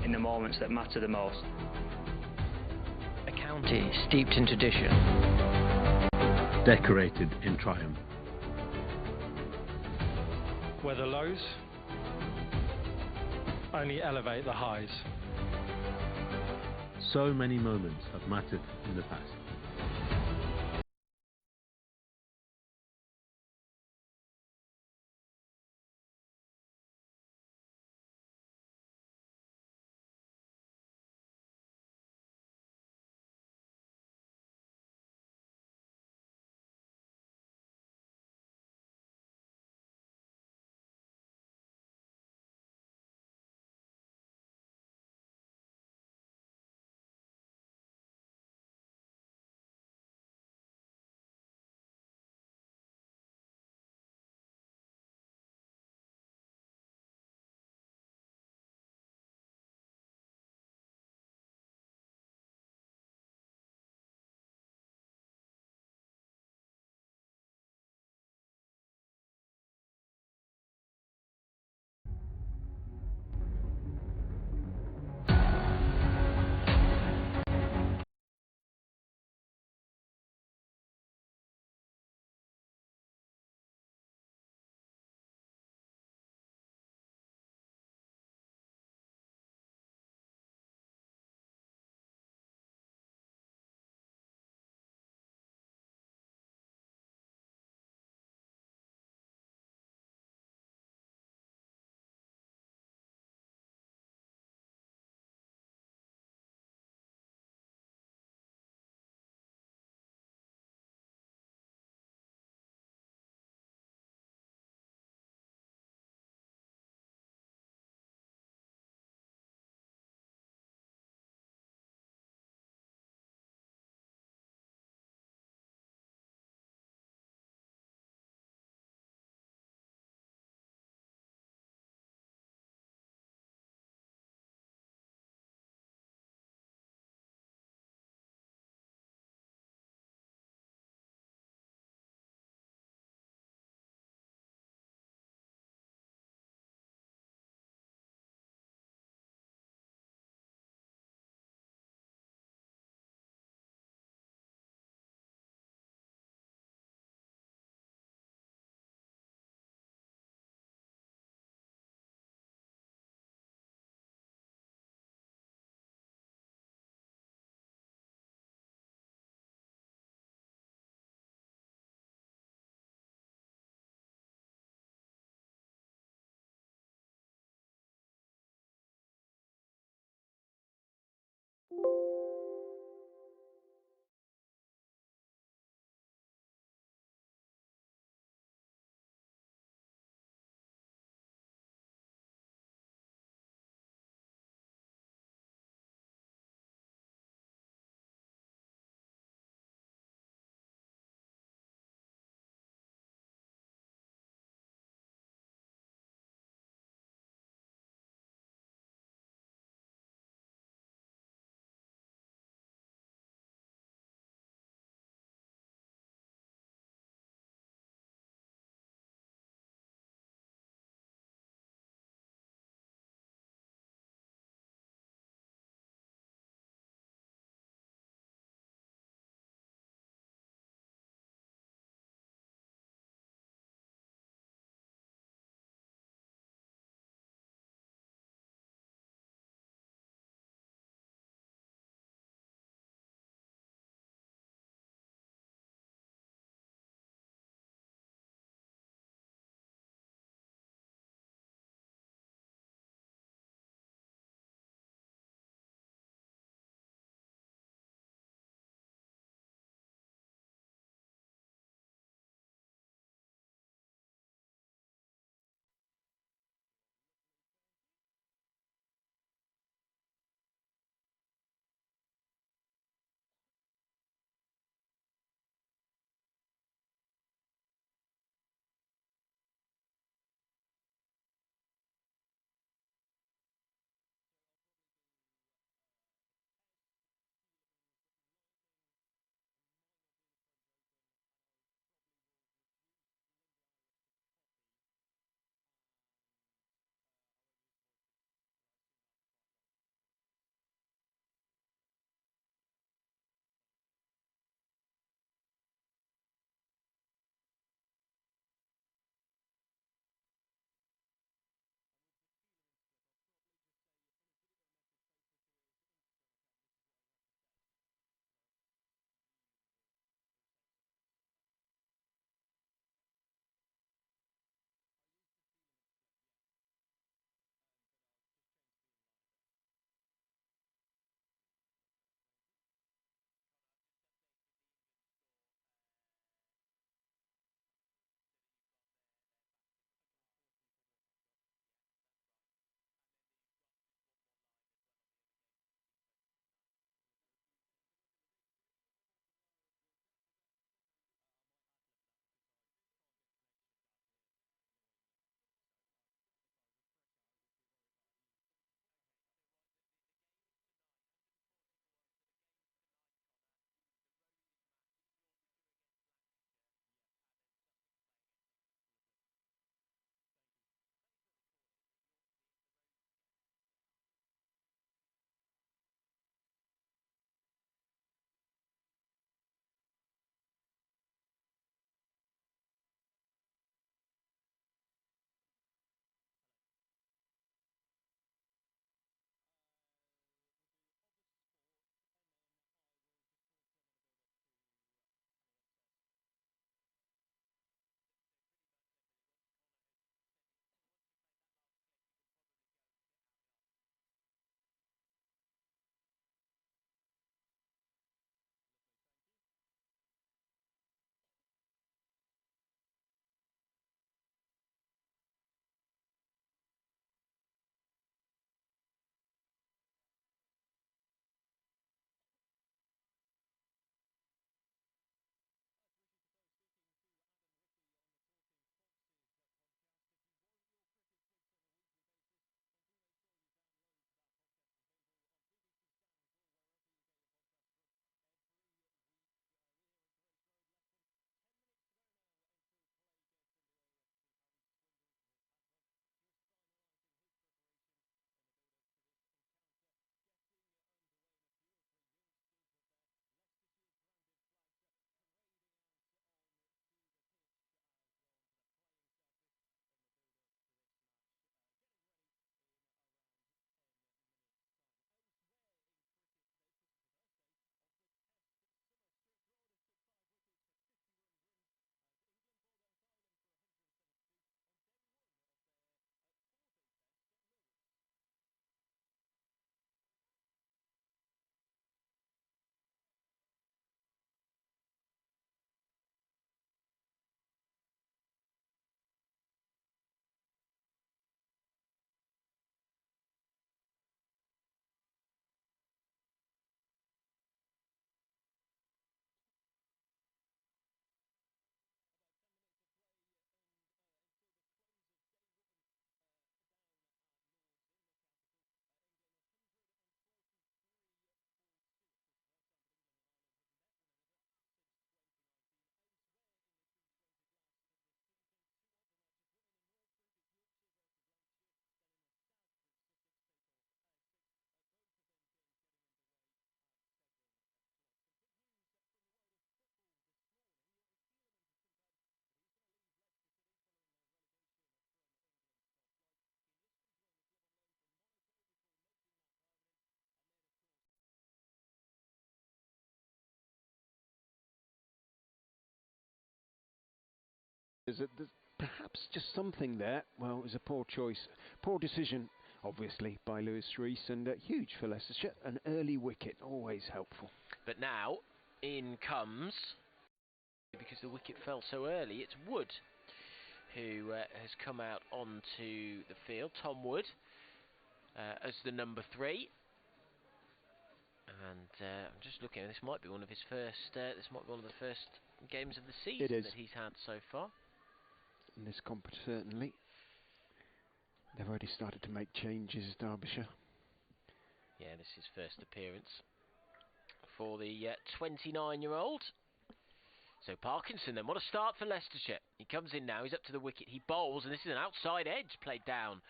in the moments that matter the most. A county steeped in tradition, decorated in triumph. Where the lows only elevate the highs. So many moments have mattered in the past. There's perhaps just something there. Well, it was a poor choice, poor decision, obviously, by Lewis Rees, and huge for Leicestershire. An early wicket, always helpful. But now, in comes, because the wicket fell so early, it's Wood who has come out onto the field. Tom Wood as the number 3. And I'm just looking. This might be one of his first. This might be one of the first games of the season that he's had so far. In this comp, certainly. They've already started to make changes, Derbyshire. Yeah, this is his first appearance for the 29-year-old. So Parkinson then, what a start for Leicestershire. He comes in now, he's up to the wicket, he bowls, and this is an outside edge played down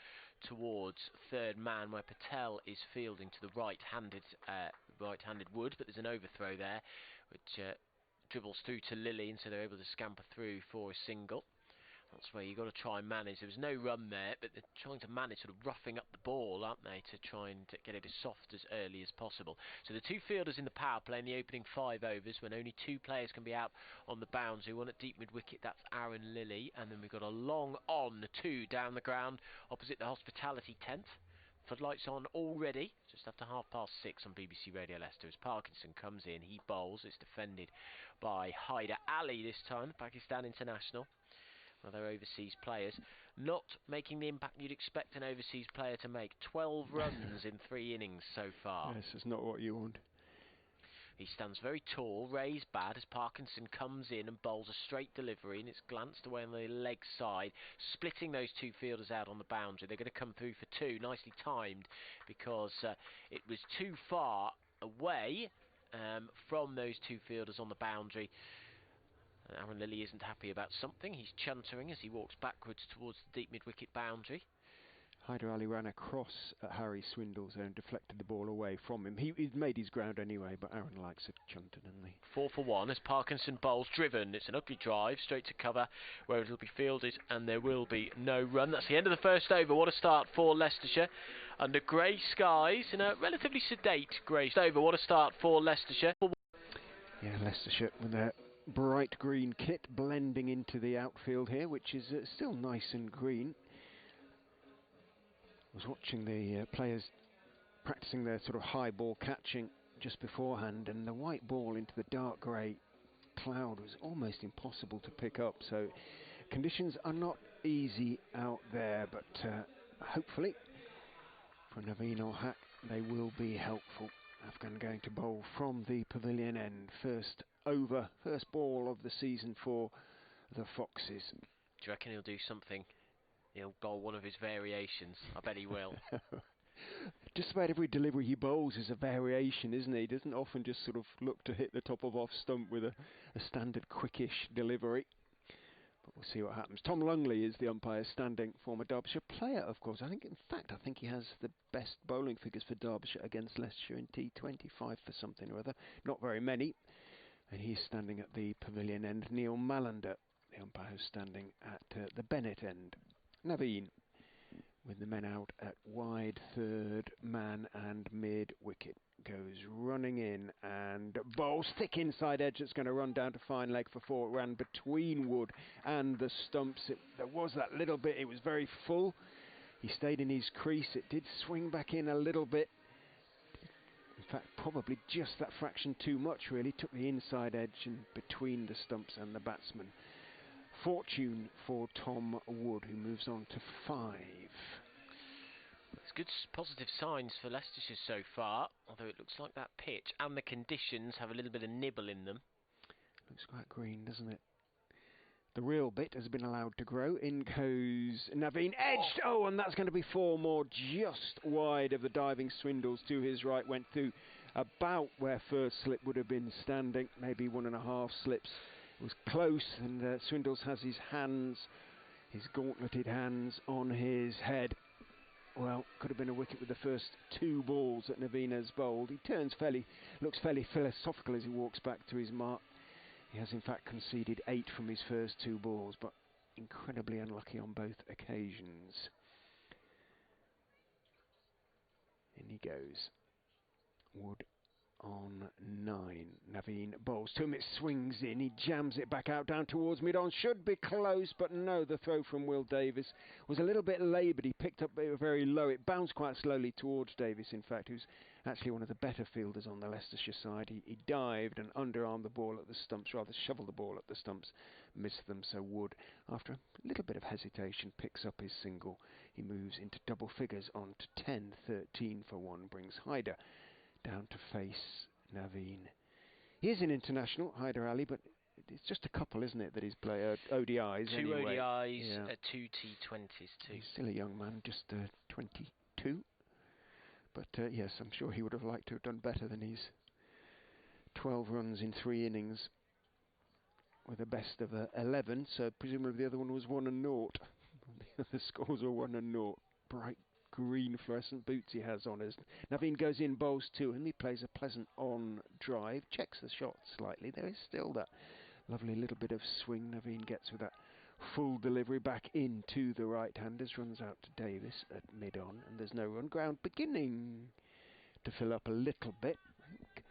towards third man, where Patel is fielding to the right-handed Wood, but there's an overthrow there, which dribbles through to Lilly, and so they're able to scamper through for a single. That's where you've got to try and manage. There was no run there, but they're trying to manage sort of roughing up the ball, aren't they, to try and get it as soft as early as possible. So the 2 fielders in the power play in the opening 5 overs, when only 2 players can be out on the boundary. One at deep mid-wicket, that's Aaron Lilly, and then we've got a long on 2 down the ground opposite the hospitality tent. Floodlights on already, just after 6:30 on BBC Radio Leicester, as Parkinson comes in, he bowls. It's defended by Haider Ali this time, the Pakistan international. Other overseas players not making the impact you'd expect an overseas player to make. 12 runs in 3 innings so far. Yes, it's not what you want. He stands very tall, raised bad, as Parkinson comes in and bowls a straight delivery, and it's glanced away on the leg side, splitting those 2 fielders out on the boundary. They're going to come through for 2, nicely timed, because it was too far away from those 2 fielders on the boundary. Aaron Lilly isn't happy about something. He's chuntering as he walks backwards towards the deep mid-wicket boundary. Haider Ali ran across at Harry Swindle's there and deflected the ball away from him. He'd made his ground anyway, but Aaron likes a chunter, doesn't he? 4 for 1 as Parkinson bowls driven. It's an ugly drive straight to cover, where it'll be fielded, and there will be no run. That's the end of the first over. What a start for Leicestershire under grey skies in a relatively sedate grey over. What a start for Leicestershire. Yeah, Leicestershire with their bright green kit blending into the outfield here, which is still nice and green. I was watching the players practicing their sort of high ball catching just beforehand, and the white ball into the dark grey cloud was almost impossible to pick up. So conditions are not easy out there, but hopefully for Naveen or Hack they will be helpful. Afghan going to bowl from the pavilion end. First over, first ball of the season for the Foxes. Do you reckon he'll do something? He'll bowl one of his variations. I bet he will. Just about every delivery he bowls is a variation, isn't he? He doesn't often just sort of look to hit the top of off stump with a standard quickish delivery. But we'll see what happens. Tom Lungley is the umpire standing, former Derbyshire player, of course. I think he has the best bowling figures for Derbyshire against Leicestershire in T20, 5 for something or other. Not very many. And he's standing at the pavilion end. Neil Mallander, the umpire, who's standing at the Bennett end. Naveen, with the men out at wide, third man and mid wicket, goes running in and bowls thick inside edge. It's going to run down to fine leg for 4. It ran between Wood and the stumps. There was that little bit. It was very full. He stayed in his crease. It did swing back in a little bit. In fact, probably just that fraction too much, really. Took the inside edge and between the stumps and the batsman. Fortune for Tom Wood, who moves on to 5. It's good positive signs for Leicestershire so far, although it looks like that pitch and the conditions have a little bit of nibble in them. Looks quite green, doesn't it? The real bit has been allowed to grow. In goes Naveen, edged! Oh, and that's going to be 4 more, just wide of the diving Swindles to his right. Went through about where first slip would have been standing, maybe 1.5 slips. It was close, and Swindles has his hands, his gauntleted hands, on his head. Well, could have been a wicket with the first 2 balls that Naveen has bowled. He looks fairly philosophical as he walks back to his mark. He has in fact conceded 8 from his first 2 balls, but incredibly unlucky on both occasions. In he goes. Wood on 9. Naveen bowls to him, it swings in, he jams it back out down towards mid-on, should be close, but no, the throw from Will Davis was a little bit laboured, he picked up it very low, it bounced quite slowly towards Davis, in fact, who's actually one of the better fielders on the Leicestershire side. He dived and underarmed the ball at the stumps, rather shoveled the ball at the stumps, missed them, so Wood, after a little bit of hesitation, picks up his single. He moves into double figures on to 10, 13 for 1, brings Haider down to face Naveen. He is an international, Haider Ali, but it's just a couple, isn't it, that he's played ODIs Two anyway. ODIs, Yeah. 2 T20s too. He's still a young man, just 22. But yes, I'm sure he would have liked to have done better than his 12 runs in 3 innings with a best of 11, so presumably the other one was 1 and 0. The other scores were 1 and 0. Bright green fluorescent boots he has on us. Naveen goes in, bowls to him, he plays a pleasant on drive, checks the shot slightly, there is still that lovely little bit of swing Naveen gets with that full delivery back into the right-handers, runs out to Davis at mid-on, and there's no run. Ground beginning to fill up a little bit. I think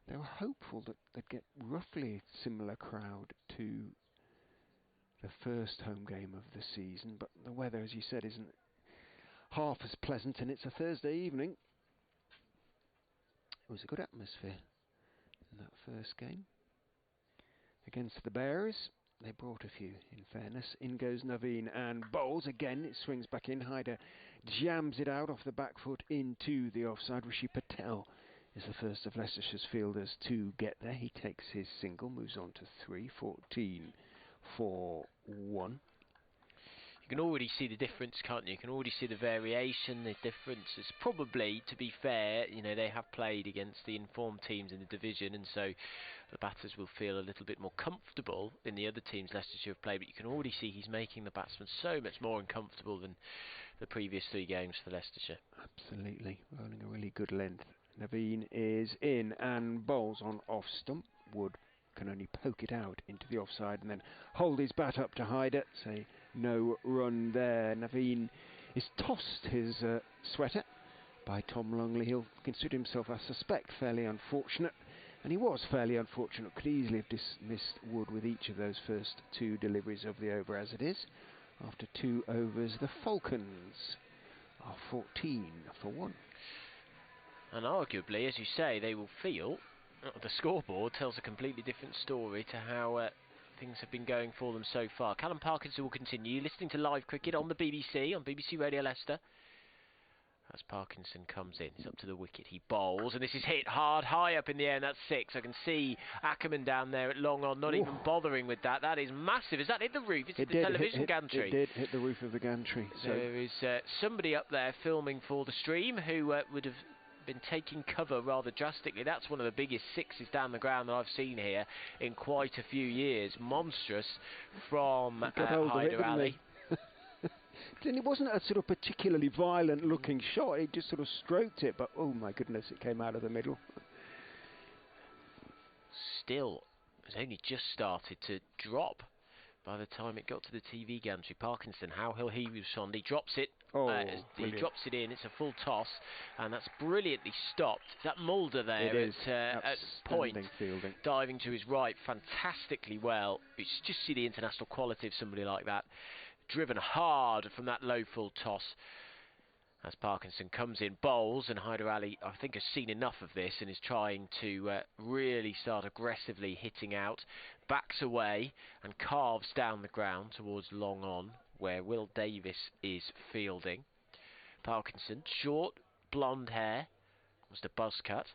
they were hopeful that they'd get roughly similar crowd to the first home game of the season, but the weather, as you said, isn't half as pleasant, and it's a Thursday evening. It was a good atmosphere in that first game against the Bears. They brought a few, in fairness. In goes Naveen and bowls again. It swings back in. Haider jams it out off the back foot into the offside. Rishi Patel is the first of Leicestershire's fielders to get there. He takes his single, moves on to 3, 14 for 1. You can already see the difference, can't you? You can already see the variation, the difference. It's probably, to be fair, you know, they have played against the informed teams in the division, and so the batters will feel a little bit more comfortable in the other teams Leicestershire have played, but you can already see he's making the batsmen so much more uncomfortable than the previous 3 games for Leicestershire. Absolutely, rolling a really good length. Naveen is in and bowls on off stump. Wood can only poke it out into the offside and then hold his bat up to Haider. Say no run there. Naveen is tossed his sweater by Tom Longley. He'll consider himself, I suspect, fairly unfortunate, and he was fairly unfortunate. Could easily have dismissed Wood with each of those first 2 deliveries of the over as it is. After 2 overs, the Falcons are 14 for 1. And arguably, as you say, they will feel the scoreboard tells a completely different story to how things have been going for them so far. Callum Parkinson will continue listening to live cricket on the BBC, on BBC Radio Leicester. As Parkinson comes in, he's up to the wicket, he bowls, and this is hit hard, high up in the air, and that's 6. I can see Ackerman down there at long on, not even bothering with that. That is massive. Has that hit the roof? It's the television gantry. It did hit the roof of the gantry. So there is somebody up there filming for the stream who would have been taking cover rather drastically. That's one of the biggest 6s down the ground that I've seen here in quite a few years. Monstrous from Haider Ali. And it wasn't a sort of particularly violent looking shot, it just sort of stroked it, but oh my goodness, it came out of the middle. Still, it's only just started to drop by the time it got to the TV gantry. Parkinson, how he respond? He drops it. He drops it in. It's a full toss, and that's brilliantly stopped. That Mulder there at point, fielding. Diving to his right, fantastically well. You just see the international quality of somebody like that. Driven hard from that low full toss. As Parkinson comes in, bowls, and Haider Ali, I think, has seen enough of this and is trying to really start aggressively hitting out. Backs away and carves down the ground towards long on, where Will Davis is fielding. Parkinson, short, blonde hair, was the buzz cut.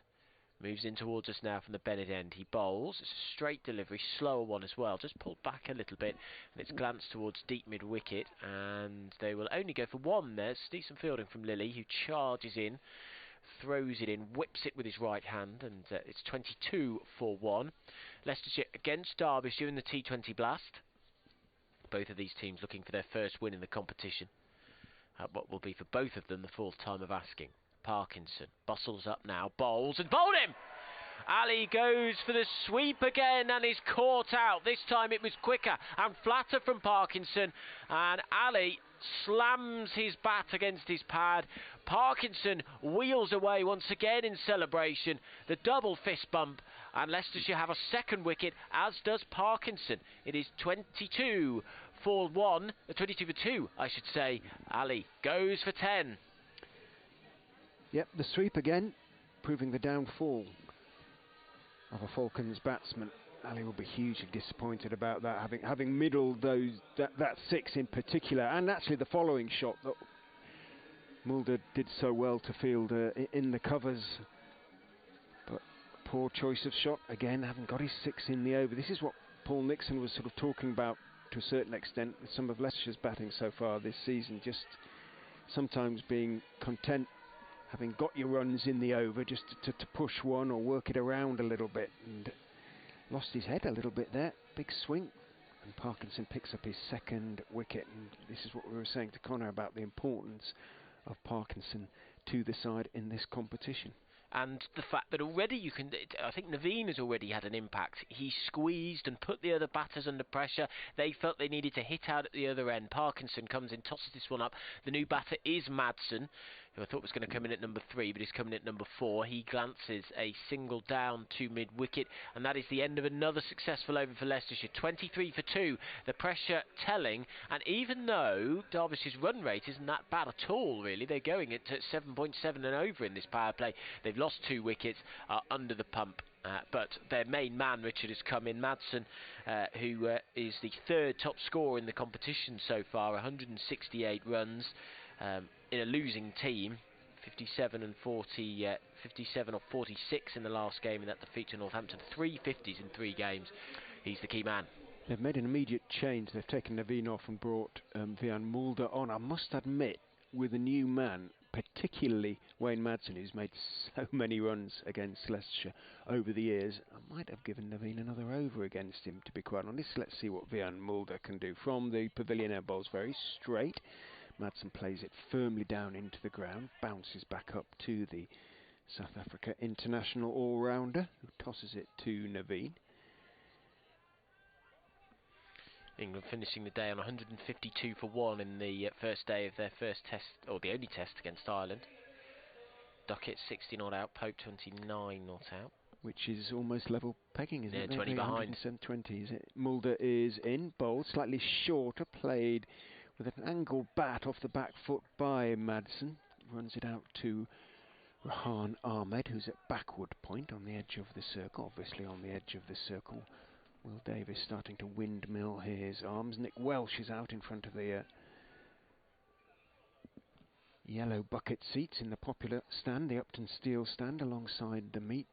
Moves in towards us now from the Bennett end. He bowls. It's a straight delivery, slower one as well. Just pulled back a little bit, and it's glanced towards deep mid-wicket, and they will only go for 1 there. It's decent fielding from Lilly, who charges in, throws it in, whips it with his right hand, and it's 22 for 1. Leicestershire against Derbyshire in the T20 Blast. Both of these teams looking for their first win in the competition. What will be for both of them the 4th time of asking. Parkinson bustles up now, bowls and bowled him! Ali goes for the sweep again and is caught out. This time it was quicker and flatter from Parkinson, and Ali slams his bat against his pad. Parkinson wheels away once again in celebration. The double fist bump, and Leicestershire have a second wicket, as does Parkinson. It is 22 for 1, 22 for 2, I should say. Ali goes for 10. Yep, the sweep again, proving the downfall of a Falcons batsman. Ali will be hugely disappointed about that, having middled that 6 in particular, and actually the following shot that Mulder did so well to field in the covers. But poor choice of shot again, having got his 6 in the over. This is what Paul Nixon was sort of talking about to a certain extent with some of Leicestershire's batting so far this season, just sometimes being content having got your runs in the over just to push one or work it around a little bit, and lost his head a little bit there. Big swing, and Parkinson picks up his second wicket, and this is what we were saying to Connor about the importance of Parkinson to the side in this competition. And the fact that already I think Naveen has already had an impact. He squeezed and put the other batters under pressure. They felt they needed to hit out at the other end. Parkinson comes in, tosses this one up. The new batter is Madsen, who I thought was going to come in at number 3, but he's coming in at number 4. He glances a single down to mid-wicket, and that is the end of another successful over for Leicestershire. 23 for 2, the pressure telling, and even though Derbyshire's run rate isn't that bad at all, really, they're going at 7.7 and over in this power play. They've lost 2 wickets under the pump. But their main man, Richard, has come in. Madsen, who is the 3rd top scorer in the competition so far, 168 runs. In a losing team, 57 and 40, 57 or 46 in the last game in that defeat to Northampton. 3 50s in 3 games. He's the key man. They've made an immediate change. They've taken Naveen off and brought Vian Mulder on. I must admit, with a new man, particularly Wayne Madsen, who's made so many runs against Leicestershire over the years, I might have given Naveen another over against him, to be quite honest. Let's see what Vian Mulder can do. From the pavilion, air bowls very straight. Madsen plays it firmly down into the ground, bounces back up to the South Africa international all-rounder, who tosses it to Naveen. England finishing the day on 152 for 1 in the first day of their first test, or the only test against Ireland. Duckett 60 not out, Pope 29 not out. Which is almost level pegging, isn't it? 20 behind. 20, is it? Mulder is in, bowled, slightly shorter, played with an angled bat off the back foot by Madsen. Runs it out to Rahan Ahmed, who's at backward point on the edge of the circle, obviously on the edge of the circle. Will Davis starting to windmill his arms. Nick Welsh is out in front of the yellow bucket seats in the popular stand, the Upton Steel stand alongside the meet.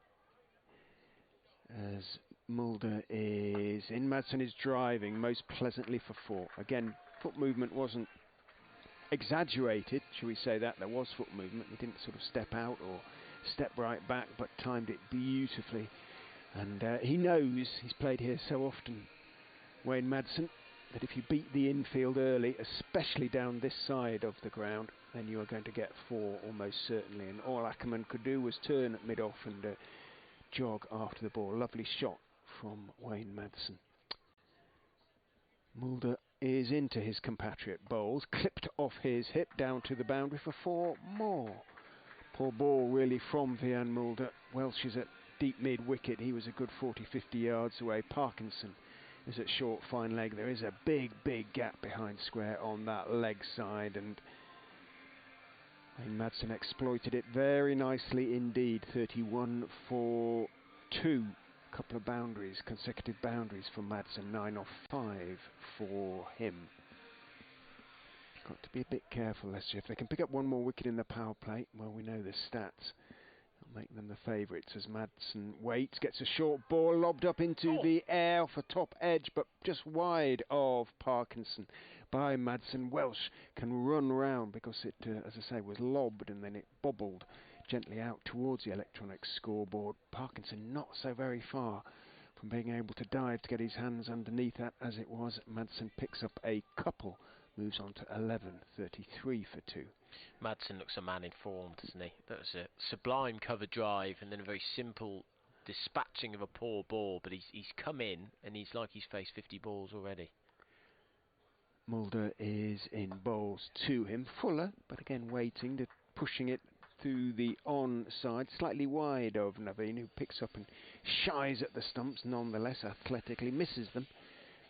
As Mulder is in, Madsen is driving most pleasantly for 4. Again, foot movement wasn't exaggerated, shall we say that. There was foot movement. He didn't sort of step out or step right back, but timed it beautifully. And he knows, he's played here so often, Wayne Madsen, that if you beat the infield early, especially down this side of the ground, then you are going to get 4 almost certainly. And all Ackerman could do was turn at mid-off and jog after the ball. Lovely shot from Wayne Madsen. Mulder is into his compatriot bowls, clipped off his hip down to the boundary for 4 more. Poor ball really from Vian Mulder. Welsh is at deep mid-wicket. He was a good 40-50 yards away. Parkinson is at short fine leg. There is a big gap behind square on that leg side, and Wayne Madsen exploited it very nicely indeed. 31 for 2. Couple of boundaries, consecutive boundaries for Madsen. 9 off 5 for him. Got to be a bit careful, Leicester. If they can pick up 1 more wicket in the power play, well, we know the stats will make them the favourites as Madsen waits, gets a short ball lobbed up into the air off a top edge, but just wide of Parkinson by Madsen. Welsh can run round because it, as I say, was lobbed and then it bobbled gently out towards the electronic scoreboard. Parkinson not so very far from being able to dive to get his hands underneath that as it was. Madsen picks up a couple, moves on to 11, 33 for 2. Madsen looks a man in form, doesn't he? That was a sublime cover drive and then a very simple dispatching of a poor ball, but he's come in and he's like he's faced 50 balls already. Mulder is in bowls to him. Fuller, but again waiting, pushing it through the onside, slightly wide of Naveen, who picks up and shies at the stumps, nonetheless athletically misses them.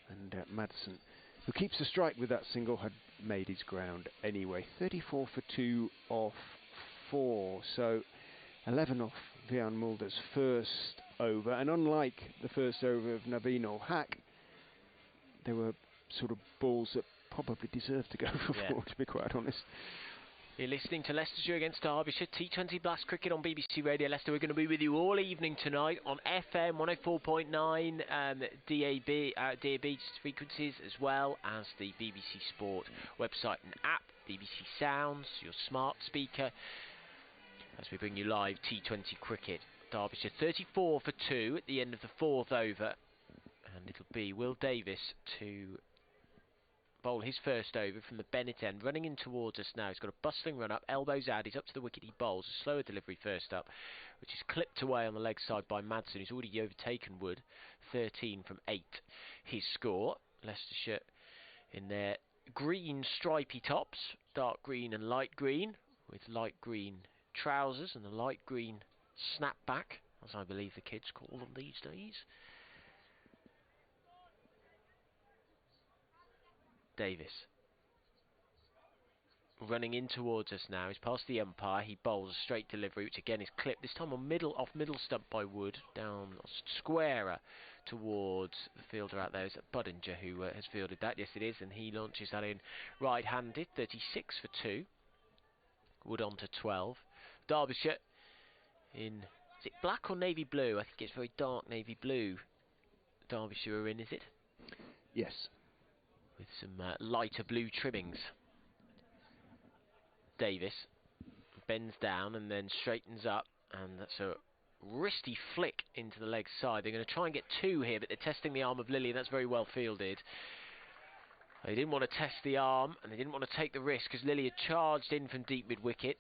And Madsen, who keeps a strike with that single, had made his ground anyway. 34 for 2 off 4, so 11 off Vian Mulder's first over. And unlike the first over of Naveen or Hack, there were sort of balls that probably deserved to go for 4, to be quite honest. You're listening to Leicestershire against Derbyshire, T20 Blast Cricket on BBC Radio Leicester. We're going to be with you all evening tonight on FM 104.9, DAB frequencies, as well as the BBC Sport website and app, BBC Sounds, your smart speaker, as we bring you live T20 cricket. Derbyshire 34 for 2 at the end of the 4th over, and it'll be Will Davis to bowl his first over from the Bennett end, running in towards us now. He's got a bustling run up, elbows out, he's up to the wicket, he bowls a slower delivery first up, which is clipped away on the leg side by Madsen, who's already overtaken Wood. 13 from 8 his score. Leicestershire in their green stripy tops, dark green and light green, with light green trousers and a light green snapback, as I believe the kids call them these days. Davis running in towards us now. He's past the umpire. He bowls a straight delivery, which again is clipped, this time on off middle stump by Wood, down squarer towards the fielder out there. Is it Budinger who has fielded that? Yes, it is, and he launches that in right-handed. 36 for 2. Wood on to 12. Derbyshire in, is it black or navy blue? I think it's very dark navy blue. Derbyshire are in, is it? Yes. With some lighter blue trimmings. Davis bends down and then straightens up, and that's a wristy flick into the leg side. They're going to try and get 2 here, but they're testing the arm of Lilly, and that's very well fielded. They didn't want to test the arm, and they didn't want to take the risk, because Lilly had charged in from deep mid-wicket,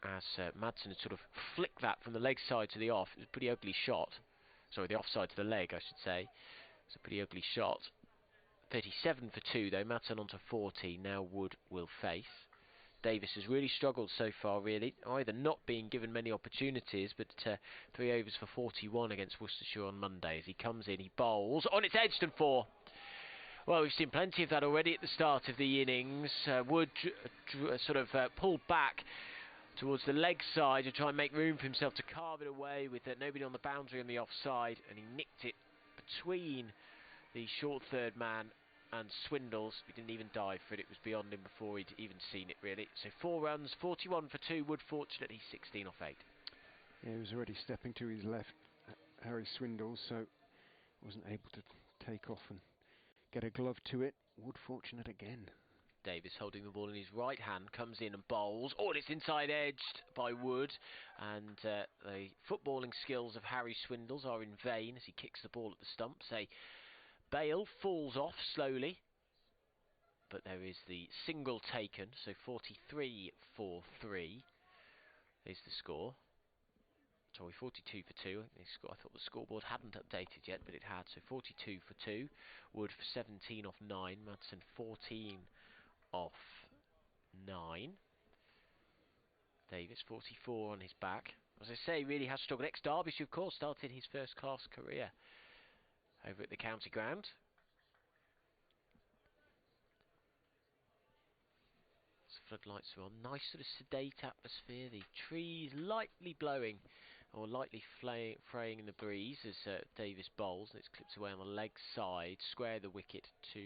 as Madsen had sort of flicked that from the leg side to the off. It was a pretty ugly shot. Sorry, the offside to the leg, I should say. It's a pretty ugly shot. 37 for 2 though, Madsen on to 40, now Wood will face. Davis has really struggled so far, really, either not being given many opportunities, but 3 overs for 41 against Worcestershire on Monday. As he comes in, he bowls, on it's edged and 4. Well, we've seen plenty of that already at the start of the innings. Wood sort of pulled back towards the leg side to try and make room for himself to carve it away with nobody on the boundary on the offside, and he nicked it between the short third man and Swindles. He didn't even dive for it. It was beyond him before he'd even seen it, really. So 4 runs, 41 for 2. Wood fortunately 16 off 8. Yeah, he was already stepping to his left, Harry Swindles, so wasn't able to take off and get a glove to it. Wood fortunate again. Davis holding the ball in his right hand, comes in and bowls. Oh, it's inside edged by Wood, and the footballing skills of Harry Swindles are in vain as he kicks the ball at the stumps. A bail falls off slowly, but there is the single taken, so 43 for 3 is the score. Sorry, 42 for 2. I thought the scoreboard hadn't updated yet, but it had, so 42 for 2. Wood for 17 off 9. Madsen 14 off 9. Davis 44 on his back. As I say, really has struggled. Ex-Derbyshire, of course, started his first-class career over at the county ground. Floodlights are on. Nice sort of sedate atmosphere. The trees lightly blowing or lightly fraying in the breeze as Davis bowls, and it's clipped away on the leg side, square the wicket to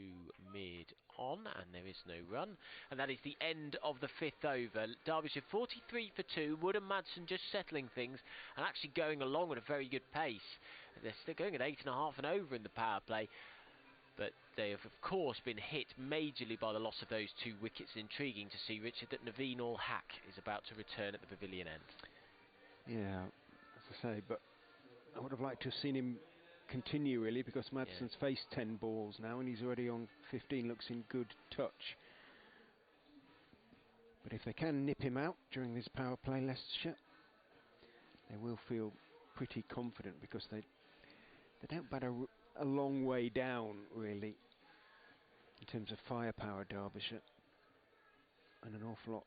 mid on, and there is no run, and that is the end of the 5th over. Derbyshire 43 for 2. Wood and Madsen just settling things and actually going along at a very good pace. They're still going at 8.5 and over in the power play, but they have of course been hit majorly by the loss of those 2 wickets. Intriguing to see, Richard, that Naveen Ul Haq is about to return at the pavilion end. Yeah, as I say, but I would have liked to have seen him continue, really, because Madsen's faced 10 balls now and he's already on 15, looks in good touch. But if they can nip him out during this power play, Leicestershire, they will feel pretty confident because they don't bat a long way down, really, in terms of firepower, Derbyshire. And an awful lot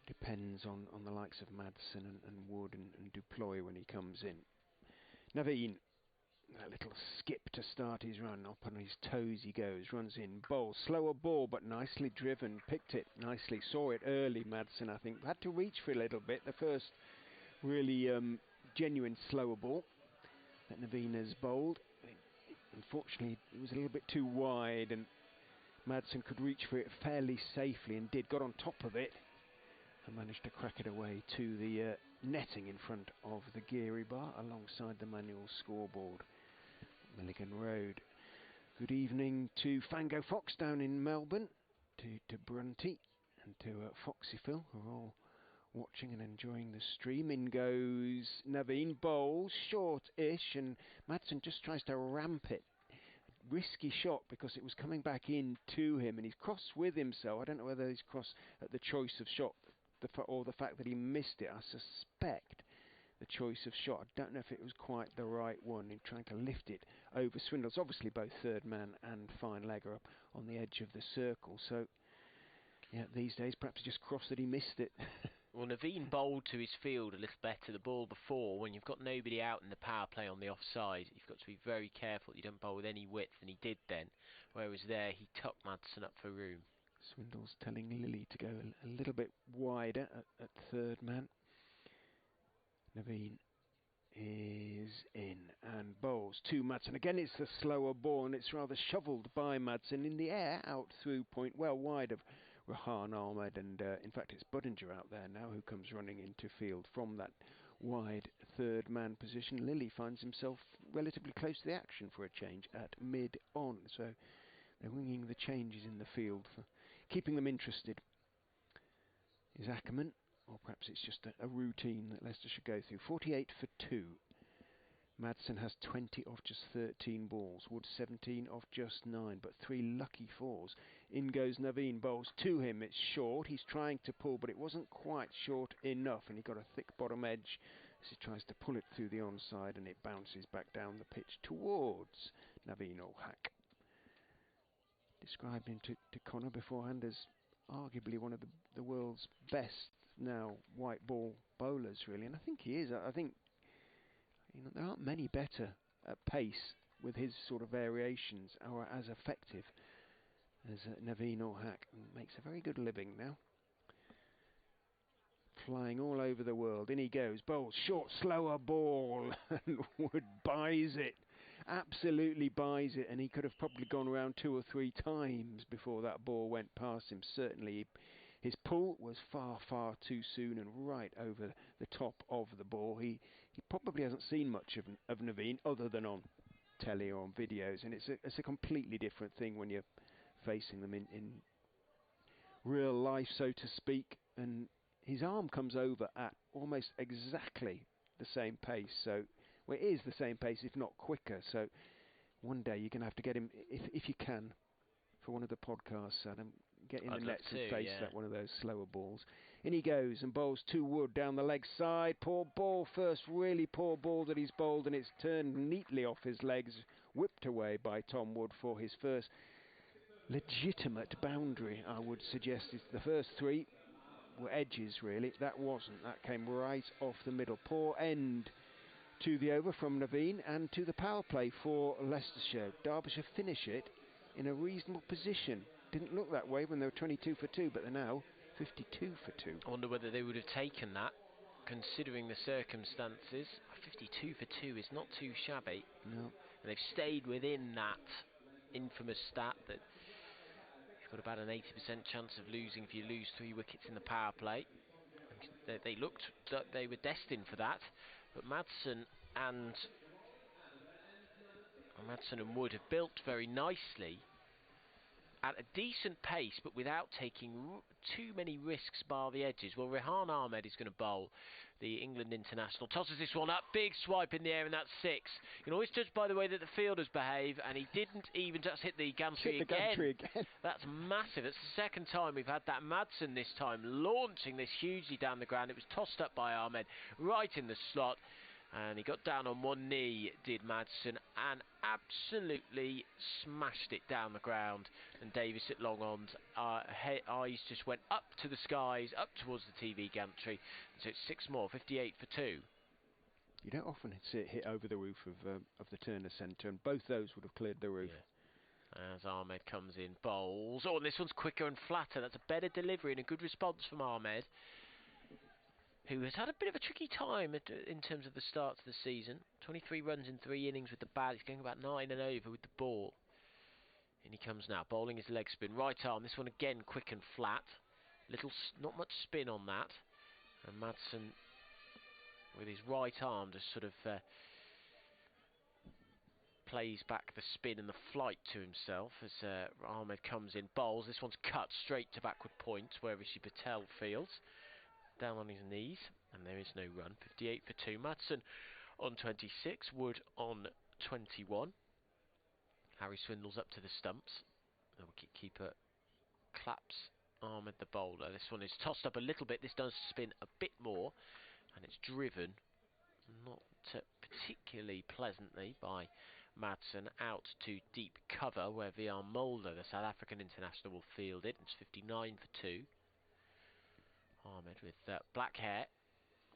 depends on the likes of Madsen and Wood and Duploy when he comes in. Naveen, that little skip to start his run, up on his toes he goes, runs in, bowls, slower ball but nicely driven, picked it nicely, saw it early, Madsen I think, had to reach for a little bit, the first really genuine slower ball that Naveen has bowled. Unfortunately it was a little bit too wide and Madsen could reach for it fairly safely and did, got on top of it and managed to crack it away to the netting in front of the Geary bar alongside the manual scoreboard. Milligan Road. Good evening to Fango Fox down in Melbourne, to Brunty and to Foxy Phil, who are all watching and enjoying the stream. In goes Naveen, bowls short-ish and Madsen just tries to ramp it. Risky shot because it was coming back in to him and he's cross with himself. I don't know whether he's cross at the choice of shot or the fact that he missed it. I suspect the choice of shot. I don't know if it was quite the right one in trying to lift it over Swindles. Obviously both third man and fine leg are up on the edge of the circle, so yeah, these days perhaps just crossed that he missed it. Well, Naveen bowled to his field a little better the ball before. When you've got nobody out in the power play on the offside, you've got to be very careful that you don't bowl with any width, and he did then. Whereas there, he tucked Madsen up for room. Swindles telling Lily to go a little bit wider at third man. Naveen is in and bowls to Madsen. Again, it's the slower ball, and it's rather shovelled by Madsen in the air, out through point, well wide of Rahan Ahmed, and in fact it's Budinger out there now who comes running into field from that wide third man position. Lilly finds himself relatively close to the action for a change at mid-on, so they're winging the changes in the field for keeping them interested. Is Ackerman, or perhaps it's just a routine that Leicester should go through. 48 for 2. Madsen has 20 off just 13 balls. Wood 17 off just 9, but 3 lucky 4s. In goes Naveen, bowls to him. It's short. He's trying to pull, but it wasn't quite short enough, and he got a thick bottom edge as he tries to pull it through the onside, and it bounces back down the pitch towards Naveen ul Haq. Described him to Connor beforehand as arguably one of the world's best now white ball bowlers, really, and I think he is. I think there aren't many better at pace with his sort of variations or as effective as Naveen ul Haq. Makes a very good living now. Flying all over the world. In he goes. Bowls short, slower ball, and Wood buys it. Absolutely buys it, and he could have probably gone around 2 or 3 times before that ball went past him. Certainly his pull was far, far too soon and right over the top of the ball. He probably hasn't seen much of Naveen other than on telly or on videos, and it's a completely different thing when you're facing them in real life, so to speak. And his arm comes over at almost exactly the same pace, so well, it is the same pace, if not quicker. So one day you're going to have to get him, if you can, for one of the podcasts, Adam, get in the nets and face that one of those slower balls. In he goes and bowls to Wood down the leg side. Poor ball, first really poor ball that he's bowled, and it's turned neatly off his legs, whipped away by Tom Wood for his first legitimate boundary, I would suggest. It's the first 3 were edges, really. That wasn't. That came right off the middle. Poor end to the over from Naveen and to the power play for Leicestershire. Derbyshire finish it in a reasonable position. Didn't look that way when they were 22 for 2, but they're now 52 for 2. I wonder whether they would have taken that, considering the circumstances. 52 for 2 is not too shabby. No. And they've stayed within that infamous stat that you've got about an 80% chance of losing if you lose 3 wickets in the power play. They looked that they were destined for that, but Madsen and Wood have built very nicely at a decent pace, but without taking too many risks bar the edges. Well, Rehan Ahmed is going to bowl, the England international. Tosses this one up, big swipe in the air, and that's 6. You can always judge by the way that the fielders behave, and he didn't even just hit the gantry again. That's massive. It's the second time we've had that. Madsen this time launching this hugely down the ground. It was tossed up by Ahmed right in the slot. And he got down on one knee, did Madsen, and absolutely smashed it down the ground. And Davis at long ons, eyes just went up to the skies, up towards the TV gantry. So it's 6 more, 58 for 2. You don't often see it hit over the roof of the Turner Centre, and both those would have cleared the roof. Yeah. As Ahmed comes in, bowls. Oh, and this one's quicker and flatter. That's a better delivery and a good response from Ahmed, who has had a bit of a tricky time in terms of the start to the season. 23 runs in 3 innings with the bat. He's going about 9 and over with the ball. And he comes now, bowling his leg spin. Right arm, this one again quick and flat. Not much spin on that. And Madsen, with his right arm, just sort of plays back the spin and the flight to himself as Ahmed comes in, bowls. This one's cut straight to backward point where Rishi Patel fields. Down on his knees, and there is no run. 58 for 2. Madsen on 26, Wood on 21. Harry Swindle's up to the stumps. The wicket-keeper claps Ahmed the bowler. This one is tossed up a little bit. This does spin a bit more, and it's driven not particularly pleasantly by Madsen out to deep cover where VR Mulder, the South African international, will field it. It's 59 for 2. Ahmed with black hair,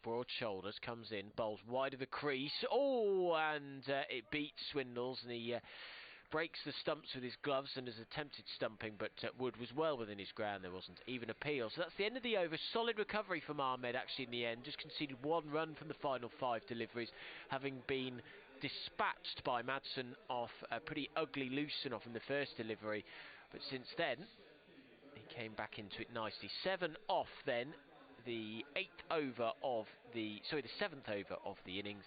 broad shoulders, comes in, bowls wide of the crease. Oh, and it beats Swindles, and he breaks the stumps with his gloves and has attempted stumping, but Wood was well within his ground. There wasn't even appeal. So that's the end of the over. Solid recovery from Ahmed actually in the end. Just conceded 1 run from the final 5 deliveries, having been dispatched by Madsen off a pretty ugly loosen off in the first delivery. But since then, he came back into it nicely. 7 off then, the 7th over of the innings.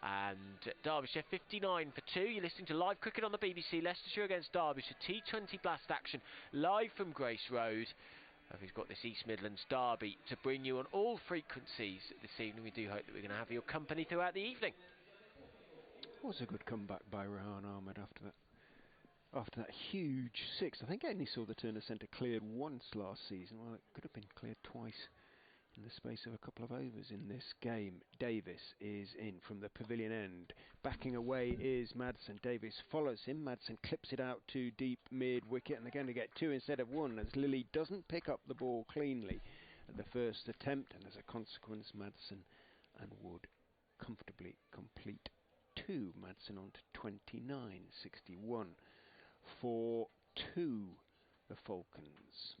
And Derbyshire 59 for 2. You're listening to live cricket on the BBC. Leicestershire against Derbyshire. T20 blast action live from Grace Road. We've got this East Midlands derby to bring you on all frequencies this evening. We do hope that we're going to have your company throughout the evening. Was a good comeback by Rehan Ahmed after that huge 6. I think I only saw the Turner Centre cleared once last season. Well, it could have been cleared twice in the space of a couple of overs in this game. Davis is in from the pavilion end. Backing away is Madsen. Davis follows him. Madsen clips it out to deep mid-wicket, and they're going to get 2 instead of 1 as Lilly doesn't pick up the ball cleanly at the first attempt, and as a consequence Madsen and Wood comfortably complete 2. Madsen on to 29, 61 for 2, the Falcons.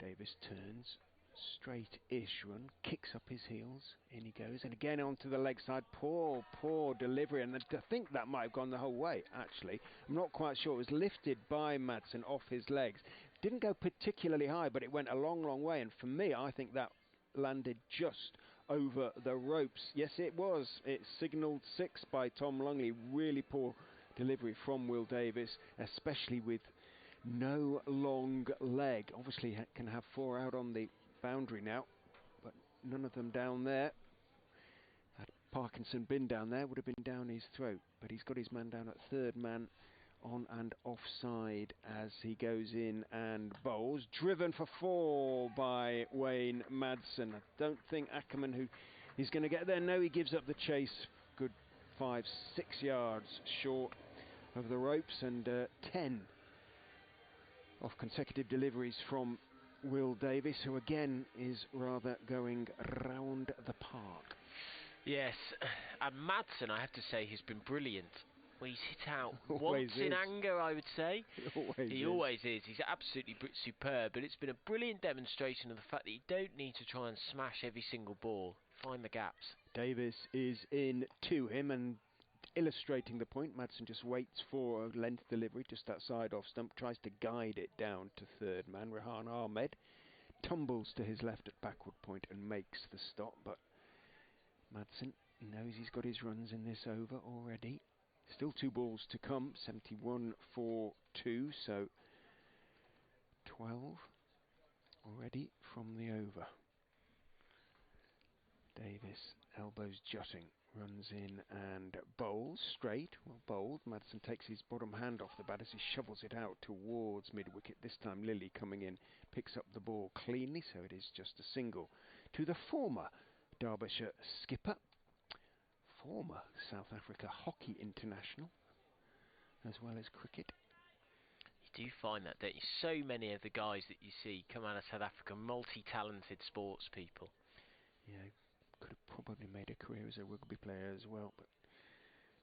Davis turns, straight-ish run, kicks up his heels, in he goes, and again onto the leg side. Poor delivery, and I think that might have gone the whole way, actually. I'm not quite sure. It was lifted by Madsen off his legs. Didn't go particularly high, but it went a long way, and for me, I think that landed just over the ropes. Yes, it was. It signalled 6 by Tom Lungley. Really poor delivery from Will Davis, especially with no long leg. Obviously can have 4 out on the boundary now, but none of them down there. Had Parkinson been down there, would have been down his throat, but he's got his man down at 3rd man on and offside as he goes in and bowls. Driven for 4 by Wayne Madsen. I don't think Ackerman, who is going to get there. No, he gives up the chase. Good 5-6 yards short of the ropes, and 10 of consecutive deliveries from Will Davis, who again is rather going round the park. Yes, and Madsen, I have to say, has been brilliant. Well, he's hit out once in anger, I would say. He always is. He's absolutely superb, but it's been a brilliant demonstration of the fact that you don't need to try and smash every single ball. Find the gaps. Davis is in to him, and illustrating the point, Madsen just waits for a length delivery just outside off stump, tries to guide it down to 3rd man. Rehan Ahmed tumbles to his left at backward point and makes the stop, but Madsen knows he's got his runs in this over already. Still 2 balls to come. 71 for 2, so 12 already from the over. Davis, elbows jutting, runs in and bowls straight. Well bowled. Madsen takes his bottom hand off the bat as he shovels it out towards mid-wicket. This time Lilly coming in, picks up the ball cleanly, so it is just a single to the former Derbyshire skipper, former South Africa hockey international, as well as cricket. You do find that, don't you? So many of the guys that you see come out of South Africa, multi-talented sports people. Yeah, could have probably made a career as a rugby player as well, but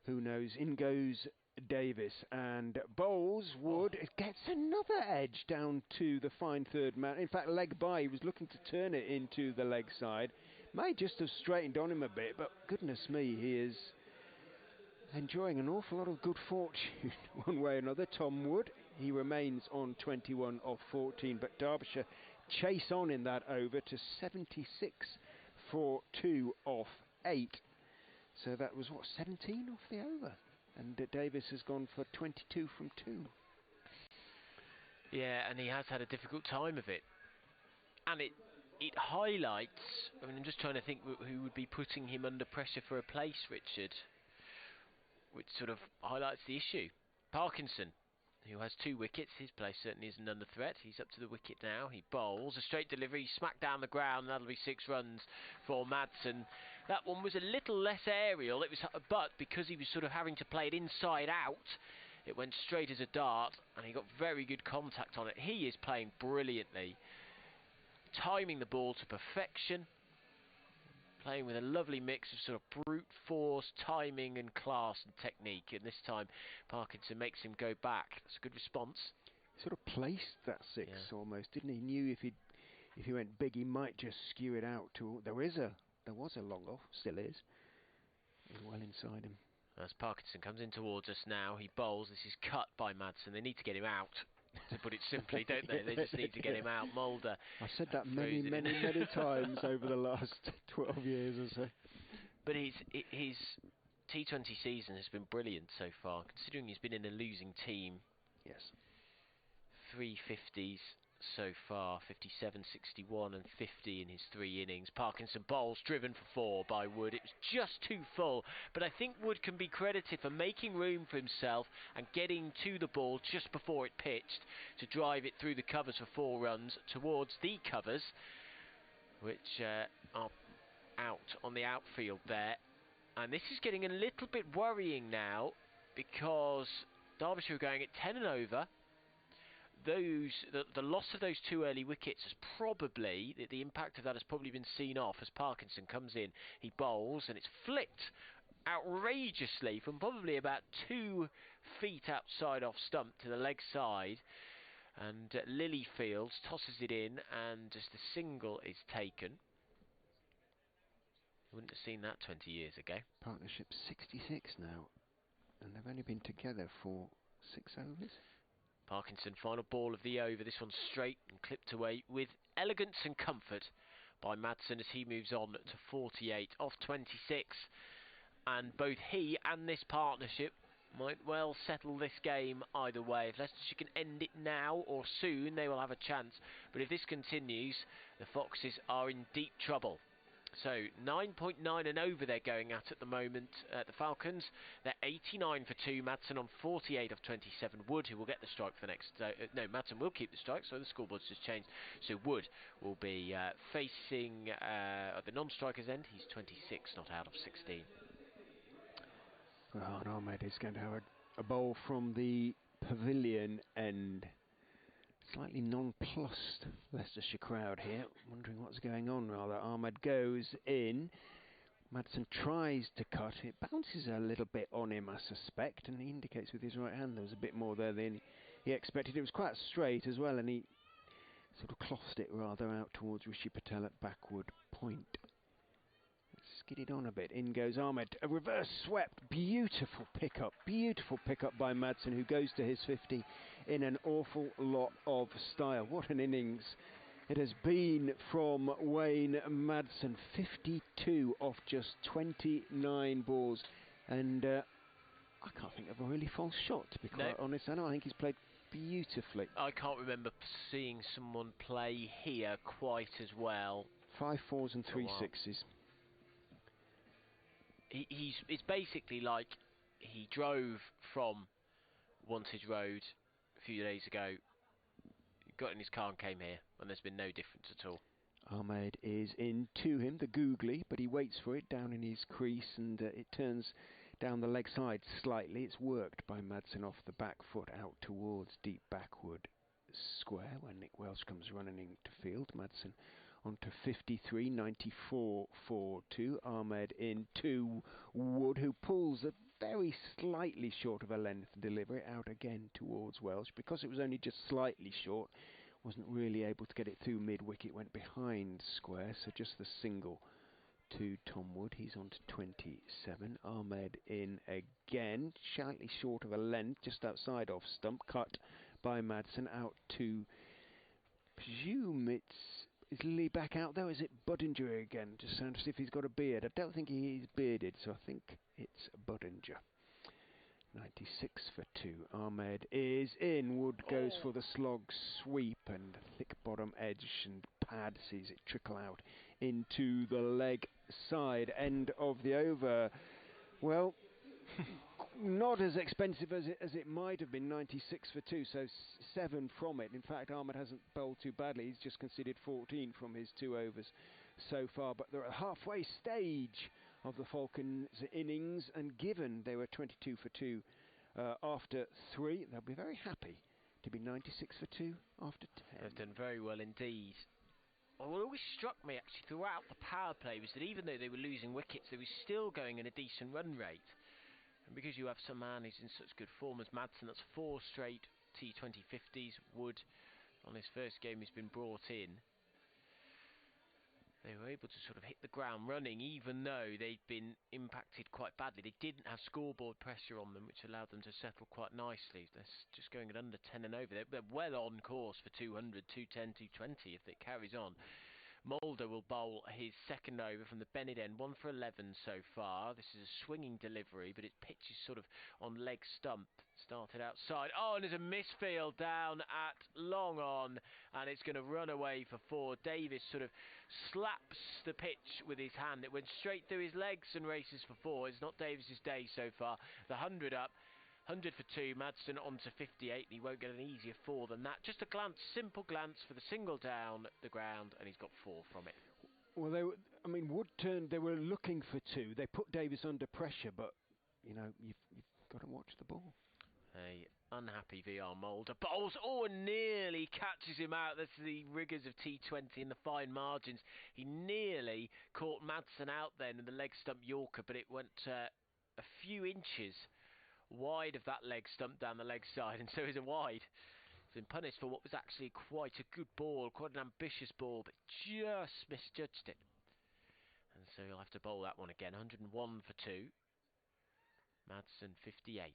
who knows? In goes Davis and bowls Wood. It gets another edge down to the fine third man. In fact, leg by. He was looking to turn it into the leg side. May just have straightened on him a bit, but goodness me, he is enjoying an awful lot of good fortune one way or another. Tom Wood, he remains on 21 of 14, but Derbyshire chase on in that over to 76 for 2 off 8. So that was, what, 17 off the over? And Davis has gone for 22 from 2. Yeah, and he has had a difficult time of it. And it highlights, I mean, I'm just trying to think who would be putting him under pressure for a place, Richard, which sort of highlights the issue. Parkinson, who has 2 wickets. His place certainly isn't under threat. He's up to the wicket now. He bowls a straight delivery, smack down the ground, and that'll be 6 runs for Madsen. That one was a little less aerial, but because he was sort of having to play it inside out, it went straight as a dart, and he got very good contact on it. He is playing brilliantly, timing the ball to perfection, playing with a lovely mix of sort of brute force, timing and class and technique, and this time Parkinson makes him go back. It's a good response. Sort of placed that 6 almost, didn't he? He knew if he went big, he might just skew it out to. There was a long off, still is. He's well inside him. As Parkinson comes in towards us now, he bowls. This is cut by Madsen. They need to get him out, to put it simply, don't they? They just need to get him out. Mulder. I've said that many times over the last 12 years or so. But his T20 season has been brilliant so far, considering he's been in a losing team. Yes. 3 50s so far, 57, 61 and 50 in his 3 innings. Parkinson bowls, driven for 4 by Wood. It was just too full, but I think Wood can be credited for making room for himself and getting to the ball just before it pitched to drive it through the covers for 4 runs towards the covers, which are out on the outfield there. And this is getting a little bit worrying now, because Derbyshire are going at 10 and over. The loss of those 2 early wickets has probably, the impact of that has probably been seen off as Parkinson comes in. He bowls, and it's flicked outrageously from probably about 2 feet outside off stump to the leg side. And Lilyfields tosses it in, and just a single is taken. Wouldn't have seen that 20 years ago. Partnership 66 now, and they've only been together for 6 overs. Parkinson, final ball of the over. This one's straight and clipped away with elegance and comfort by Madsen as he moves on to 48 off 26. And both he and this partnership might well settle this game either way. If Leicestershire can end it now or soon, they will have a chance. But if this continues, the Foxes are in deep trouble. So 9.9 and over they're going at the moment, the Falcons. They're 89 for 2, Madsen on 48 of 27. Wood, who will get the strike for the next... no, Madsen will keep the strike, so the scoreboard's just changed. So Wood will be facing at the non-striker's end. He's 26, not out of 16. Well, Ahmed is going to have a bowl from the pavilion end. Slightly nonplussed Leicestershire crowd here, wondering what's going on rather. Ahmed goes in. Madsen tries to cut. It bounces a little bit on him, I suspect, and he indicates with his right hand there was a bit more there than he expected. It was quite straight as well, and he sort of clossed it rather out towards Rishi Patel at backward point. Skidded on a bit. In goes Ahmed. A reverse swept. Beautiful pickup by Madsen, who goes to his 50 in an awful lot of style. What an innings it has been from Wayne Madsen. 52 off just 29 balls. And I can't think of a really false shot, to be quite honest. I think he's played beautifully. I can't remember seeing someone play here quite as well. 5 4s and 3 6s. It's basically like he drove from Wantage Road a few days ago, got in his car and came here, and there's been no difference at all. Ahmed is in to him, the googly, but he waits for it down in his crease, and it turns down the leg side slightly. It's worked by Madsen off the back foot out towards deep backward square when Nick Welsh comes running into field. Madsen onto 53, 94, 4-2. Ahmed in to Wood, who pulls a very slightly short of a length delivery out again towards Welsh. Because it was only just slightly short, wasn't really able to get it through mid-wicket, went behind square, so just the single to Tom Wood. He's on to 27. Ahmed in again, slightly short of a length, just outside off stump, cut by Madsen out to, presume is Lee back out though? Is it Budinger again? Just sounds as if he's got a beard. I don't think he's bearded, so I think it's Budinger. 96 for 2. Ahmed is in. Wood goes for the slog sweep and thick bottom edge and pad, sees it trickle out into the leg side. End of the over. Well, not as expensive as it might have been. 96 for 2, so 7 from it. In fact, Ahmed hasn't bowled too badly. He's just conceded 14 from his 2 overs so far, but they're at the halfway stage of the Falcons innings, and given they were 22 for 2 after 3, they'll be very happy to be 96 for 2 after 10. They've done very well indeed. What always struck me actually throughout the power play was that even though they were losing wickets, they were still going at a decent run rate. And because you have some man who's in such good form as Madsen, that's 4 straight T20 50s. Wood, on his first game, he's been brought in. They were able to sort of hit the ground running, even though they'd been impacted quite badly. They didn't have scoreboard pressure on them, which allowed them to settle quite nicely. They're just going at under 10 and over. They're well on course for 200, 210, 220 if it carries on. Mulder will bowl his second over from the Bennett end, 1 for 11 so far. This is a swinging delivery, but its pitch is sort of on leg stump. Started outside. Oh, and there's a misfield down at long on, and it's going to run away for 4. Davis sort of slaps the pitch with his hand. It went straight through his legs and races for 4. It's not Davis's day so far. The 100 up. 100 for 2, Madsen on to 58, he won't get an easier 4 than that. Just a glance, simple glance for the single down the ground, and he's got 4 from it. Well, Wood turned, they were looking for 2. They put Davis under pressure, but, you know, you've got to watch the ball. A unhappy VR Mulder bowls, and nearly catches him out. That's the rigours of T20 and the fine margins. He nearly caught Madsen out then in the leg stump Yorker, but it went a few inches wide of that leg stump down the leg side, and so is a wide. He's been punished for what was actually quite a good ball, quite an ambitious ball, but just misjudged it. And so he'll have to bowl that one again. 101 for 2. Madsen 58.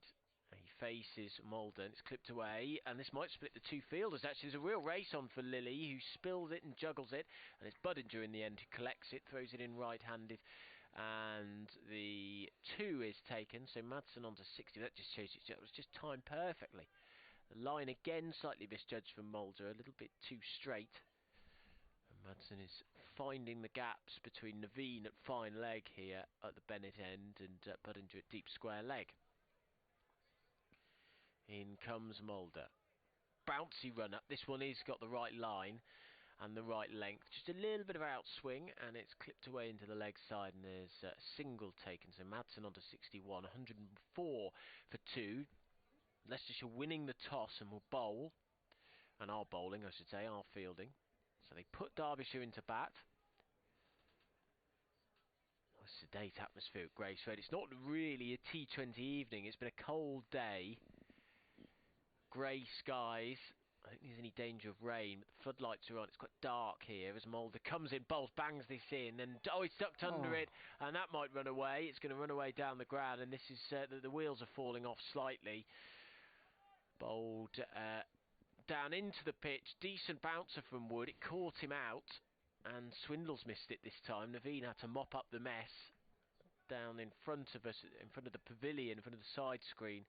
He faces Mulder, and it's clipped away, and this might split the 2 fielders. Actually, there's a real race on for Lilly, who spills it and juggles it, and it's Budinger in the end who collects it, throws it in right-handed, and the 2 is taken, so Madsen on to 60. That just shows it was just timed perfectly. The line again slightly misjudged from Mulder, a little bit too straight. And Madsen is finding the gaps between Naveen at fine leg here at the Bennett end and Budinger at deep square leg. In comes Mulder. Bouncy run up. This one has got the right line and the right length. Just a little bit of outswing, and it's clipped away into the leg side, and there's a single taken. So Madsen on to 61, 104 for 2. Leicestershire winning the toss and will bowl, and are bowling, I should say, are fielding. So they put Derbyshire into bat. A sedate atmosphere at Gracefield. It's not really a T20 evening. It's been a cold day. Grey skies. I don't think there's any danger of rain, but the floodlights are on. It's quite dark here as Mulder comes in, bowls, bangs this in, and he's tucked under it, and that might run away. It's going to run away down the ground, and this is the wheels are falling off slightly. Bowled down into the pitch. Decent bouncer from Wood. It caught him out, and Swindle's missed it this time. Naveen had to mop up the mess down in front of us, in front of the pavilion, in front of the side screen,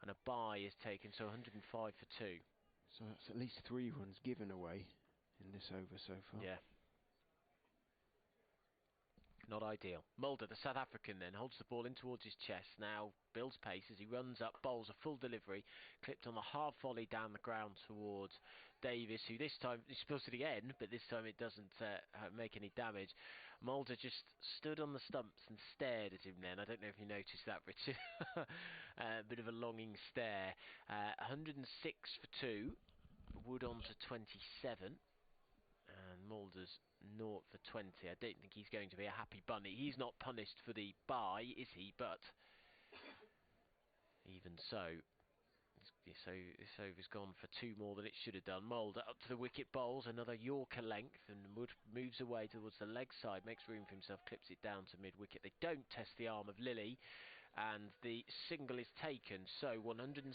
and a bye is taken, so 105 for 2. So that's at least 3 runs given away in this over so far. Yeah. Not ideal. Mulder, the South African, then holds the ball in towards his chest. Now builds pace as he runs up, bowls a full delivery, clipped on the half volley down the ground towards Davis, who this time he spills it again, but this time it doesn't make any damage. Mulder just stood on the stumps and stared at him then. I don't know if you noticed that, Richard. A bit of a longing stare. 106 for 2. Wood on to 27. And Mulder's 0 for 20. I don't think he's going to be a happy bunny. He's not punished for the bye, is he? But even so, this over's gone for 2 more than it should have done. Mulder up to the wicket, bowls another Yorker length, and Wood moves away towards the leg side, makes room for himself, clips it down to mid-wicket. They don't test the arm of Lilly, and the single is taken. So 107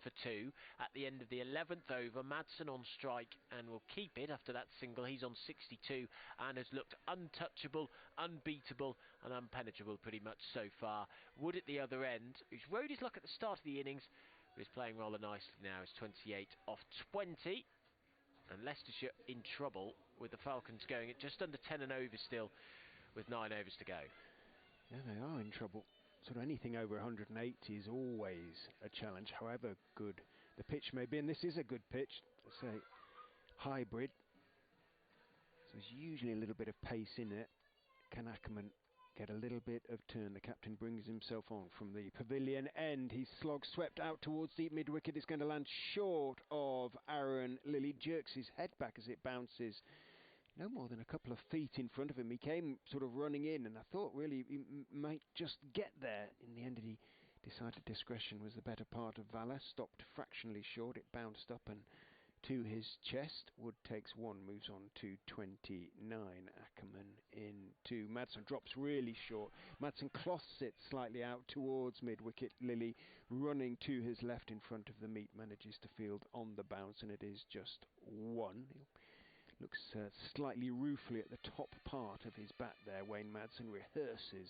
for 2 at the end of the 11th over. Madsen on strike and will keep it after that single. He's on 62 and has looked untouchable, unbeatable and unpenetrable pretty much so far. Wood at the other end, who's rode his luck at the start of the innings, but is playing rather nicely now. Is 28 off 20. And Leicestershire in trouble with the Falcons going at just under 10 and over still with 9 overs to go. Yeah, they are in trouble. Sort of anything over 180 is always a challenge, however good the pitch may be. And this is a good pitch, say hybrid. So there's usually a little bit of pace in it. Can Ackerman get a little bit of turn? The captain brings himself on from the pavilion end. He's slog swept out towards deep mid-wicket. It's going to land short of Aaron Lilly. Jerks his head back as it bounces. No more than a couple of feet in front of him. He came sort of running in, and I thought really he might just get there. In the end, he decided discretion was the better part of valour. Stopped fractionally short. It bounced up and to his chest. Wood takes 1, moves on to 29. Ackerman in 2. Madsen drops really short. Madsen cloths it slightly out towards mid-wicket. Lilly running to his left in front of the meet, manages to field on the bounce, and it is just 1. Looks slightly ruefully at the top part of his bat there. Wayne Madsen rehearses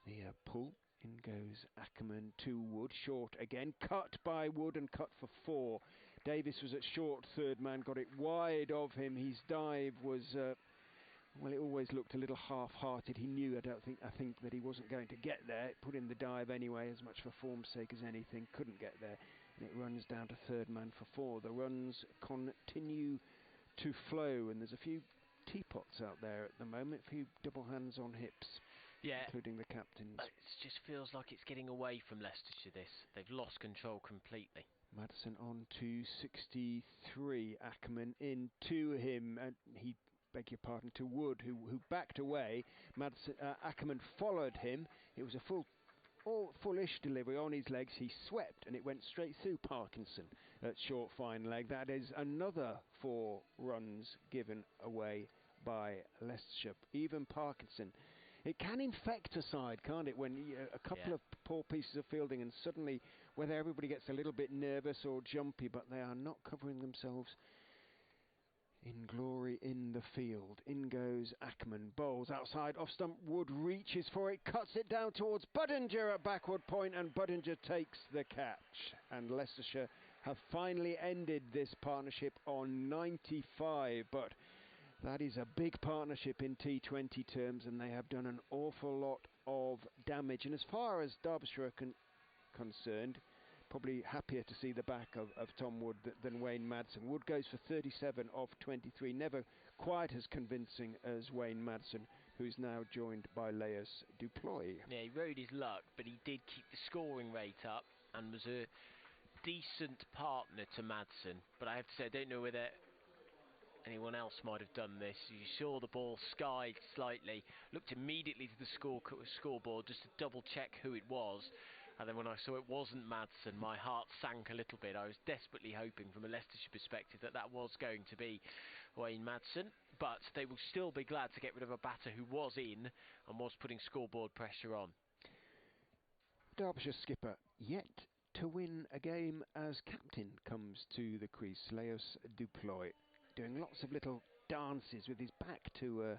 the pull. In goes Ackerman to Wood. Short again. Cut by Wood and cut for 4. Davis was at short third man. Got it wide of him. His dive was... well, it always looked a little half-hearted. He knew, I think that he wasn't going to get there. Put in the dive anyway, as much for form's sake as anything. Couldn't get there. And it runs down to third man for 4. The runs continue to flow, and there's a few teapots out there at the moment, a few double hands on hips, yeah, including the captain's. It just feels like it's getting away from Leicestershire, this. They've lost control completely. Madsen on to 63. Ackerman in to him, and he, beg your pardon, to Wood, who backed away. Ackerman followed him. It was a fullish delivery on his legs. He swept and it went straight through Parkinson at short fine leg. That is another 4 runs given away by Leicestershire. Even Parkinson. It can infect a side, can't it, when a couple of poor pieces of fielding and suddenly whether everybody gets a little bit nervous or jumpy, but they are not covering themselves in glory in the field. In goes Ackerman, bowls outside, off stump. Wood reaches for it, cuts it down towards Budinger at backward point, and Budinger takes the catch. And Leicestershire have finally ended this partnership on 95, but that is a big partnership in T20 terms, and they have done an awful lot of damage. And as far as Derbyshire are concerned, probably happier to see the back of Tom Wood than Wayne Madsen. Wood goes for 37 off 23, never quite as convincing as Wayne Madsen, who's now joined by Leicestershire Duploy. Yeah, he rode his luck, but he did keep the scoring rate up and was a decent partner to Madsen. But I have to say, I don't know whether anyone else might have done this. You saw the ball skied slightly, looked immediately to the scoreboard just to double check who it was. And then when I saw it wasn't Madsen, my heart sank a little bit. I was desperately hoping from a Leicestershire perspective that was going to be Wayne Madsen. But they will still be glad to get rid of a batter who was in and was putting scoreboard pressure on. Derbyshire skipper yet to win a game as captain comes to the crease. Leicestershire Duploy doing lots of little dances with his back to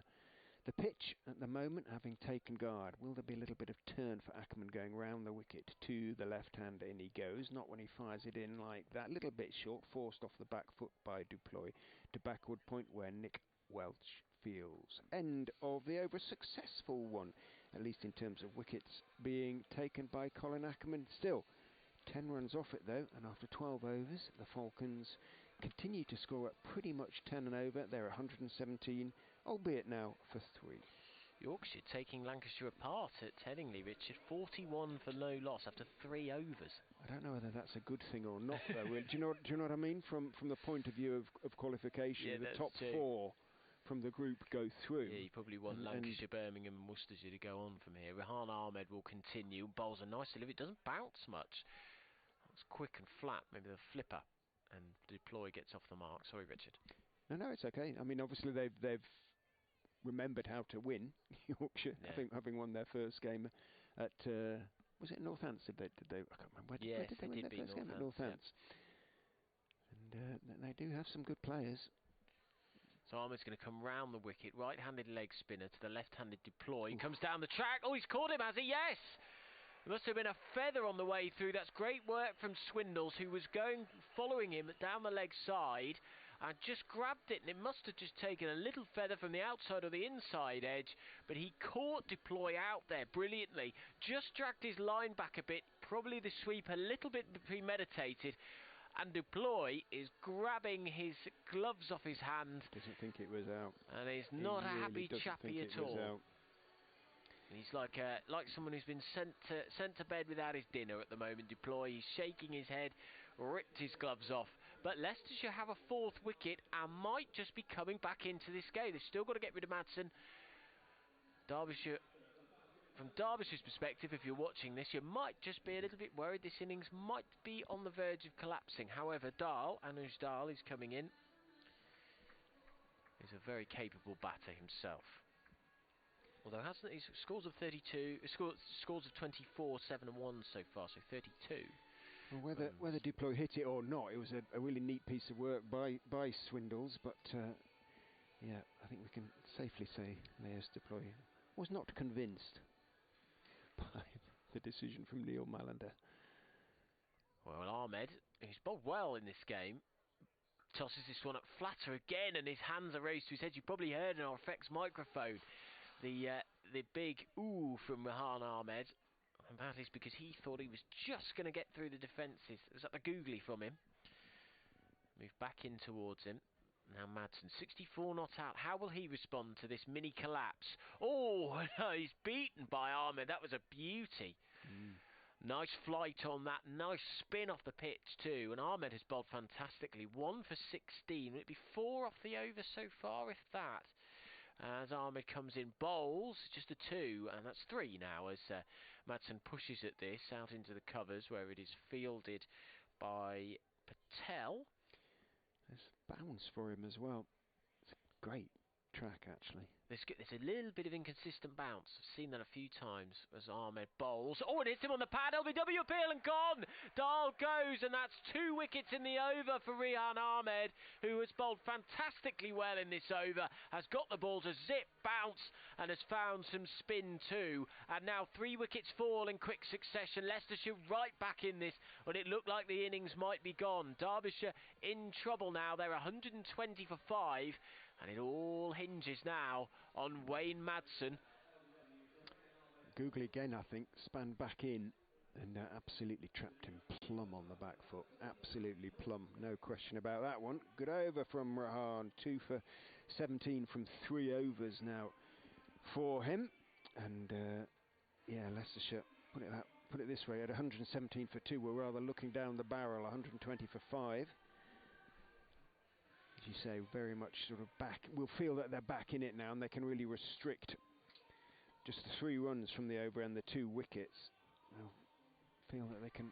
the pitch at the moment, having taken guard. Will there be a little bit of turn for Ackerman going round the wicket to the left-hand? In he goes, not when he fires it in like that. Little bit short, forced off the back foot by Duploy to backward point where Nick Welch fields. End of the over. A successful one, at least in terms of wickets being taken by Colin Ackerman. Still 10 runs off it though, and after 12 overs the Falcons continue to score at pretty much 10 and over. They're 117, albeit now for 3. Yorkshire taking Lancashire apart at Headingley, Richard. 41 for no loss after 3 overs. I don't know whether that's a good thing or not, though. do you know what I mean? From the point of view of qualification, yeah, the top 4 from the group go through. Yeah, you probably want Lancashire, Birmingham and Worcestershire to go on from here. Rehan Ahmed will continue. Bowls a nice delivery. It doesn't bounce much. It's quick and flat. Maybe the flipper. And Deploy gets off the mark. Sorry, Richard. No, it's okay. I mean, obviously they've remembered how to win. Yorkshire, having won their first game at was it Northants? Did they? I can't remember. Where did they win their first game at Northants? And they do have some good players. So Ahmed's going to come round the wicket, right-handed leg spinner to the left-handed Deploy. He comes down the track. Oh, he's caught him, has he? Yes! There must have been a feather on the way through. That's great work from Swindles, who was following him down the leg side and just grabbed it, and it must have just taken a little feather from the outside or the inside edge, but he caught Deploy out there brilliantly. Just dragged his line back a bit, probably the sweep a little bit premeditated. And Deploy is grabbing his gloves off his hand. Doesn't think it was out. And he's not a happy chappy at all. He's like someone who's been sent to bed without his dinner at the moment. Deploy, he's shaking his head, ripped his gloves off. But Leicestershire have a 4th wicket and might just be coming back into this game. They've still got to get rid of Madsen. Derbyshire. From Derbyshire's perspective, if you're watching this, you might just be a little bit worried this innings might be on the verge of collapsing. However, Anuj Dahl is coming in. He's a very capable batter himself. Although hasn't he scores of 32, scores of 24, 7 and 1 so far, so 32. Well, whether Deploy hit it or not, it was a really neat piece of work by Swindles. But yeah, I think we can safely say Leicestershire Deploy was not convinced by the decision from Neil Malander. Well, Ahmed, who's bowled well in this game, tosses this one up flatter again, and his hands are raised to his head. You probably heard in our effects microphone the big ooh from Rehan Ahmed, and that is because he thought he was just going to get through the defences. It was up the googly from him. Move back in towards him. Now Madsen, 64 not out. How will he respond to this mini collapse? Oh, no, he's beaten by Ahmed. That was a beauty. Nice flight on that. Nice spin off the pitch too. And Ahmed has bowled fantastically. 1 for 16. Will it be 4 off the over so far, if that? As Ahmed comes in, bowls, just a 2, and that's 3 now as Madsen pushes at this out into the covers where it is fielded by Patel. There's bounce for him as well. It's a great track, actually. There's a little bit of inconsistent bounce. I've seen that a few times as Ahmed bowls. Oh, it hits him on the pad. LBW appeal and gone. Dahl goes, and that's 2 wickets in the over for Rehan Ahmed, who has bowled fantastically well in this over. Has got the ball to zip, bounce, and has found some spin too. And now 3 wickets fall in quick succession. Leicestershire right back in this, but it looked like the innings might be gone. Derbyshire in trouble now. They're 120 for 5. And it all hinges now on Wayne Madsen. Googly again, I think, span back in and absolutely trapped him plumb on the back foot. Absolutely plumb, no question about that one. Good over from Rehan, 2 for 17 from 3 overs now for him. And yeah, Leicestershire, put it this way, at 117 for 2, we're rather looking down the barrel. 120 for 5. As you say, very much sort of back. We'll feel that they're back in it now, and they can really restrict just the 3 runs from the over and the 2 wickets. They'll feel that they can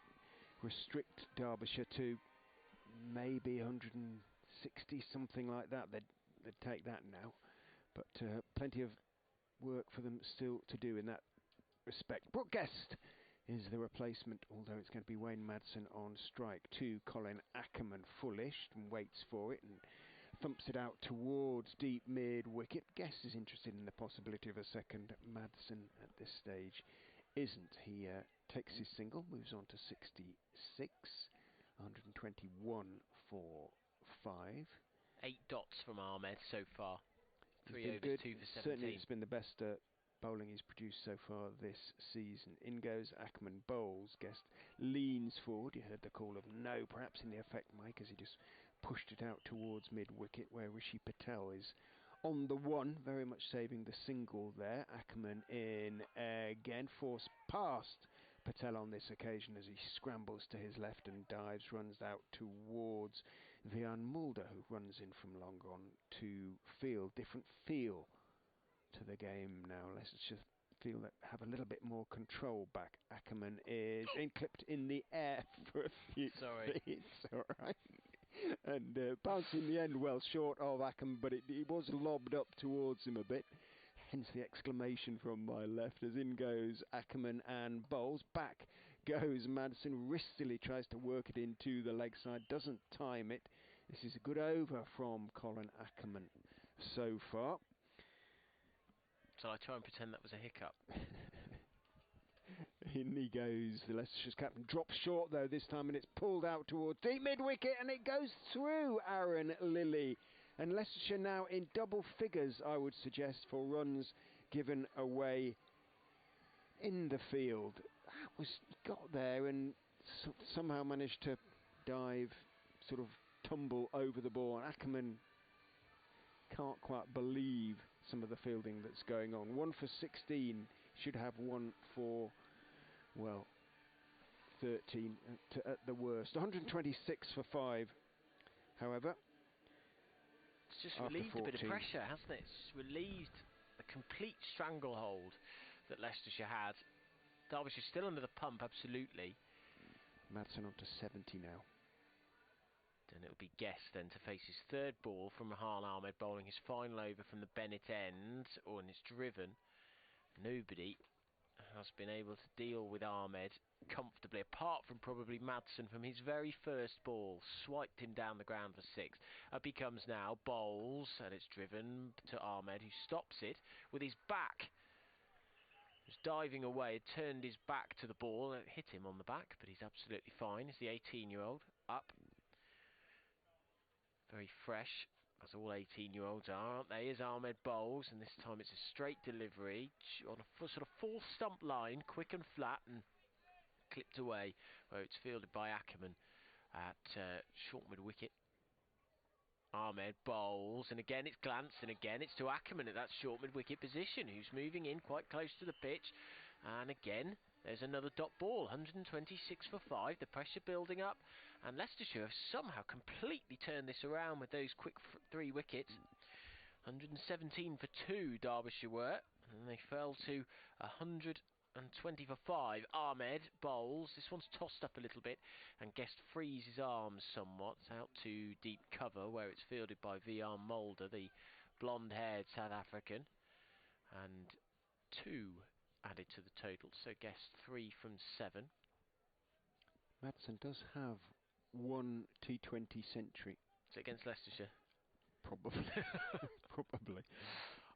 restrict Derbyshire to maybe 160, something like that. They'd take that now, but plenty of work for them still to do in that respect. Brooke Guest is the replacement, although it's going to be Wayne Madsen on strike. 2, Colin Ackerman fullish and waits for it and thumps it out towards deep mid wicket. Guest is interested in the possibility of a second. Madsen at this stage isn't. He takes his single, moves on to 66, 121 for 5. 8 dots from Ahmed so far. 3 overs, good. 2 for 17. Certainly it's been the best bowling he's produced so far this season. In goes Ackerman, bowls. Guest leans forward. You heard the call of no, perhaps in the effect mic, as he just pushed it out towards mid-wicket, where Rishi Patel is on the one, very much saving the single there. Ackerman in again, forced past Patel on this occasion as he scrambles to his left and dives, runs out towards Vian Mulder, who runs in from long on to field. Different feel to the game now. Leicestershire feel that have a little bit more control back. Ackerman is clipped in the air for a few. Sorry. It's all right. And bounced in the end well short of Ackerman, but it was lobbed up towards him a bit. Hence the exclamation from my left as in goes Ackerman and bowls. Back goes Madsen. Ristily tries to work it into the leg side. Doesn't time it. This is a good over from Colin Ackerman so far. So I try and pretend that was a hiccup. In he goes, the Leicestershire's captain. Drops short though this time, and it's pulled out towards deep mid-wicket, and it goes through Aaron Lilly. And Leicestershire now in double figures, I would suggest, for runs given away in the field. He got there and somehow managed to dive, sort of tumble over the ball. And Ackerman can't quite believe some of the fielding that's going on. 1 for 16, should have 1 for, well, 13 at the worst. 126 for 5, however. It's just relieved a bit of pressure, hasn't it? It's relieved the complete stranglehold that Leicestershire had. Derbyshire still under the pump, absolutely. Madsen on to 70 now. And it'll be Guest then to face his third ball from Rahan Ahmed, bowling his final over from the Bennett end, and it's driven. Nobody has been able to deal with Ahmed comfortably, apart from probably Madsen from his very first ball. Swiped him down the ground for 6. Up he comes now, bowls, and it's driven to Ahmed, who stops it with his back. He was diving away, had turned his back to the ball, and it hit him on the back, but he's absolutely fine. It's the 18-year-old up. Very fresh, as all 18-year-olds are, aren't they? As Ahmed bowls, and this time it's a straight delivery on a sort of full stump line, quick and flat, and clipped away, where it's fielded by Ackerman at short mid-wicket. Ahmed bowls, and again it's glanced, and again it's to Ackerman at that short mid-wicket position, who's moving in quite close to the pitch, and again there's another dot ball. 126 for 5, the pressure building up, and Leicestershire have somehow completely turned this around with those quick 3 wickets. 117 for 2 Derbyshire were, and they fell to 120 for 5. Ahmed bowls, this one's tossed up a little bit, and Guest frees his arms somewhat out to deep cover, where it's fielded by Vian Mulder, the blonde-haired South African, and 2 added to the total, so Guest 3 from 7. Madsen does have 1 T20 century. Is it against Leicestershire? Probably. Probably.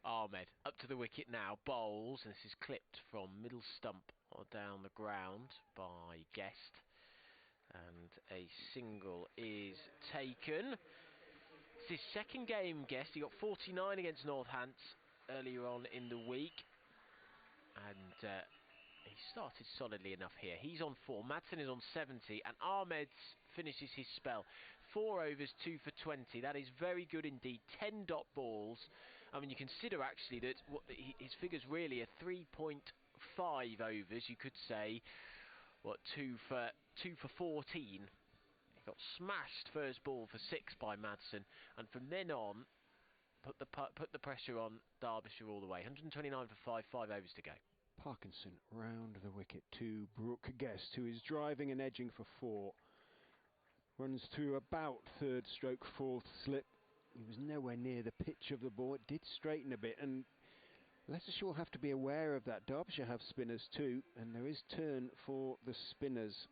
Ahmed up to the wicket now, bowls, and this is clipped from middle stump or down the ground by Guest, and a single is taken. It's his second game, Guest. He got 49 against Northants earlier on in the week, and he started solidly enough here. He's on 4, Madsen is on 70, and Ahmed finishes his spell. 4 overs, 2 for 20. That is very good indeed. 10 dot balls. I mean, you consider actually that his figures really are 3.5 overs. You could say, what, 2 for 14. He got smashed first ball for 6 by Madsen, and from then on, put the pressure on Derbyshire all the way. 129 for 5, 5 overs to go. Parkinson round the wicket to Brooke Guest, who is driving and edging for 4. Runs through about 3rd stroke 4th slip. He was nowhere near the pitch of the ball. It did straighten a bit, and Leicestershire will have to be aware of that. Derbyshire have spinners too, and there is turn for the spinners.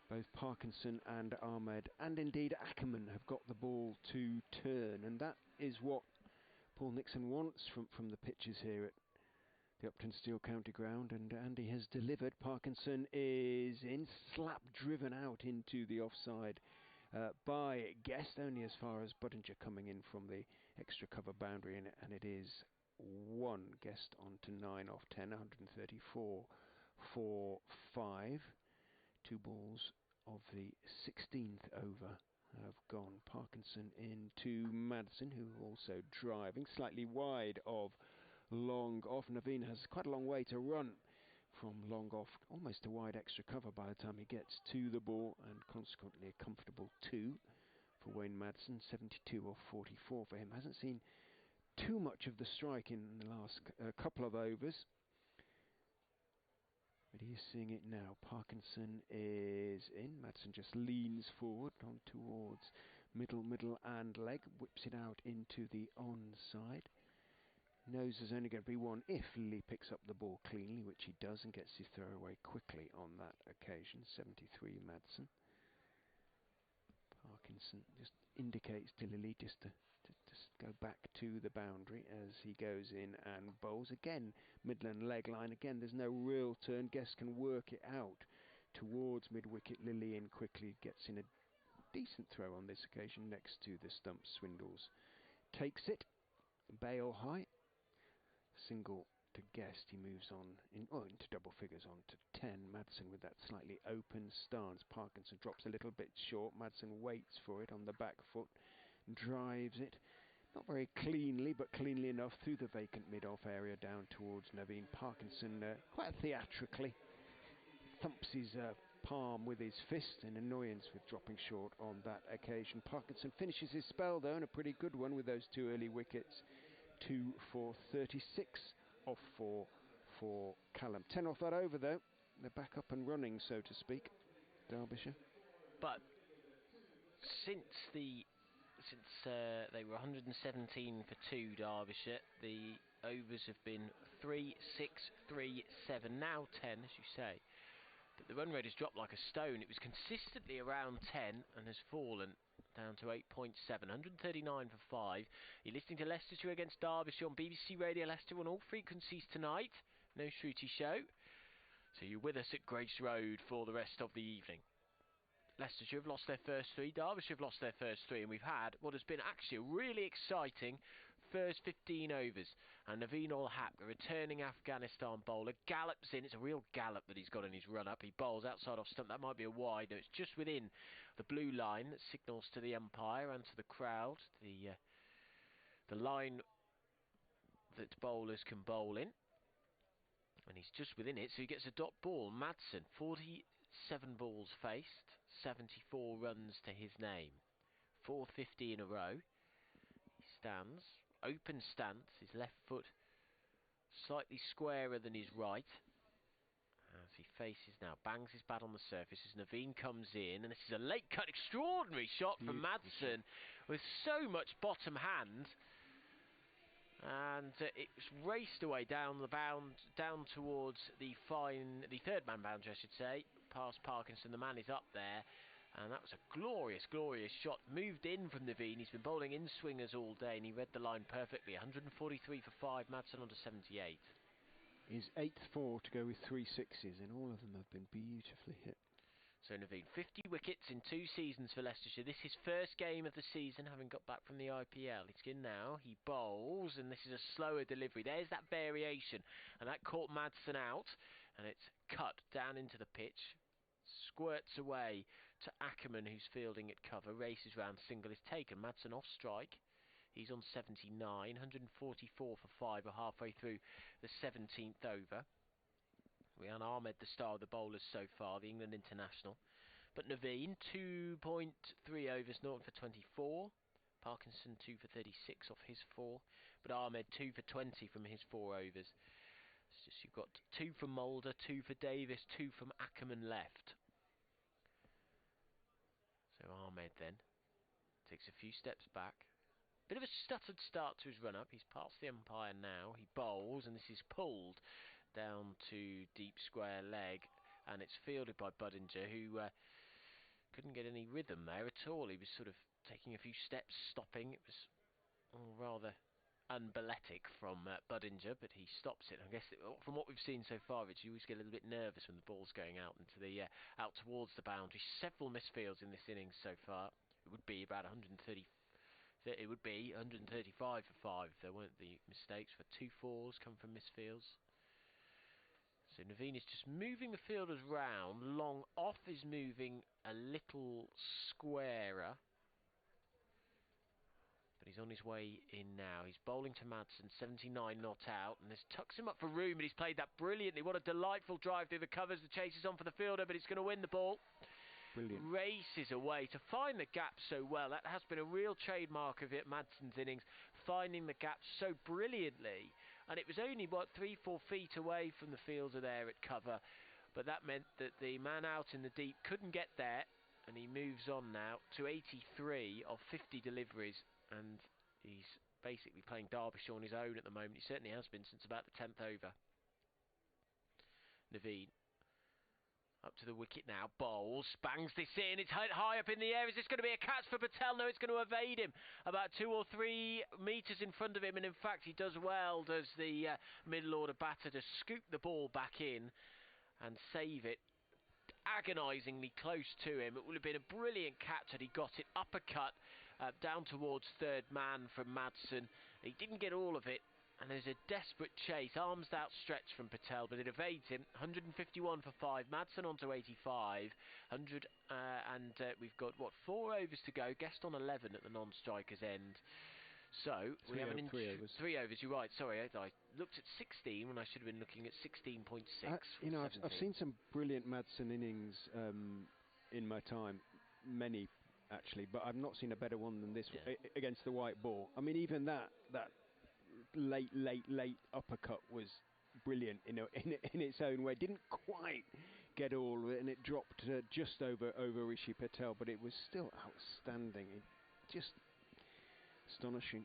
Both Parkinson and Ahmed, and indeed Ackerman, have got the ball to turn, and that is what Paul Nixon wants from the pitches here at the Upton Steel County Ground, and Andy has delivered. Parkinson is in, slap driven out into the offside by Guest, only as far as Budinger coming in from the extra cover boundary, and it is 1. Guest on to 9 off 10, 134 for 5. 2 balls of the 16th over have gone. Parkinson into Madsen, who also driving slightly wide of long off. Naveen has quite a long way to run from long off, almost a wide extra cover by the time he gets to the ball, and consequently a comfortable 2 for Wayne Madsen. 72 or 44 for him. Hasn't seen too much of the strike in the last couple of overs, but he is seeing it now. Parkinson is in. Madsen just leans forward on towards middle and leg, whips it out into the onside. Knows there's only going to be one if Lee picks up the ball cleanly, which he does, and gets his throw away quickly on that occasion. 73 Madsen. Parkinson just indicates to Lilly just to go back to the boundary as he goes in and bowls. Again, Midland leg line. Again, there's no real turn. Guest can work it out towards mid-wicket. Lilly in quickly, gets in a decent throw on this occasion next to the stump. Swindles takes it. Bail high. Single to Guest. He moves on into double figures on to 10. Madsen with that slightly open stance. Parkinson drops a little bit short. Madsen waits for it on the back foot, drives it not very cleanly, but cleanly enough through the vacant mid-off area down towards Naveen. Parkinson quite theatrically thumps his palm with his fist in annoyance with dropping short on that occasion. Parkinson finishes his spell though, and a pretty good one with those 2 early wickets. 2 for 36 off 4 for Callum. 10 off that over though. They're back up and running, so to speak, Derbyshire. But since they were 117 for 2, Derbyshire, the overs have been 3, 6, 3, 7, now 10, as you say. But the run rate has dropped like a stone. It was consistently around 10 and has fallen down to 8.7. 139 for 5. You're listening to Leicestershire against Derbyshire on BBC Radio Leicester on all frequencies tonight. No Shruti show. So you're with us at Grace Road for the rest of the evening. Leicestershire have lost their first 3. Derbyshire have lost their first 3. And we've had what has been actually a really exciting first 15 overs. And Naveen Ul-Haq, the returning Afghanistan bowler, gallops in. It's a real gallop that he's got in his run-up. He bowls outside off stump. That might be a wide. No, it's just within the blue line that signals to the umpire and to the crowd the line that bowlers can bowl in. And he's just within it, so he gets a dot ball. Madsen, 47 balls faced, 74 runs to his name. 450 in a row. He stands, open stance, his left foot slightly squarer than his right. As he faces now, bangs his bat on the surface as Naveen comes in, and this is a late cut, extraordinary shot from Madsen with so much bottom hand. And it's raced away down the down towards the third man boundary, I should say, past Parkinson. The man is up there, and that was a glorious, glorious shot. Moved in from Naveen. He's been bowling in swingers all day, and he read the line perfectly. 143 for 5. Madsen on to 78. His 8th 4 to go with 3 sixes, and all of them have been beautifully hit. So Naveen, 50 wickets in 2 seasons for Leicestershire. This is his first game of the season, having got back from the IPL. He's in now, he bowls, and this is a slower delivery. There's that variation, and that caught Madsen out, and it's cut down into the pitch. Squirts away to Ackerman, who's fielding at cover. Races round, single is taken. Madsen off strike. He's on 79, 144 for 5. We're halfway through the 17th over. Rian Ahmed, the star of the bowlers so far, the England international. But Naveen, 2.3 overs, 0 for 24. Parkinson, 2 for 36 off his 4. But Ahmed, 2 for 20 from his 4 overs. It's just you've got 2 from Mulder, 2 for Davis, 2 from Ackerman left. So Ahmed then takes a few steps back. Bit of a stuttered start to his run-up. He's past the umpire now. He bowls, and this is pulled down to deep square leg, and it's fielded by Budinger, who couldn't get any rhythm there at all. He was sort of taking a few steps, stopping. It was rather unballetic from Budinger, but he stops it. I guess from what we've seen so far, you always get a little bit nervous when the ball's going out into the out towards the boundary. Several misfields in this innings so far. It would be about 130. It would be 135 for 5 if there weren't the mistakes. For 2 4s come from misfields. So Naveen is just moving the fielders round. Long off is moving a little squarer. but he's on his way in now. He's bowling to Madsen, 79 not out, and this tucks him up for room, and he's played that brilliantly. What a delightful drive through the covers. The chase is on for the fielder, but he's going to win the ball. Brilliant. Races away to find the gap so well. That has been a real trademark of Madsen's innings, finding the gap so brilliantly. And it was only, 3-4 feet away from the fielder there at cover. But that meant that the man out in the deep couldn't get there. And he moves on now to 83 of 50 deliveries. And he's basically playing Derbyshire on his own at the moment. He certainly has been since about the 10th over. Naveen. Up to the wicket now, bowls, bangs this in, it's high up in the air. Is this going to be a catch for Patel? No, it's going to evade him about 2 or 3 metres in front of him, and in fact he does well, does the middle order batter, to scoop the ball back in and save it. Agonisingly close to him. It would have been a brilliant catch had he got it uppercut down towards third man from Madsen. He didn't get all of it. And there's a desperate chase, arms outstretched from Patel, but it evades him. 151 for 5. Madsen on to 85. We've got, 4 overs to go. Guest on 11 at the non-striker's end. So, we have 3 overs. 3 overs, you're right. Sorry, I looked at 16 when I should have been looking at 16.6. I've seen some brilliant Madsen innings in my time. Many, actually. But I've not seen a better one than this against the white ball. I mean, even that late uppercut was brilliant in its own way. Didn't quite get all of it, and it dropped just over Rishi Patel, but it was still outstanding. Just astonishing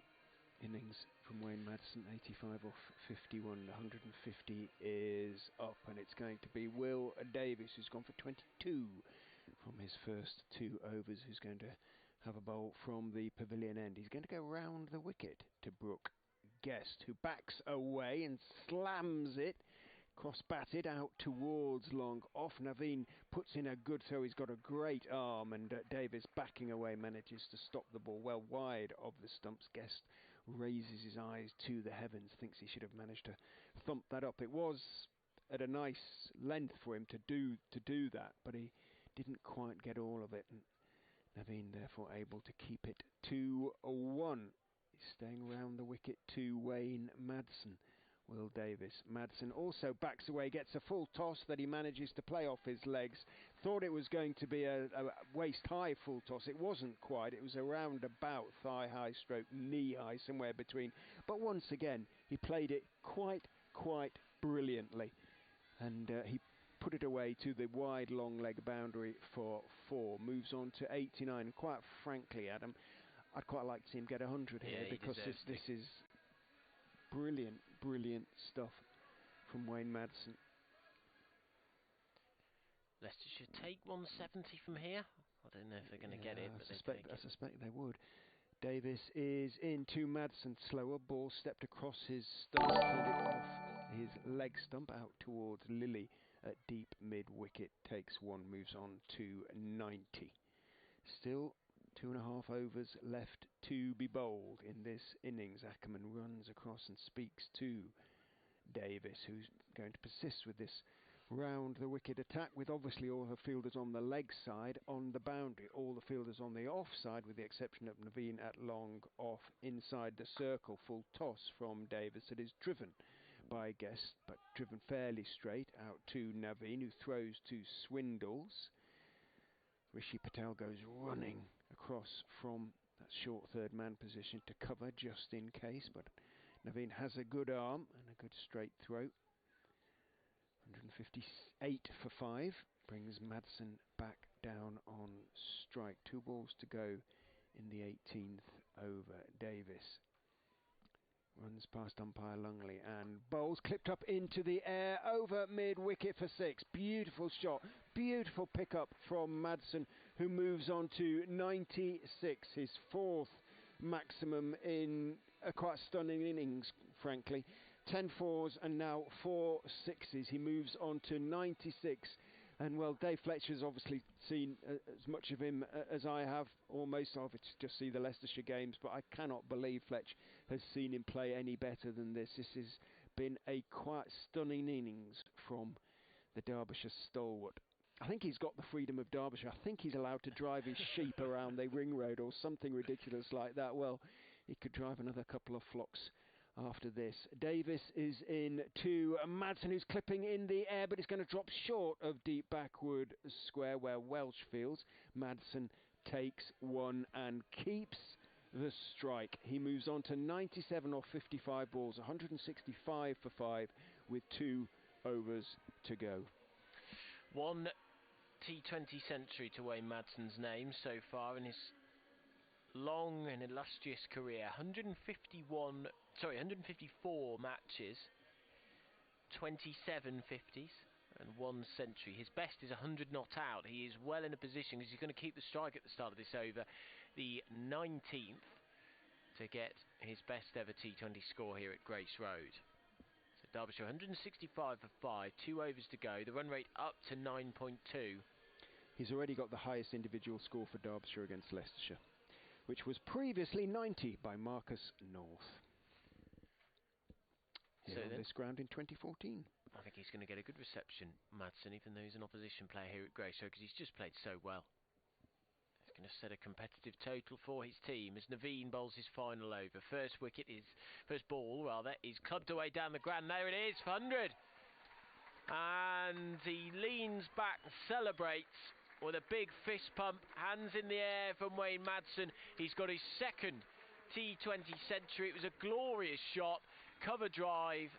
innings from Wayne Madsen. 85 off 51, 150 is up, and it's going to be Will Davies, who's gone for 22 from his first 2 overs, who's going to have a bowl from the pavilion end. He's going to go round the wicket to Brooke Guest, who backs away and slams it cross-batted out towards long off. Naveen puts in a good throw. He's got a great arm, and Davis backing away manages to stop the ball well wide of the stumps. Guest raises his eyes to the heavens, thinks he should have managed to thump that up. It was at a nice length for him to do that, but he didn't quite get all of it, and Naveen therefore able to keep it 2-1. Staying round the wicket to Wayne Madsen. Will Davies. Madsen also backs away, gets a full toss that he manages to play off his legs. Thought it was going to be a waist-high full toss. It wasn't quite. It was around about thigh-high stroke knee-high, somewhere between. But once again, he played it quite brilliantly. And he put it away to the wide long leg boundary for 4. Moves on to 89. Quite frankly, Adam, I'd quite like to see him get 100 here, because this is brilliant stuff from Wayne Madsen. Leicestershire take 170 from here. I don't know if they're going to get it, but I suspect they would. Davis is into Madsen. Slower ball stepped across his stump, pulled it off his leg stump out towards Lilly at deep mid wicket. Takes 1, moves on to 90. Still 2.5 overs left to be bowled in this innings. Ackerman runs across and speaks to Davis, who's going to persist with this round the wicket attack, with obviously all the fielders on the leg side on the boundary, all the fielders on the off side, with the exception of Naveen at long off inside the circle. Full toss from Davis that is driven by Guest, but driven fairly straight out to Naveen, who throws to Swindles. Rishi Patel goes running across from that short third man position to cover just in case, but Naveen has a good arm and a good straight throw. 158 for 5 brings Madsen back down on strike. 2 balls to go in the 18th over. Davis runs past umpire Lungley and bowls, clipped up into the air over mid-wicket for 6. Beautiful shot, beautiful pick-up from Madsen, who moves on to 96, his 4th maximum in a quite stunning innings, frankly. 10 4s and now 4 6s. He moves on to 96. And well, Dave Fletcher's obviously seen as much of him as I have, almost. I've just see the Leicestershire games, but I cannot believe Fletch has seen him play any better than this. This has been a quite stunning innings from the Derbyshire stalwart. I think he's got the freedom of Derbyshire. I think he's allowed to drive his sheep around the ring road or something ridiculous like that. Well, he could drive another couple of flocks after this. Davis is in to Madsen, who's clipping in the air, but it's going to drop short of deep backward square where Welsh fields. Madsen takes one and keeps the strike. He moves on to 97 off 55 balls, 165 for 5 with 2 overs to go. One T20 century to Wayne Madsen's name so far in his long and illustrious career. 154 matches, 27 50s and 1 century. His best is 100 not out. He is well in a position because he's going to keep the strike at the start of this over, the 19th, to get his best ever T20 score here at Grace Road. So Derbyshire 165 for 5, 2 overs to go. The run rate up to 9.2. He's already got the highest individual score for Derbyshire against Leicestershire, which was previously 90 by Marcus North. Here on this ground in 2014. I think he's going to get a good reception, Madsen, even though he's an opposition player here at Grace Road, because he's just played so well. He's going to set a competitive total for his team as Naveen bowls his final over. First ball is clubbed away down the ground. There it is, for 100. And he leans back and celebrates with a big fist pump, hands in the air from Wayne Madsen. He's got his second T20 century. It was a glorious shot, cover drive.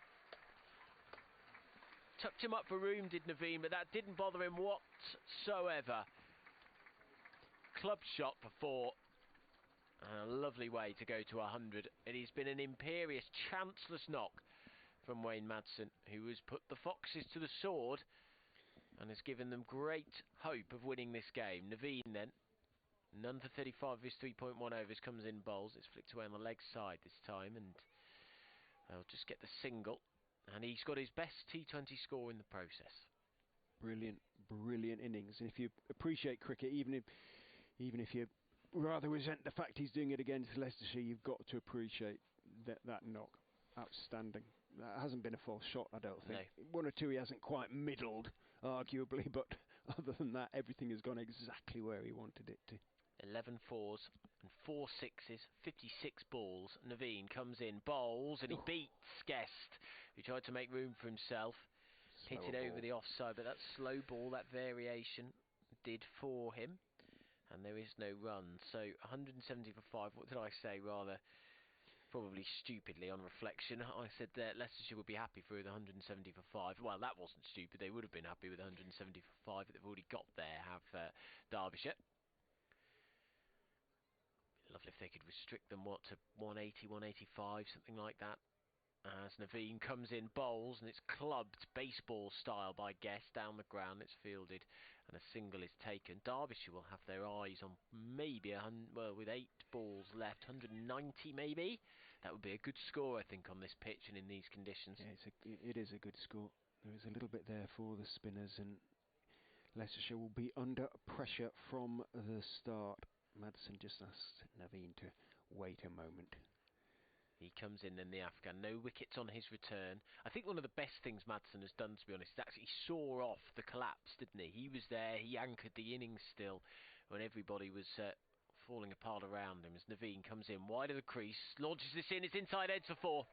Tucked him up for room, did Naveen, but that didn't bother him whatsoever. Club shot for 4. And a lovely way to go to 100. It has been an imperious, chanceless knock from Wayne Madsen, who has put the Foxes to the sword and has given them great hope of winning this game. Naveen then, none for 35 of his 3.1 overs, comes in bowls. It's flicked away on the leg side this time, and they'll just get the single. And he's got his best T20 score in the process. Brilliant, brilliant innings. And if you appreciate cricket, even if you rather resent the fact he's doing it against Leicestershire, you've got to appreciate that knock. Outstanding. That hasn't been a false shot, I don't think. No. 1 or 2 he hasn't quite middled, arguably, but other than that, everything has gone exactly where he wanted it to. 11 fours and 4 sixes, 56 balls. Naveen comes in, bowls, and he beats Guest, who tried to make room for himself. Hit it over the offside, but that slow ball, that variation, did for him. And there is no run. So 170 for 5. What did I say? Rather, probably stupidly on reflection, I said that Leicestershire would be happy for 170 for 5. Well, that wasn't stupid. They would have been happy with 170 for 5, but they've already got there, have Derbyshire. Lovely if they could restrict them, to 180, 185, something like that. As Naveen comes in, bowls, and it's clubbed baseball style by Guest down the ground. It's fielded, and a single is taken. Derbyshire will have their eyes on maybe with 8 balls left, 190 maybe. That would be a good score, I think, on this pitch and in these conditions. Yeah, it is a good score. There is a little bit there for the spinners, and Leicestershire will be under pressure from the start. Madsen just asked Naveen to wait a moment. He comes in then, the Afghan. No wickets on his return. I think one of the best things Madsen has done, to be honest, is actually saw off the collapse, didn't he? He was there, he anchored the innings still when everybody was falling apart around him. As Naveen comes in, wide of the crease, launches this in, it's inside edge for 4.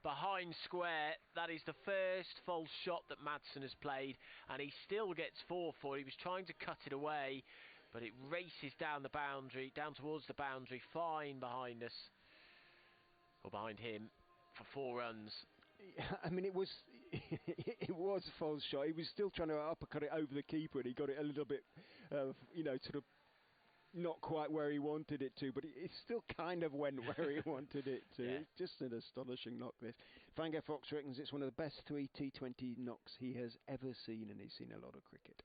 Behind square, that is the first false shot that Madsen has played, and he still gets 4 for it. He was trying to cut it away, but it races down the boundary, down towards the boundary, fine behind us. Or behind him for 4 runs. I mean, it was a false shot. He was still trying to uppercut it over the keeper, and he got it a little bit, sort of not quite where he wanted it to, but it still kind of went where he wanted it to. Yeah. It's just an astonishing knock, this. Fangir Fox reckons it's one of the best 3 T20 knocks he has ever seen, and he's seen a lot of cricket.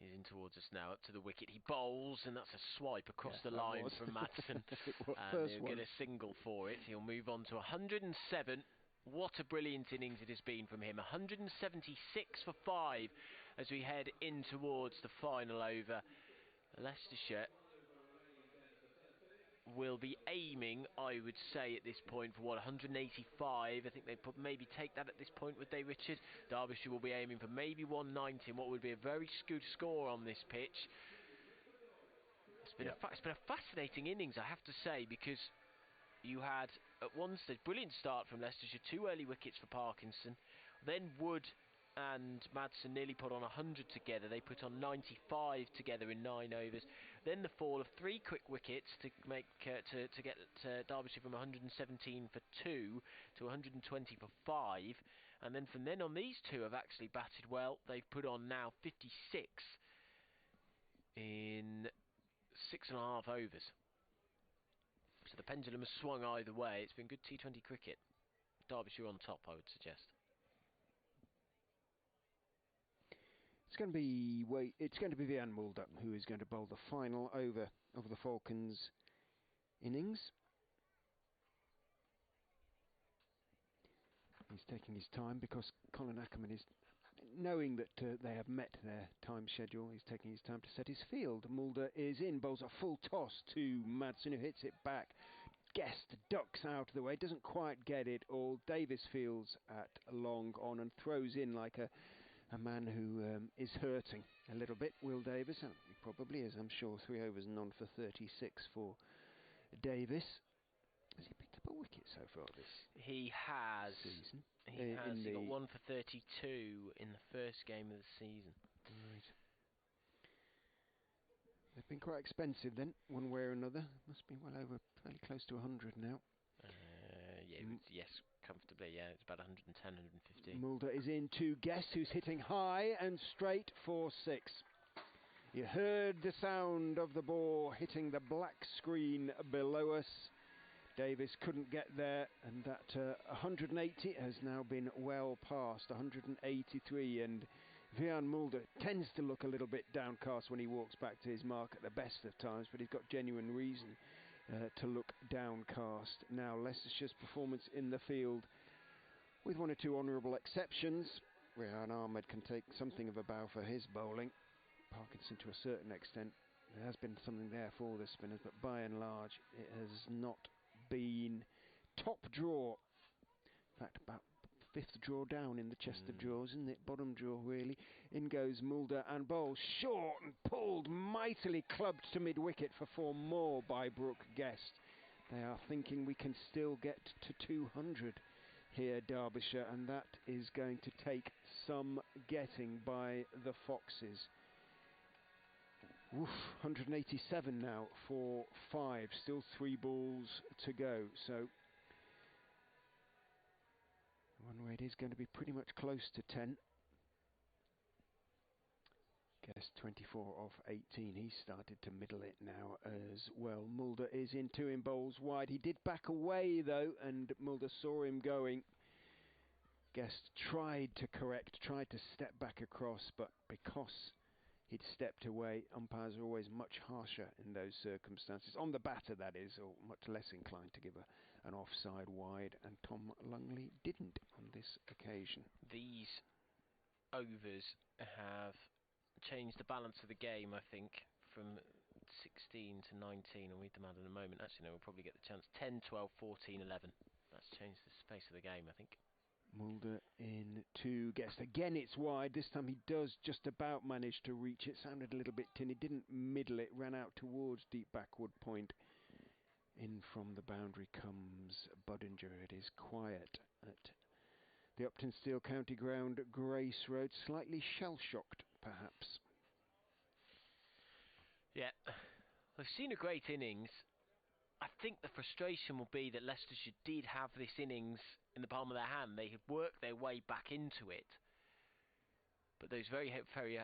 He's in towards us now, up to the wicket. He bowls, and that's a swipe across the line from Madsen. And he'll get a single for it. He'll move on to 107. What a brilliant innings it has been from him. 176 for 5 as we head in towards the final over. Leicestershire will be aiming, I would say, at this point for 185. I think they'd maybe take that at this point, would they, Richard? Derbyshire will be aiming for maybe 190, what would be a very good score on this pitch. It's been a fascinating innings, I have to say, because you had at one stage brilliant start from Leicestershire, 2 early wickets for Parkinson, then Wood and Madsen nearly put on 100 together. They put on 95 together in 9 overs. Then the fall of 3 quick wickets to make to get Derbyshire from 117 for 2 to 120 for 5, and then from then on these two have actually batted well. They've put on now 56 in 6.5 overs. So the pendulum has swung either way. It's been good T20 cricket. Derbyshire on top, I would suggest. It's going to be Vian Mulder who is going to bowl the final over of the Falcons' innings. He's taking his time because Colin Ackerman is, knowing that they have met their time schedule, he's taking his time to set his field. Mulder is in, bowls a full toss to Madsen, who hits it back. Guest ducks out of the way, doesn't quite get it all. Davis fields at long on and throws in like a man who is hurting a little bit, Will Davis. And he probably is, I'm sure. 3 overs and none for 36 for Davis. Has he picked up a wicket so far this He has. season? He has. He got 1 for 32 in the first game of the season. Right. They've been quite expensive then, one way or another. Must be well over, fairly close to 100 now. Yes, comfortably, yeah. It's about 110, 115. Mulder is in to Guest, who's hitting high and straight for 6. You heard the sound of the ball hitting the black screen below us. Davis couldn't get there, and that 180 has now been well past 183, and Vian Mulder tends to look a little bit downcast when he walks back to his mark at the best of times, but he's got genuine reason to look downcast. Now Leicestershire's performance in the field, with 1 or 2 honourable exceptions. Rehan Ahmed can take something of a bow for his bowling. Parkinson to a certain extent. There has been something there for the spinners, but by and large it has not been top draw. In fact, about 5th draw down in the chest of drawers, isn't it? Bottom draw, really. In goes Mulder and bowls short and pulled mightily, clubbed to mid-wicket for 4 more by Brooke Guest. They are thinking we can still get to 200 here, Derbyshire, and that is going to take some getting by the Foxes. Oof, 187 now for 5, still 3 balls to go, so one way it is going to be pretty much close to 10. Guess 24 off 18, he started to middle it now as well. Mulder is in 2 in bowls wide. He did back away though, and Mulder saw him going. Guest tried to correct, tried to step back across, but because he'd stepped away, umpires are always much harsher in those circumstances. On the batter, that is, or much less inclined to give an offside wide, and Tom Lungley didn't on this occasion. These overs have changed the balance of the game, I think, from 16 to 19. I'll read them out in a moment. Actually, no, we'll probably get the chance. 10, 12, 14, 11. That's changed the space of the game, I think. Mulder in to Guest. Again, it's wide. This time he does just about manage to reach it. Sounded a little bit tin. He didn't middle it. Ran out towards deep backward point. In from the boundary comes Budinger. It is quiet at the Upton Steel County Ground, Grace Road. Slightly shell-shocked, perhaps. Yeah, we've seen a great innings. I think the frustration will be that Leicestershire did have this innings in the palm of their hand. They had worked their way back into it. But those very heavy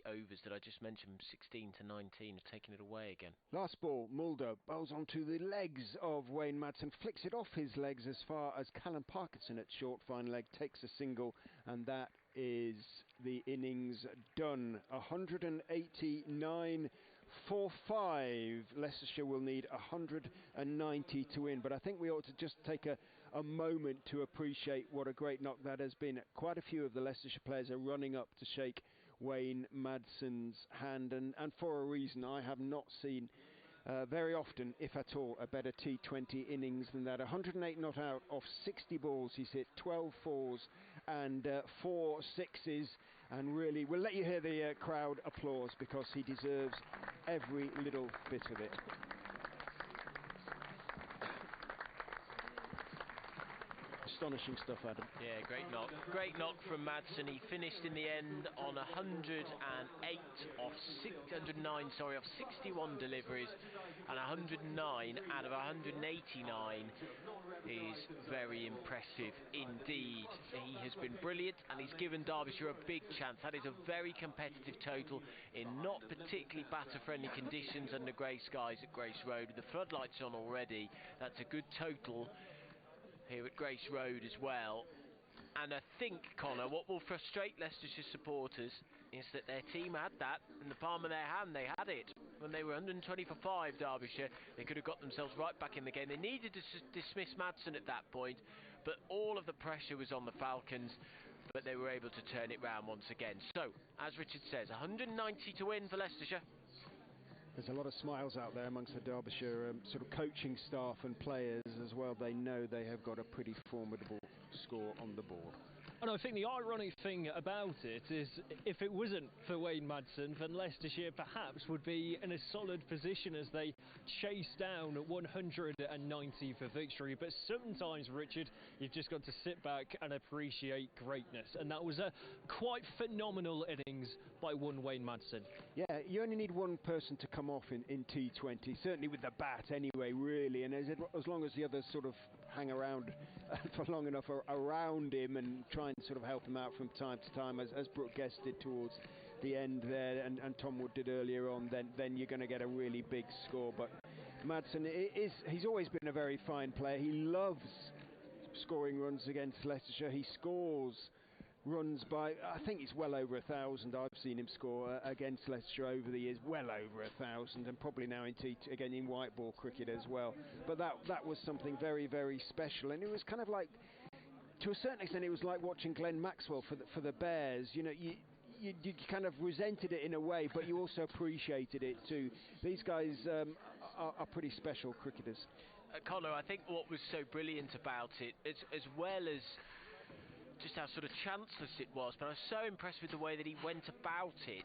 overs that I just mentioned, 16 to 19, have taken it away again. Last ball, Mulder bowls onto the legs of Wayne Madsen, flicks it off his legs as far as Callum Parkinson at short fine leg, takes a single, and that is the innings done. 189 for 5. Leicestershire will need 190 to win, but I think we ought to just take a moment to appreciate what a great knock that has been. Quite a few of the Leicestershire players are running up to shake Wayne Madsen's hand, and for a reason. I have not seen very often, if at all, a better T20 innings than that. 108 not out off 60 balls. He's hit 12 fours and 4 sixes, and really, we'll let you hear the crowd applause because he deserves every little bit of it. astonishing stuff, Adam. Yeah, great knock. Great knock from Madsen. He finished in the end on 109 off 61 deliveries, and 109 out of 189 is very impressive indeed. He has been brilliant, and he's given Derbyshire a big chance. That is a very competitive total in not particularly batter-friendly conditions under grey skies at Grace Road. With the floodlights on already, that's a good total here at Grace Road as well. And I think, Connor, what will frustrate Leicestershire supporters is that their team had that in the palm of their hand. They had it when they were 120 for 5, Derbyshire. They could have got themselves right back in the game. They needed to dismiss Madsen at that point, but all of the pressure was on the Falcons, but they were able to turn it round once again. So, as Richard says, 190 to win for Leicestershire. There's a lot of smiles out there amongst the Derbyshire sort of coaching staff and players as well. They know they have got a pretty formidable score on the board. And I think the ironic thing about it is, if it wasn't for Wayne Madsen, then Leicestershire perhaps would be in a solid position as they chase down 190 for victory. But sometimes, Richard, you've just got to sit back and appreciate greatness. And that was a quite phenomenal innings by one Wayne Madsen. Yeah, you only need one person to come off in T20, certainly with the bat anyway, really. And as long as the others sort of hang around for long enough around him and try and sort of help him out from time to time, as Brooke Guest did towards the end there, and Tom Wood did earlier on, then you're going to get a really big score. But Madsen he's always been a very fine player. He loves scoring runs against Leicestershire. He scores runs by, I think it's well over 1,000. I've seen him score against Leicestershire over the years, well over 1,000, and probably now again in white ball cricket as well. But that was something very, very special, and it was kind of like, to a certain extent, it was like watching Glenn Maxwell for the Bears. You know, you kind of resented it in a way, but you also appreciated it too. These guys are pretty special cricketers. Connor, I think what was so brilliant about it, as well as just how sort of chanceless it was, but I was so impressed with the way that he went about it.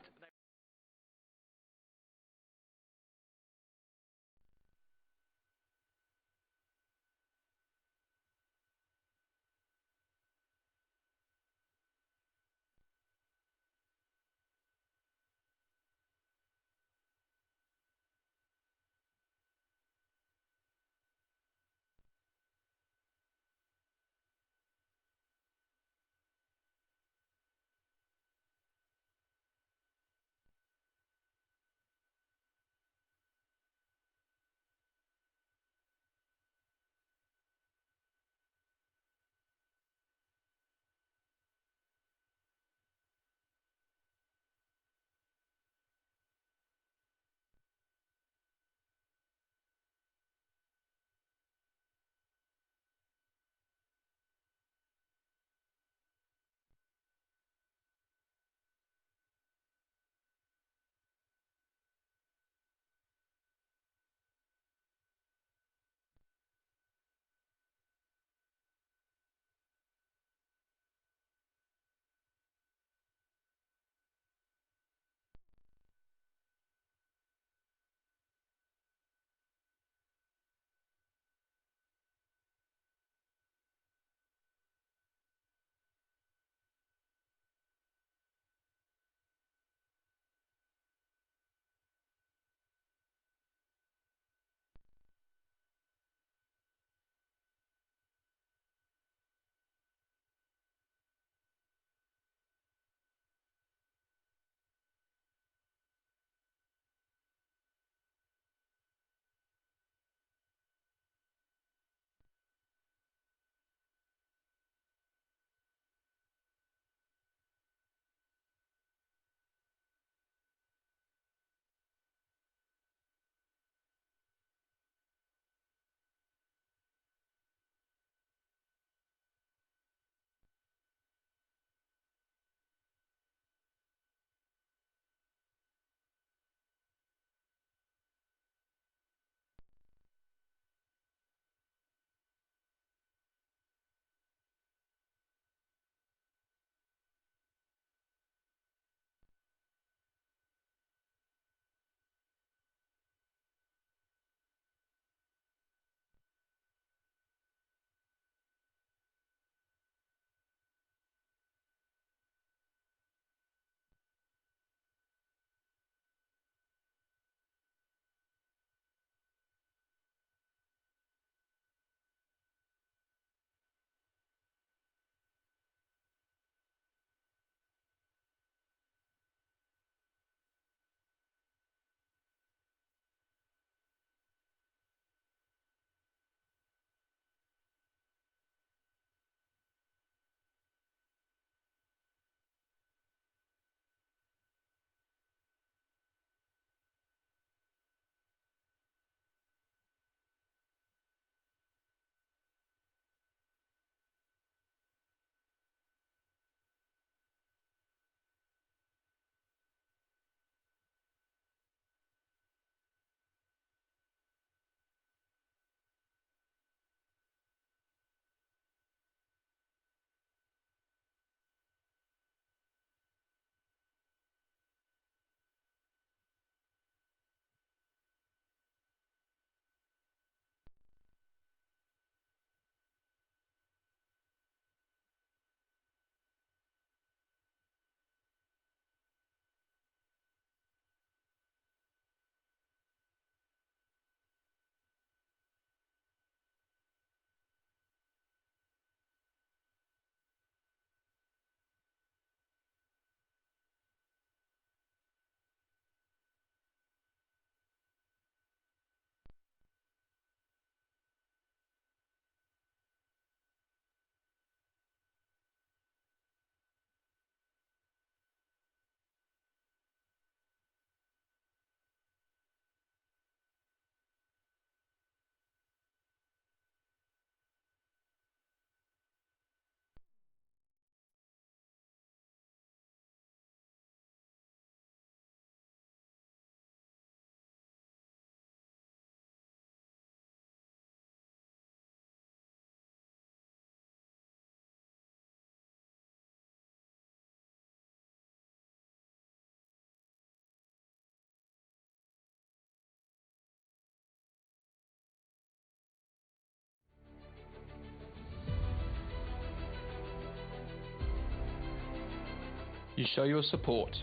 You show your support.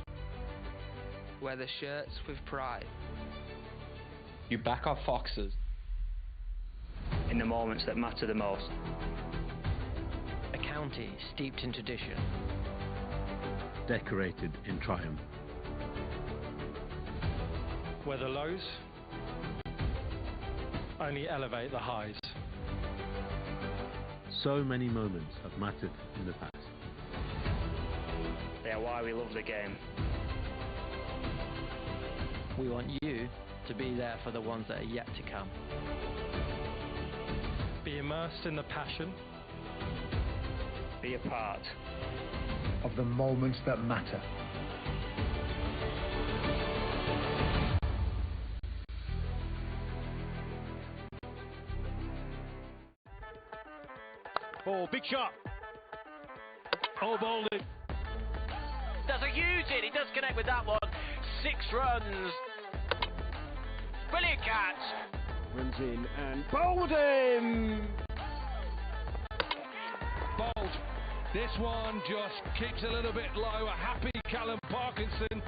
Wear the shirts with pride. You back our Foxes. In the moments that matter the most. A county steeped in tradition. Decorated in triumph. Where the lows only elevate the highs. So many moments have mattered in the past. They are why we love the game. We want you to be there for the ones that are yet to come. Be immersed in the passion. Be a part of the moments that matter. Oh, big shot. Oh, bowled it. Does a huge hit. He does connect with that one. 6 runs. Brilliant catch. Runs in and bowled him. Bowled. This one just kicks a little bit low. A happy Callum Parkinson.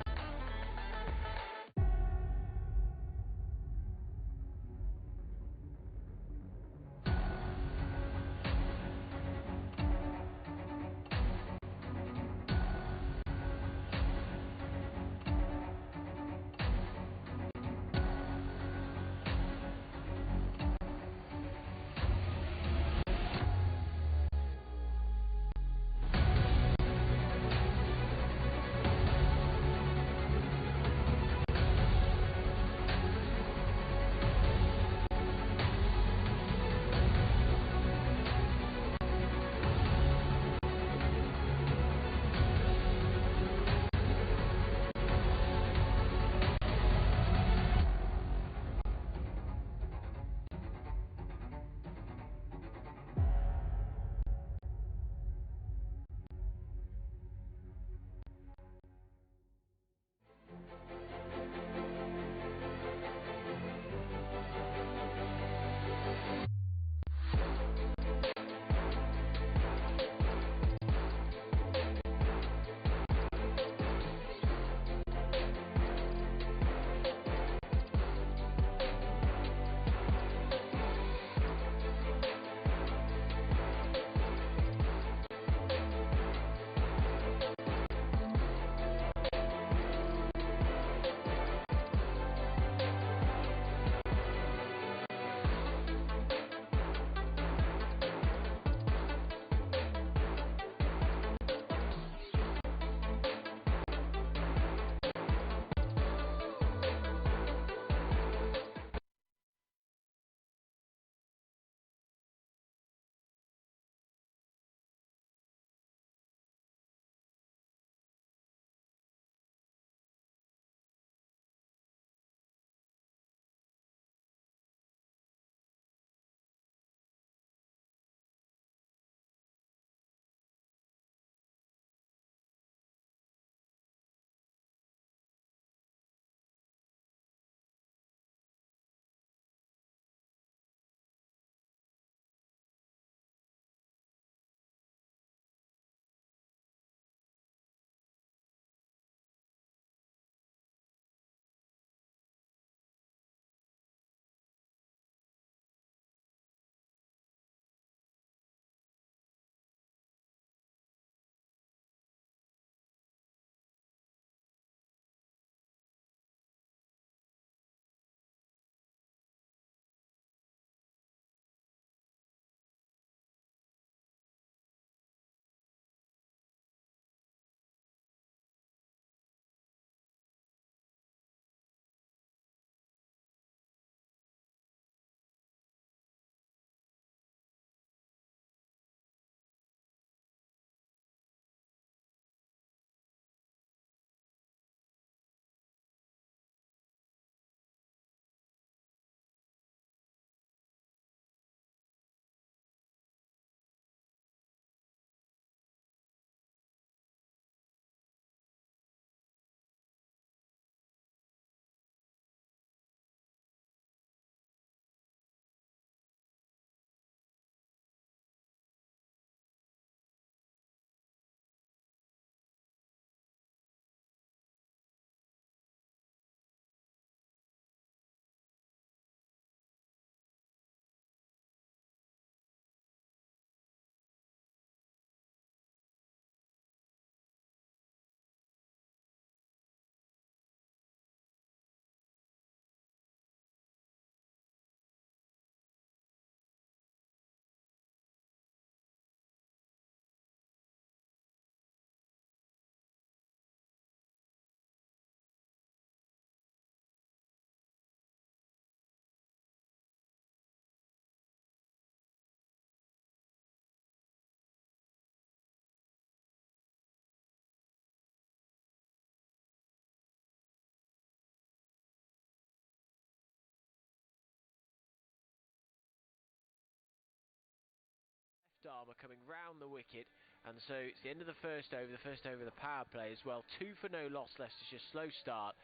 armour coming round the wicket, and so it's the end of the first over of the power play as well. 2 for no loss, Leicestershire, slow start.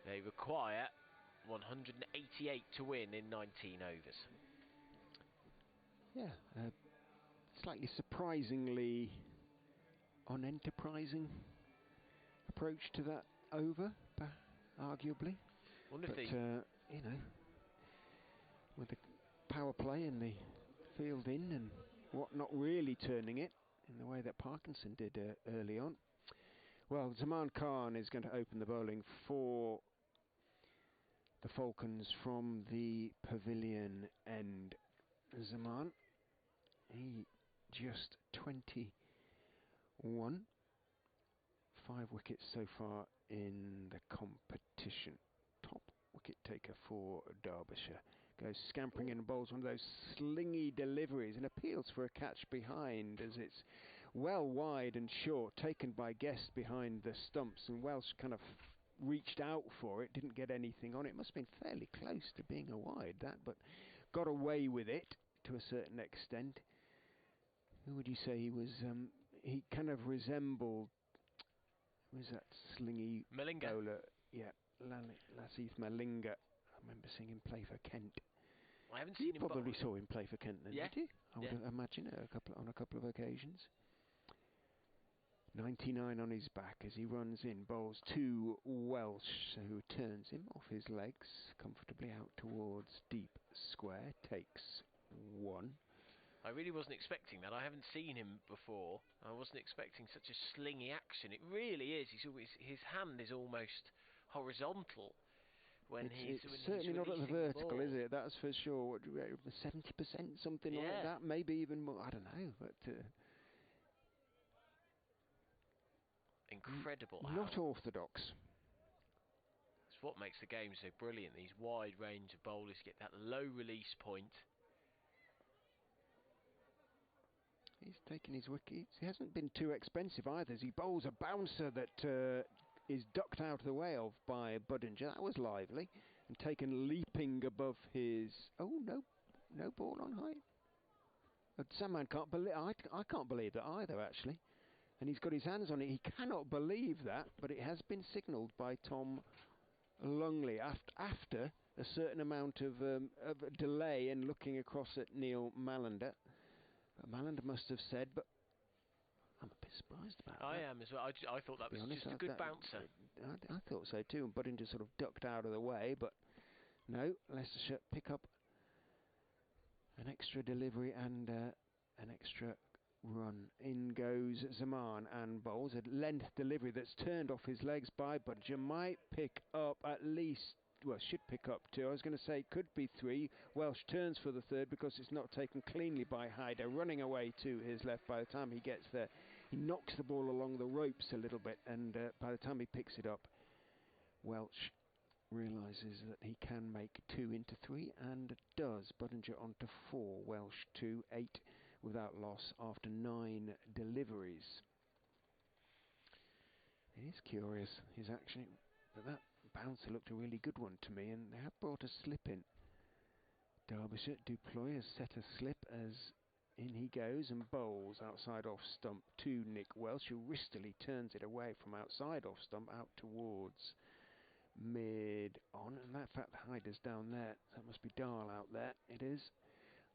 They require 188 to win in 19 overs. Yeah, slightly surprisingly unenterprising approach to that over, arguably. Wonder but, if you know, with the power play and the field in and what, not really turning it in the way that Parkinson did early on. Well, Zaman Khan is going to open the bowling for the Falcons from the pavilion end. Zaman, he just 21, 5 wickets so far in the competition. Top wicket taker for Derbyshire. Goes scampering in and bowls one of those slingy deliveries and appeals for a catch behind, as it's well wide and short, taken by Guest behind the stumps, and Welsh kind of reached out for it, didn't get anything on it. Must have been fairly close to being a wide, that, but got away with it to a certain extent. Who would you say he was? He kind of resembled, who was that slingy Malinga bowler? Yeah, Lasith Malinga. I remember seeing him play for Kent. I haven't seen him. You probably saw him play for Kent then, yeah. did you? I would imagine on a couple of occasions. 99 on his back as he runs in, bowls to Welsh, who turns him off his legs comfortably out towards deep square, takes 1. I really wasn't expecting that. I haven't seen him before. I wasn't expecting such a slingy action. It really is. His hand is almost horizontal when it's certainly not at the vertical, is it? That's for sure. What do you reckon, 70%, something like that? Maybe even more. I don't know, but incredible. Not orthodox. It's what makes the game so brilliant. These wide range of bowlers get that low release point. He's taken his wickets. He hasn't been too expensive either, as he bowls a bouncer that is ducked out of the way of by Budinger. That was lively, and taken leaping above his... Oh, no ball on height. Saman can't believe... I can't believe that either, actually. And he's got his hands on it. He cannot believe that, but it has been signalled by Tom Lungley after a certain amount of delay and looking across at Neil Malander. Malander must have said, but I'm a bit surprised about that. I am as well. I thought that was just a good bouncer. I thought so too, and Budinger sort of ducked out of the way, but no, Leicestershire pick up an extra delivery and an extra run. In goes Zaman and bowls a length delivery that's turned off his legs by Budinger. Might pick up at least, well, should pick up 2. I was going to say could be 3. Welsh turns for the 3rd because it's not taken cleanly by Hyder, running away to his left. By the time he gets there, he knocks the ball along the ropes a little bit, and by the time he picks it up, Welsh realises that he can make 2 into 3, and does. Budinger on to 4, Welsh 2, 8 without loss after 9 deliveries. It is curious, his action, but that bouncer looked a really good one to me, and they have brought a slip in. Derbyshire, Duploy has set a slip as in he goes and bowls outside off stump to Nick Welsh, who wristily turns it away from outside off stump out towards mid on, and that fact Hyder's down there, that must be Dahl out there. It is.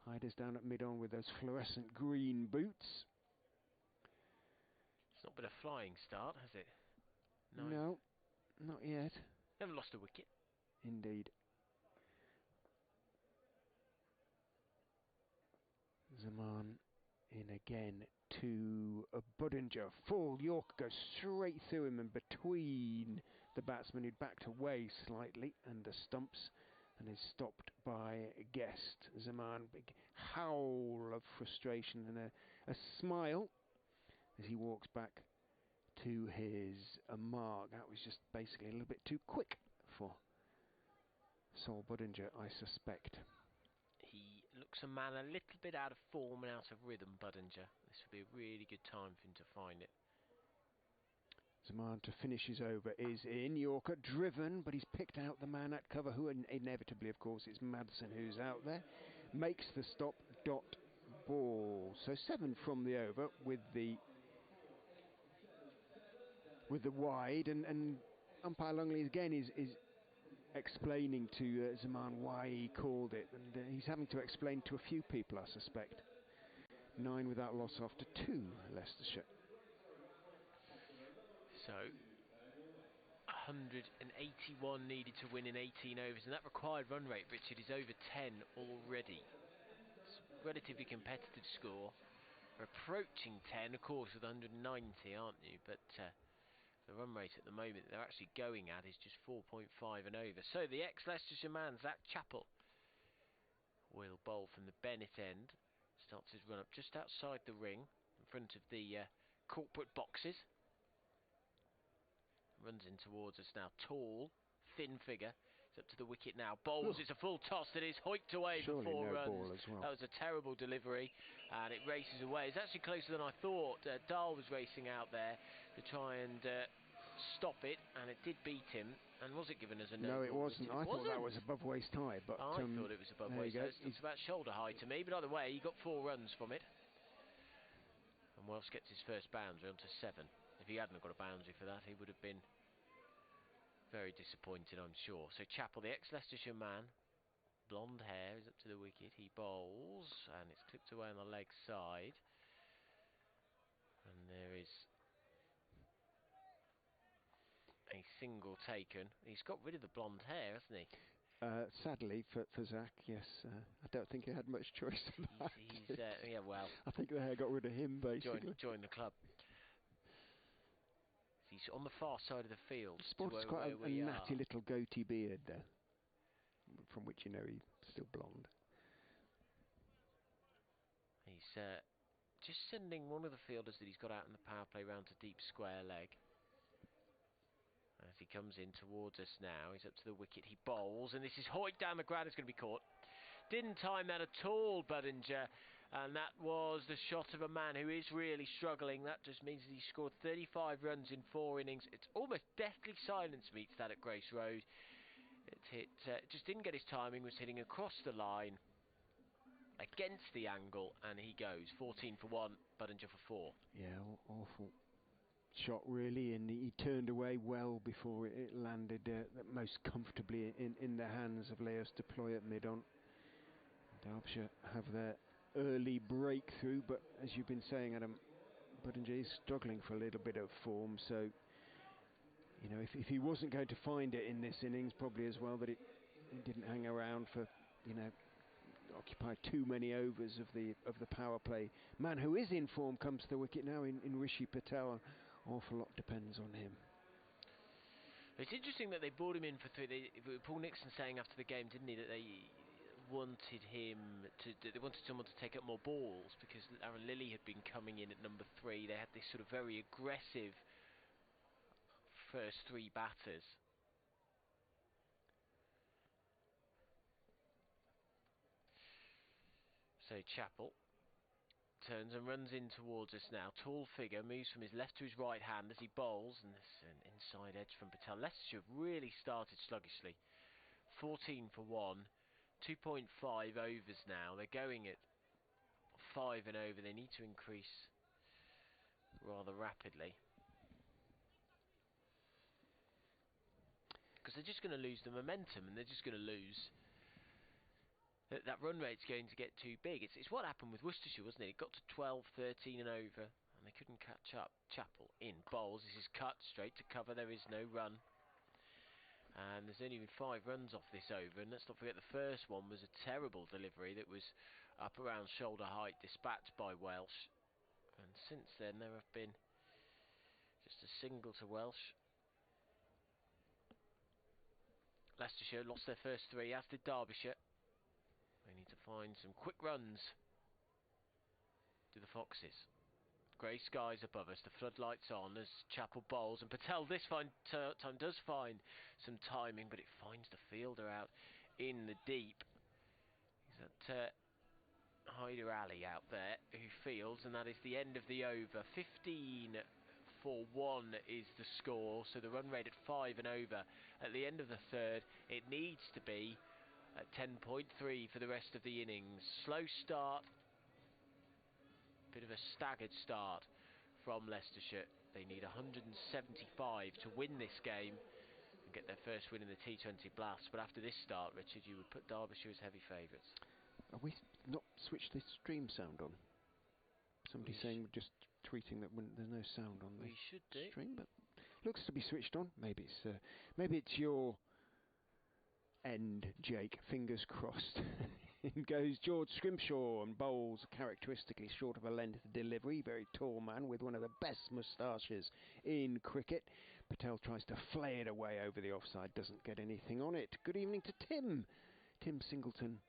Hyder's down at mid on with those fluorescent green boots. It's not been a flying start, has it? No, not yet. Never lost a wicket. Indeed. Zaman in again to Budinger. Full York goes straight through him and between the batsman, who'd backed away slightly under stumps, and is stopped by Guest. Zaman, big howl of frustration and a smile as he walks back to his mark. That was just basically a little bit too quick for Sol Budinger, I suspect. He looks a man a little bit out of form and out of rhythm, Budinger. This would be a really good time for him to find it. Zaman to finish his over is in. Yorker driven, but he's picked out the man at cover, who inevitably, of course, is Madsen, who's out there. Makes the stop, ball. So 7 from the over with the wide, and umpire Longley again is explaining to Zaman why he called it, and he's having to explain to a few people, I suspect. 9 without loss after 2, Leicestershire. So 181 needed to win in 18 overs, and that required run rate, Richard, is over 10 already. It's a relatively competitive score. We're approaching 10, of course, with 190, aren't you? But the run rate at the moment they're actually going at is just 4.5 and over. So the ex-Leicestershire man, Zach Chappell, will bowl from the Bennett end. Starts his run up just outside the ring, in front of the corporate boxes. Runs in towards us now. Tall, thin figure. It's up to the wicket now. Bowls. It's a full toss that is hoiked away for 4 runs. Ball as well. That was a terrible delivery, and it races away. It's actually closer than I thought. Dahl was racing out there to try and stop it, and it did beat him. And was it given as a no? No, it wasn't. I thought that was above waist high, but I thought it was above waist high. It's about shoulder high to me, but either way, he got 4 runs from it. And Welsh gets his first boundary onto 7. If he hadn't got a boundary for that, he would have been very disappointed, I'm sure. So Chappell, the ex-Leicestershire man, blonde hair, is up to the wicket. He bowls, and it's clipped away on the leg side. And there is a single taken. He's got rid of the blonde hair, hasn't he? Sadly for Zach, yes. I don't think he had much choice of that. Yeah, well. I think the hair got rid of him, basically. Joined the club. He's on the far side of the field. Sports quite a natty little goatee beard there, from which you know he's still blonde. He's just sending one of the fielders that he's got out in the power play round to deep square leg. As he comes in towards us now, he's up to the wicket, he bowls, and this is hoiked down the ground. It's going to be caught. Didn't time that at all, Budinger, and that was the shot of a man who is really struggling. That just means that he scored 35 runs in 4 innings. It's almost deathly silence meets that at Grace Road. It hit, just didn't get his timing, was hitting across the line against the angle, and he goes 14 for 1, Budinger for 4. Yeah, awful shot really, and he turned away well before it landed most comfortably in the hands of Leos Deploy at mid-on. Derbyshire have their early breakthrough, but as you've been saying, Adam, Budinger is struggling for a little bit of form, so you know, if he wasn't going to find it in this innings, probably as well that it didn't hang around for, you know, occupy too many overs of the power play. Man who is in form comes to the wicket now in Rishi Patel. An awful lot depends on him. It's interesting that they brought him in for 3. Paul Nixon saying after the game, didn't he, that they wanted they wanted someone to take up more balls because Aaron Lilly had been coming in at number 3. They had this sort of very aggressive first 3 batters. So Chappell turns and runs in towards us now. Tall figure, moves from his left to his right hand as he bowls, and this an inside edge from Patel. Leicestershire have really started sluggishly. 14 for 1, 2.5 overs now. They're going at 5 and over. They need to increase rather rapidly, because they're just going to lose the momentum, and they're just going to lose. That run rate's going to get too big. It's what happened with Worcestershire, wasn't it? It got to 12, 13 and over, and they couldn't catch up. Chappell in bowls. This is cut straight to cover. There is no run. And there's only been 5 runs off this over. And let's not forget the first one was a terrible delivery that was up around shoulder height, dispatched by Welsh. And since then there have been just a single to Welsh. Leicestershire lost their first 3, as did Derbyshire. They need to find some quick runs to the Foxes. Grey skies above us, the floodlights on as Chappell bowls, and Patel this time does find some timing, but it finds the fielder out in the deep. He's at Hyder Ali out there who fields, and that is the end of the over. 15 for 1 is the score, so the run rate at 5 and over at the end of the 3rd. It needs to be at 10.3 for the rest of the innings. Slow start bit of a staggered start from Leicestershire. They need 175 to win this game and get their first win in the T20 Blast. But after this start, Richard, you would put Derbyshire as heavy favourites. Are we not switched the stream sound on? Somebody saying, just tweeting that when there's no sound on the stream, but looks to be switched on. Maybe it's your end, Jake. Fingers crossed. In goes George Scrimshaw and bowls characteristically short of a length delivery. Very tall man with one of the best moustaches in cricket. Patel tries to flay it away over the offside, doesn't get anything on it. Good evening to Tim. Tim Singleton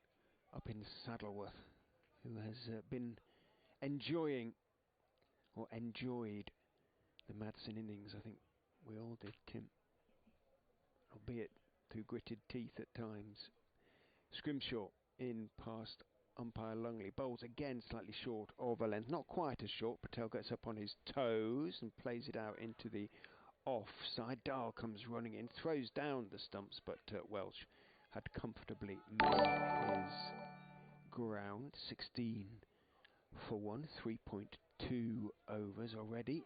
up in Saddleworth, who has been enjoyed the Madsen innings. I think we all did, Tim, albeit through gritted teeth at times. Scrimshaw in past umpire Lungley, bowls again slightly short of a length, not quite as short. Patel gets up on his toes and plays it out into the offside. Dahl comes running in, throws down the stumps, but Welsh had comfortably made his ground. 16 for 1, 3.2 overs already.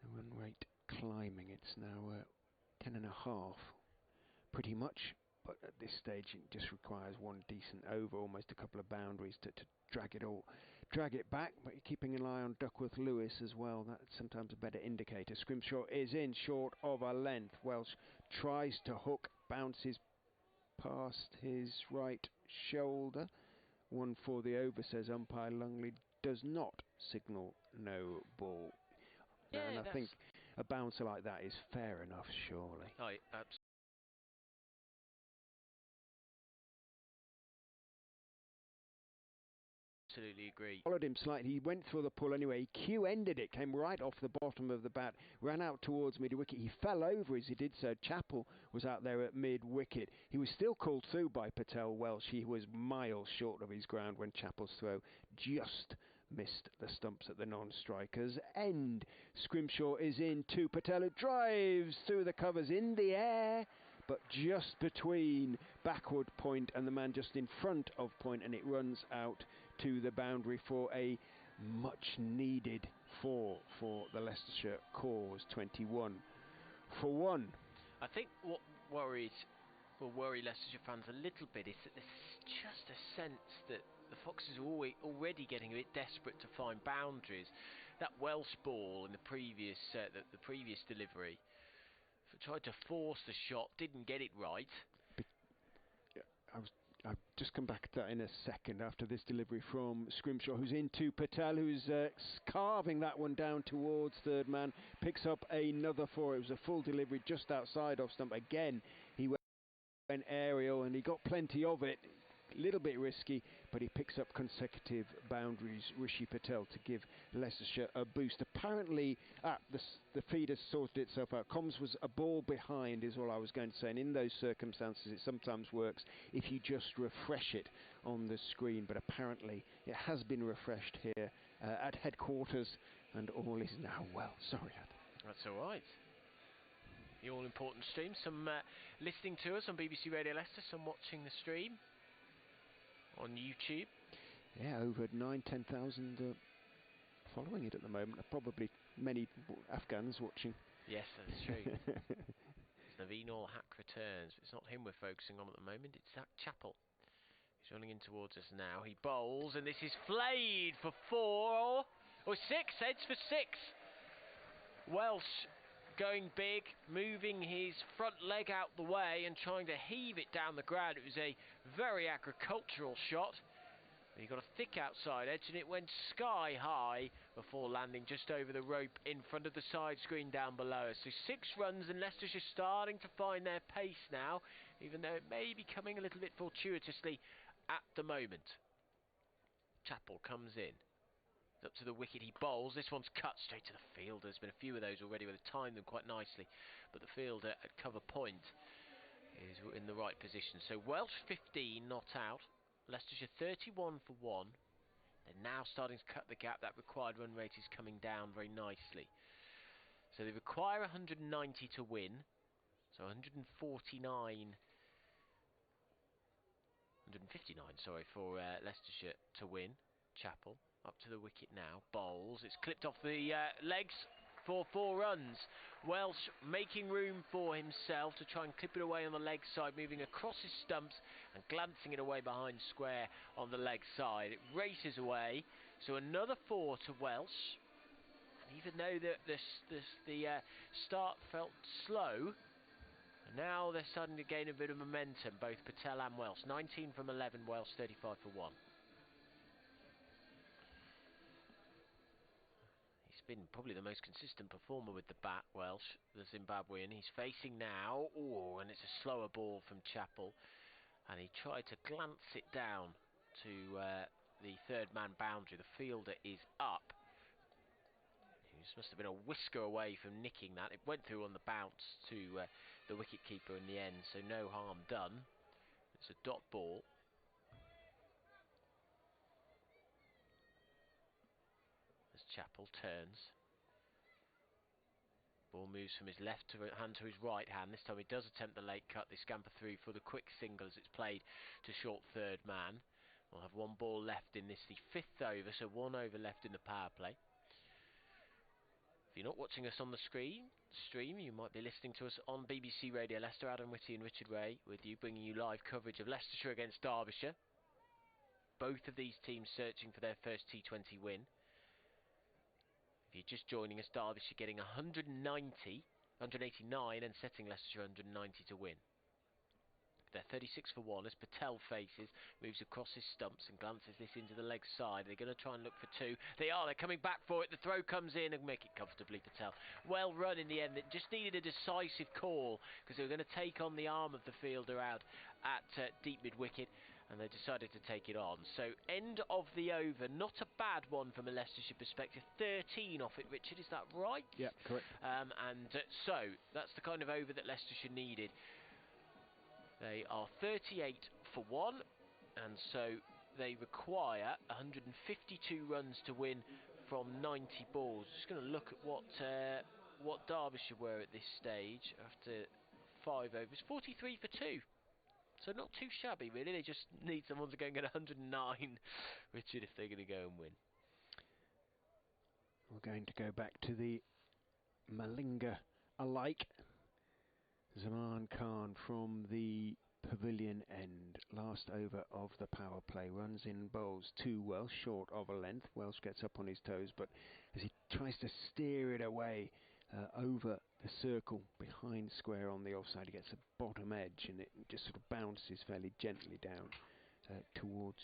The run rate climbing. It's now 10.5, pretty much. But at this stage, it just requires one decent over, almost a couple of boundaries to drag it back. But you're keeping an eye on Duckworth Lewis as well. That's sometimes a better indicator. Scrimshaw is in short of a length. Welsh tries to hook, bounces past his right shoulder. 1 for the over, says umpire Lungley. Does not signal no ball. Yeah, and I think a bouncer like that is fair enough, surely. Absolutely agree. Followed him slightly. He went for the pull anyway. Q ended it, came right off the bottom of the bat, ran out towards mid-wicket. He fell over as he did so. Chappell was out there at mid-wicket. He was still called through by Patel Welsh. He was miles short of his ground when Chappell's throw just missed the stumps at the non-striker's end. Scrimshaw is in to Patel, who drives through the covers in the air, but just between backward point and the man just in front of point, and it runs out to the boundary for a much needed 4 for the Leicestershire cause. 21 for 1. I think what will worry Leicestershire fans a little bit is that there's just a sense that the Foxes are already getting a bit desperate to find boundaries. That Welsh ball in the previous delivery, tried to force the shot, didn't get it right. I'll just come back to that in a second after this delivery from Scrimshaw, who's into Patel, who's carving that one down towards third man, picks up another 4. It was a full delivery just outside off stump. Again, he went aerial and he got plenty of it. A little bit risky, but he picks up consecutive boundaries, Rishi Patel, to give Leicestershire a boost. Apparently, the feed has sorted itself out. Comms was a ball behind, is all I was going to say, and in those circumstances it sometimes works if you just refresh it on the screen, but apparently it has been refreshed here at headquarters, and all is now well. Sorry, Ad. That's all right. The all-important stream. Some listening to us on BBC Radio Leicester, some watching the stream on YouTube. Yeah, over 9,000-10,000 following it at the moment. Probably many Afghans watching. Yes, that's true. Naveen Ul Haq returns, but it's not him we're focusing on at the moment. It's Zach Chappell. He's running in towards us now. He bowls, and this is flayed for 4 or 6. Heads for 6. Welsh going big, moving his front leg out the way and trying to heave it down the ground. It was a very agricultural shot. He got a thick outside edge and it went sky high before landing just over the rope in front of the side screen down below us. So 6 runs, and Leicestershire starting to find their pace now, even though it may be coming a little bit fortuitously at the moment. Chappell comes in. Up to the wicket, he bowls. This one's cut straight to the fielder. There's been a few of those already where they've timed them quite nicely, but the fielder at cover point is in the right position. So Welsh 15 not out, Leicestershire 31 for 1. They're now starting to cut the gap. That required run rate is coming down very nicely. So they require 190 to win. So 159 159, sorry, for Leicestershire to win. Chappell up to the wicket now, bowls, it's clipped off the legs for 4 runs. Welsh making room for himself to try and clip it away on the leg side, moving across his stumps and glancing it away behind square on the leg side. It races away, so another 4 to Welsh. And even though the start felt slow, now they're starting to gain a bit of momentum, both Patel and Welsh. 19 from 11, Welsh 35 for 1. He's been probably the most consistent performer with the bat, Welsh, the Zimbabwean. He's facing now, and it's a slower ball from Chappell. And he tried to glance it down to the third man boundary. The fielder is up. He must have been a whisker away from nicking that. It went through on the bounce to the wicket-keeper in the end, so no harm done. It's a dot ball. As Chappell turns. Ball moves from his left hand to his right hand. This time he does attempt the late cut. They scamper through for the quick single as it's played to short third man. We'll have 1 ball left in this, the 5th over, so 1 over left in the power play. If you're not watching us on the stream, you might be listening to us on BBC Radio Leicester. Adam Whitty and Richard Ray with you, bringing you live coverage of Leicestershire against Derbyshire. Both of these teams searching for their first T20 win. If you're just joining us, Derbyshire getting 189 and setting Leicestershire 190 to win. They're 36 for 1 as Patel faces, moves across his stumps and glances this into the leg side. They're going to try and look for 2. They are, they're coming back for it. The throw comes in and make it comfortably, Patel. Well run in the end. It just needed a decisive call because they were going to take on the arm of the fielder out at deep mid-wicket, and they decided to take it on. So end of the over, not a bad one from a Leicestershire perspective. 13 off it, Richard, is that right? Yeah, correct. So that's the kind of over that Leicestershire needed. They are 38 for 1, and so they require 152 runs to win from 90 balls. Just going to look at what Derbyshire were at this stage after 5 overs. 43 for 2. So not too shabby, really. They just need someone to go and get 109, Richard, if they're going to go and win. We're going to go back to the Malinga alike. Zaman Khan from the pavilion end. Last over of the power play. Runs in, bowls 2 Welsh, short of a length. Welsh gets up on his toes, but as he tries to steer it away over the circle behind square on the offside, he gets a bottom edge and it just sort of bounces fairly gently down towards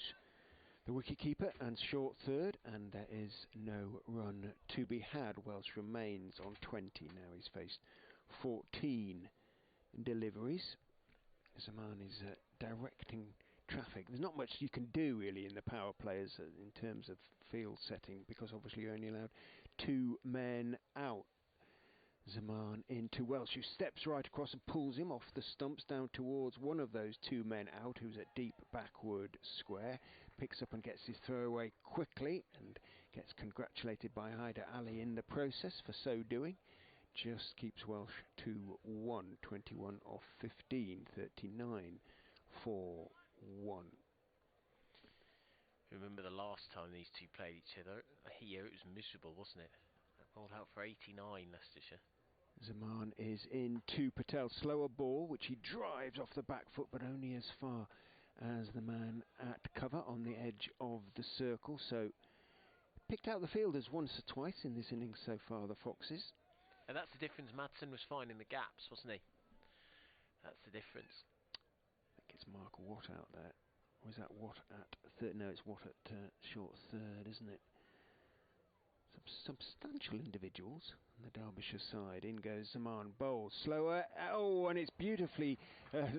the wicket-keeper and short third, and there is no run to be had. Welsh remains on 20. Now he's faced 14 deliveries. Zaman is directing traffic. There's not much you can do really in the power players in terms of field setting, because obviously you're only allowed 2 men out. Zaman into Welsh, who steps right across and pulls him off the stumps down towards one of those 2 men out, who's at deep backward square. Picks up and gets his throw away quickly and gets congratulated by Hyder Ali in the process for so doing. Just keeps Welsh to 1, 21 off 15, 39 for 1. Remember the last time these two played each other here, it was miserable, wasn't it? Bowled out for 89, Leicestershire. Zaman is in to Patel. Slower ball, which he drives off the back foot, but only as far as the man at cover on the edge of the circle. So picked out the fielders once or twice in this innings so far, the Foxes. And that's the difference. Madsen was finding the gaps, wasn't he? That's the difference. I think it's Mark Watt out there. Or is that Watt at third? No, it's Watt at short third, isn't it? Some substantial individuals on the Derbyshire side. In goes Zaman, bowls slower. Oh, and it's beautifully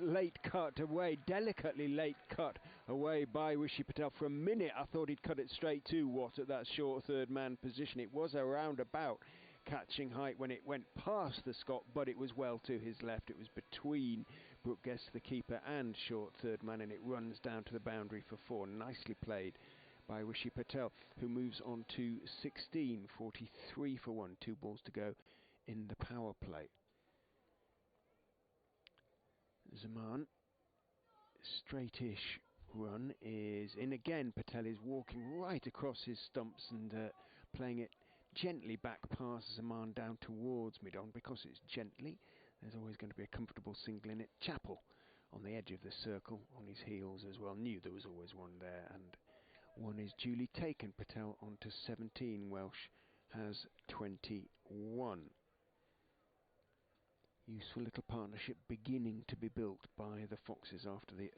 late cut away, delicately late cut away by Rishi Patel. For a minute I thought he'd cut it straight to Watt at that short third man position. It was a roundabout catching height when it went past the Scot, but it was well to his left. It was between Brooke Guest, the keeper, and short third man, and it runs down to the boundary for 4. Nicely played by Rishi Patel, who moves on to 16, 43 for 1, 2 balls to go in the power play. Zaman, straightish run is in again. Patel is walking right across his stumps and playing it gently back past Zaman down towards mid-on. Because it's gently, there's always going to be a comfortable single in it. Chappell on the edge of the circle, on his heels as well. Knew there was always one there, and one is duly taken. Patel on to 17. Welsh has 21. Useful little partnership beginning to be built by the Foxes after the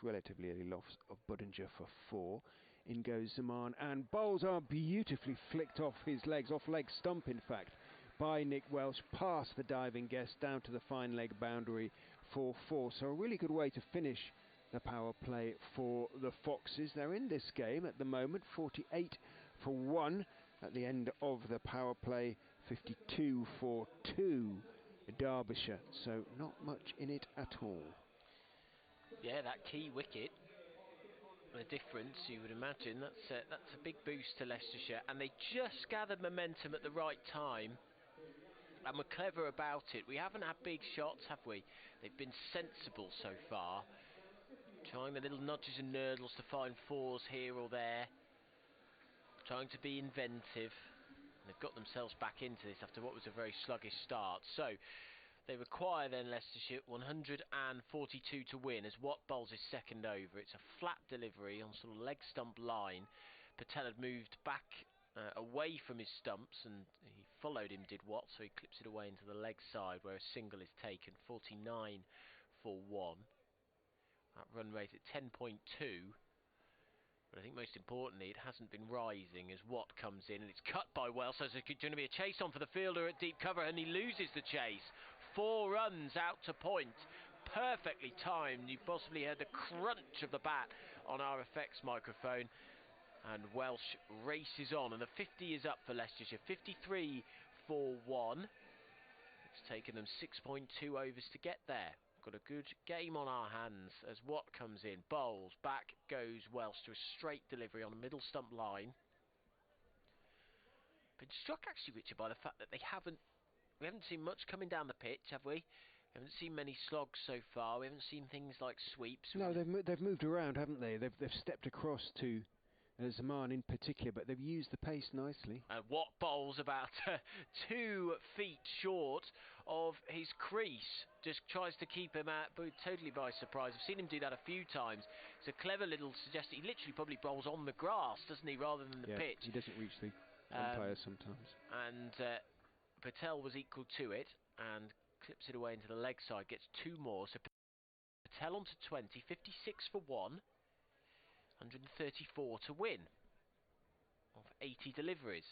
relatively early loss of Budinger for 4. In goes Zaman, and bowls are beautifully flicked off his legs, off leg stump in fact, by Nick Welsh, past the diving guest, down to the fine leg boundary for 4. So a really good way to finish the power play for the Foxes. They're in this game at the moment, 48 for 1 at the end of the power play, 52 for 2. Derbyshire, so not much in it at all. Yeah, that key wicket, the difference, you would imagine, that's a big boost to Leicestershire, and they just gathered momentum at the right time and were clever about it. We haven't had big shots, have we? They've been sensible so far, trying the little nudges and nurdles to find 4s here or there, trying to be inventive. They've got themselves back into this after what was a very sluggish start. So they require then Leicestershire 142 to win as Watt bowls his second over. It's a flat delivery on sort of leg stump line. Patel had moved back away from his stumps, and he followed him, did Watt, so he clips it away into the leg side where a single is taken. 49 for 1. That run rate at 10.2. But I think most importantly, it hasn't been rising as Watt comes in, and it's cut by Welsh. So there's going to be a chase on for the fielder at deep cover, and he loses the chase. 4 runs out to point. Perfectly timed. You possibly heard the crunch of the bat on our effects microphone. And Welsh races on, and the 50 is up for Leicestershire. 53 for 1. It's taken them 6.2 overs to get there. Got a good game on our hands as Watt comes in, bowls, back goes Welsh to a straight delivery on a middle stump line. Been struck actually, Richard, by the fact that we haven't seen much coming down the pitch, have we? We haven't seen many slogs so far. We haven't seen things like sweeps. No, they've moved around, haven't they? They've stepped across to Zaman in particular, but they've used the pace nicely. And Watt bowls about 2 feet short of his crease. Just tries to keep him out, but totally by surprise. I've seen him do that a few times. It's a clever little suggestion. He literally probably bowls on the grass, doesn't he, rather than the pitch. He doesn't reach the umpire sometimes. And Patel was equal to it and clips it away into the leg side, gets 2 more. So Patel on to 20, 56 for 1. 134 to win of 80 deliveries.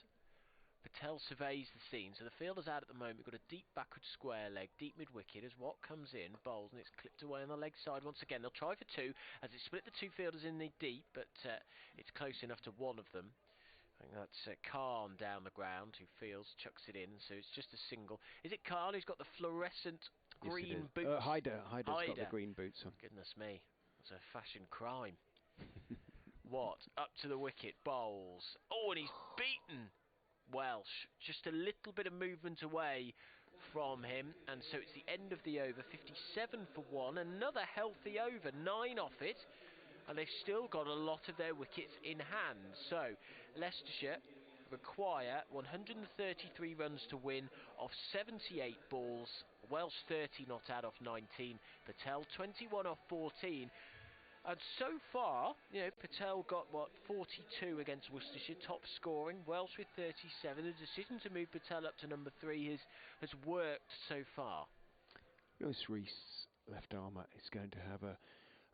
Patel surveys the scene, so the fielder's out at the moment. We've got a deep backward square leg, deep mid-wicket as Watt comes in, bowls, and it's clipped away on the leg side once again. They'll try for 2 as it split the 2 fielders in the deep, but it's close enough to one of them. I think that's Khan down the ground who fields, chucks it in, so it's just a single. Is it Khan who's got the fluorescent green boots? Hyder's got the green boots on. Goodness me, that's a fashion crime. Watt up to the wicket, bowls. Oh, and he's beaten Welsh. Just a little bit of movement away from him, and so it's the end of the over. 57 for 1. Another healthy over, 9 off it, and they've still got a lot of their wickets in hand. So Leicestershire require 133 runs to win off 78 balls. Welsh 30 not out off 19. Patel 21 off 14. And so far, Patel got, 42 against Worcestershire, top scoring. Welsh with 37. The decision to move Patel up to number 3 has worked so far. Lewis Rees, left armour, is going to have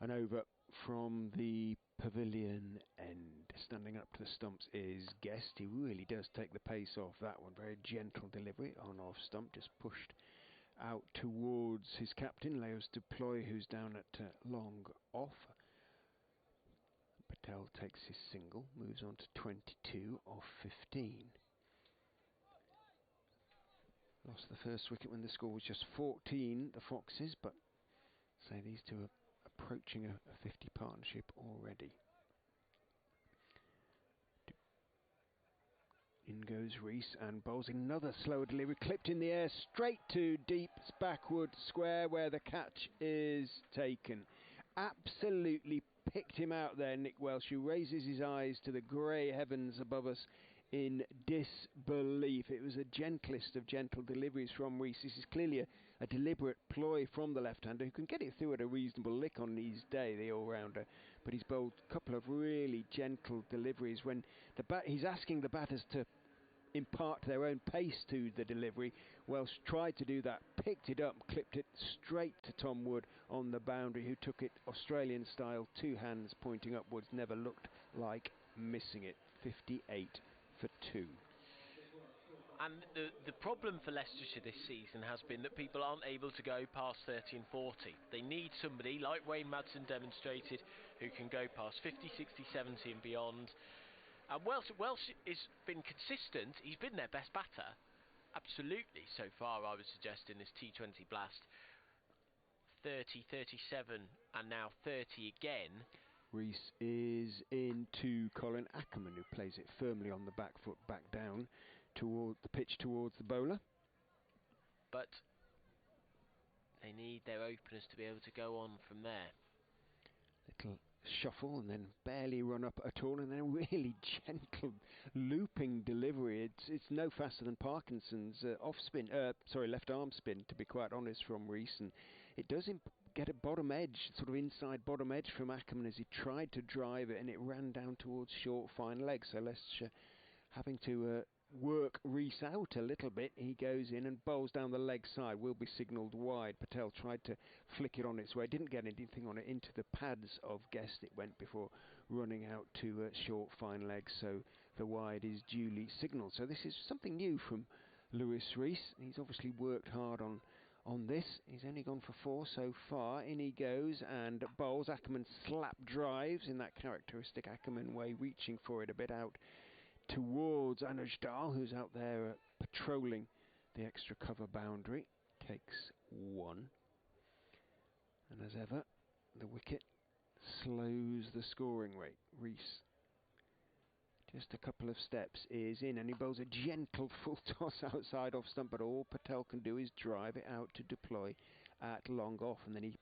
an over from the pavilion end. Standing up to the stumps is Guest. He really does take the pace off that one. Very gentle delivery on off stump, just pushed out towards his captain, Leos Deploy, who's down at long off. Patel takes his single, moves on to 22 off 15. Lost the first wicket when the score was just 14, the Foxes, but say these two are approaching a 50 partnership already. In goes Rees and bowls another slow delivery, clipped in the air, straight to deep backward square where the catch is taken. Absolutely picked him out there, Nick Welsh, who raises his eyes to the grey heavens above us in disbelief. It was the gentlest of gentle deliveries from Rees. This is clearly a deliberate ploy from the left-hander, who can get it through at a reasonable lick on his day, the all-rounder. But he's bowled a couple of really gentle deliveries when he's asking the batters to impart their own pace to the delivery. Welsh tried to do that, picked it up, clipped it straight to Tom Wood on the boundary, who took it Australian style, 2 hands pointing upwards, never looked like missing it. 58 for 2. And the problem for Leicestershire this season has been that people aren't able to go past 30 and 40. They need somebody like Wayne Madsen demonstrated, who can go past 50, 60, 70 and beyond. Welsh has been consistent. He's been their best batter, absolutely, so far, I would suggest, in this T20 blast. 30, 37 and now 30 again. Rees is into Colin Ackerman, who plays it firmly on the back foot, back down toward the pitch towards the bowler. But they need their openers to be able to go on from there. Little shuffle and then barely run up at all, and then a really gentle looping delivery. It's no faster than Parkinson's left arm spin, to be quite honest, from Rees, and it does get a bottom edge, sort of inside bottom edge from Ackerman as he tried to drive it, and it ran down towards short fine leg. So Leicestershire having to work Rees out a little bit. He goes in and bowls down the leg side, will be signalled wide. Patel tried to flick it on its way, didn't get anything on it, into the pads of Guest it went before running out to short fine leg, so the wide is duly signalled. So this is something new from Lewis Rees. He's obviously worked hard on this. He's only gone for 4 so far. In he goes and bowls. Ackerman slap drives in that characteristic Ackerman way, reaching for it a bit out towards Anuj Dal, who's out there patrolling the extra cover boundary. Takes 1. And as ever, the wicket slows the scoring rate. Rees, just a couple of steps, is in, and he bowls a gentle full toss outside off stump, but all Patel can do is drive it out to deploy at long off, and then he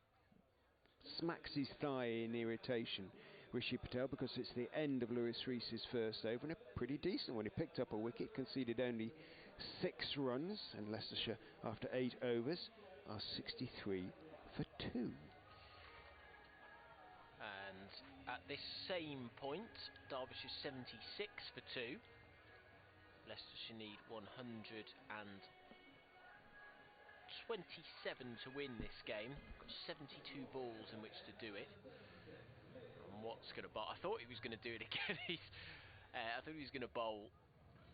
smacks his thigh in irritation, Rishi Patel, because it's the end of Lewis Rees' first over, and a pretty decent one. He picked up a wicket, conceded only 6 runs, and Leicestershire, after 8 overs, are 63 for 2. And at this same point, Derbyshire 76 for 2. Leicestershire need 127 to win this game. Got 72 balls in which to do it. And Watt's going to bowl. I thought he was going to do it again. I thought he was going to bowl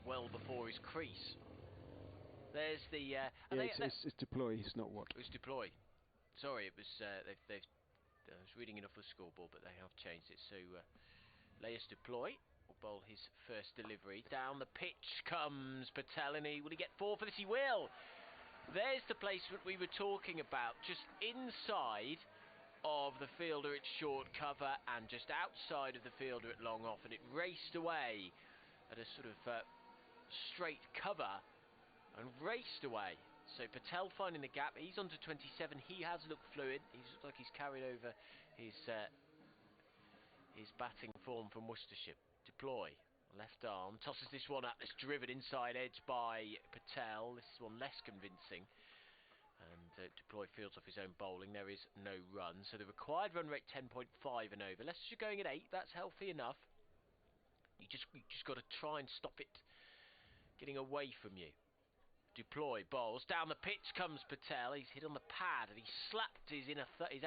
well before his crease. There's the... it's deploy, it's not Watt. It was deploy. Sorry, it was... they've I was reading enough of the scoreboard, but they have changed it. So Leicestershire deploy will bowl his first delivery. Down the pitch comes Patel, and will he get 4 for this? He will. There's the placement we were talking about, just inside of the fielder at short cover and just outside of the fielder at long off, and it raced away at a sort of straight cover and raced away. So Patel finding the gap. He's on to 27. He has looked fluid. He's looked like he's carried over his batting form from Worcestershire. Deploy. Left arm. Tosses this one up. It's driven inside edge by Patel. This one less convincing. And Deploy fields off his own bowling. There is no run. So the required run rate 10.5 and over. Leicestershire going at 8. That's healthy enough. You just got to try and stop it getting away from you. Deploy bowls. Down the pitch comes Patel. He's hit on the pad and he slapped his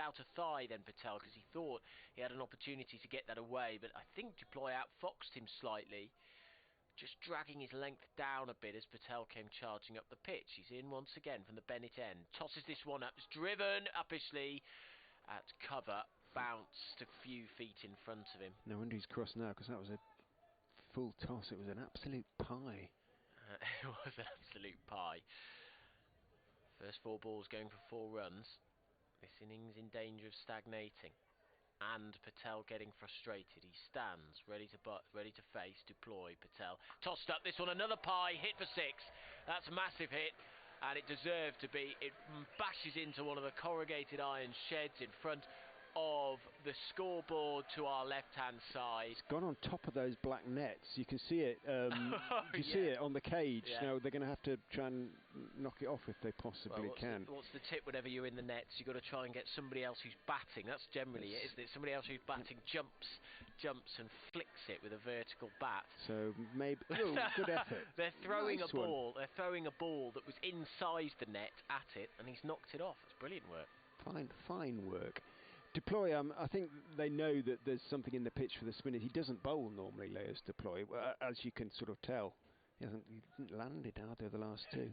outer thigh then, Patel, because he thought he had an opportunity to get that away, but I think Deploy outfoxed him slightly, just dragging his length down a bit as Patel came charging up the pitch. He's in once again from the Bennett end. Tosses this one up. It's driven uppishly at cover. Bounced a few feet in front of him. No wonder he's cross now, because that was a full toss. It was an absolute pie. It was an absolute pie. First 4 balls going for 4 runs. This innings in danger of stagnating. And Patel getting frustrated. He stands, ready to face. Deploy, Patel. Tossed up this one, another pie, hit for 6. That's a massive hit, and it deserved to be. It bashes into one of the corrugated iron sheds in front. of the scoreboard to our left-hand side. It's gone on top of those black nets. You can see it. You see it on the cage. Yeah. Now they're going to have to try and knock it off if they possibly can. What's the tip whenever you're in the nets? You've got to try and get somebody else who's batting. That's generally it, isn't it? Somebody else who's batting jumps and flicks it with a vertical bat. So maybe good effort. They're throwing nice a ball. They're throwing a ball that was inside the net at it, and he's knocked it off. It's brilliant work. Fine work. Deploy, I think they know that there's something in the pitch for the spinners. He doesn't bowl normally, Leos Deploy, as you can sort of tell. He hasn't landed either of the last two.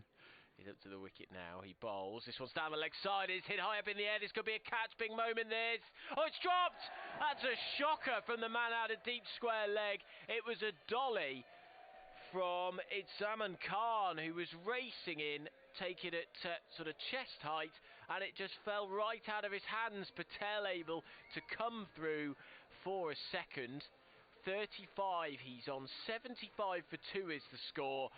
He's up to the wicket now. He bowls. This one's down the leg side. It's hit high up in the air. This could be a catch. Big moment, this. Oh, it's dropped! That's a shocker from the man out of deep square leg. It was a dolly from Itzaman Khan, who was racing in, taking it sort of chest height, and it just fell right out of his hands. Patel able to come through for a second. 35 he's on, 75 for 2 is the score,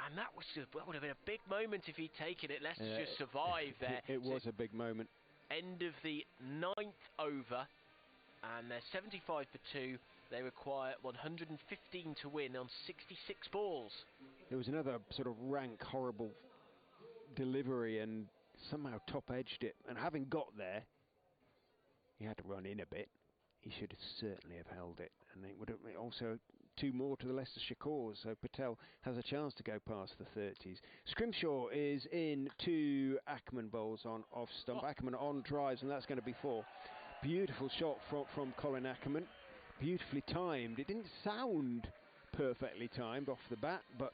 and that would have been a big moment if he'd taken it. Leicester just survived there. It was a big moment. End of the 9th over, and they're 75 for 2. They require 115 to win on 66 balls. There was another sort of rank, horrible delivery, and somehow top-edged it. And having got there, he had to run in a bit. He should certainly have held it. And it would have also 2 more to the Leicestershire cause. So Patel has a chance to go past the 30s. Scrimshaw is in, 2 Ackerman bowls on off stump. Ackerman on drives, and that's going to be 4. Beautiful shot from Colin Ackerman. Beautifully timed. It didn't sound perfectly timed off the bat, but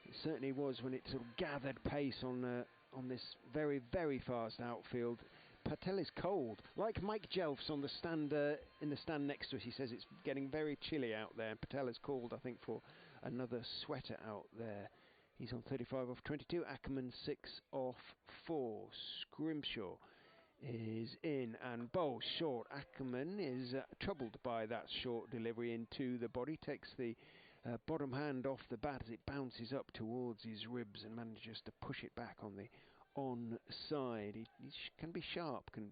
it certainly was when it sort of gathered pace on this very, very fast outfield. Patel is cold, like Mike Jelfs on the stand in the stand next to us. He says it's getting very chilly out there, and Patel is called, I think, for another sweater out there. He's on 35 off 22. Ackerman 6 off 4. Scrimshaw is in and bowls short. Ackerman is troubled by that short delivery into the body, takes the bottom hand off the bat as it bounces up towards his ribs and manages to push it back on the onside. He can be sharp, can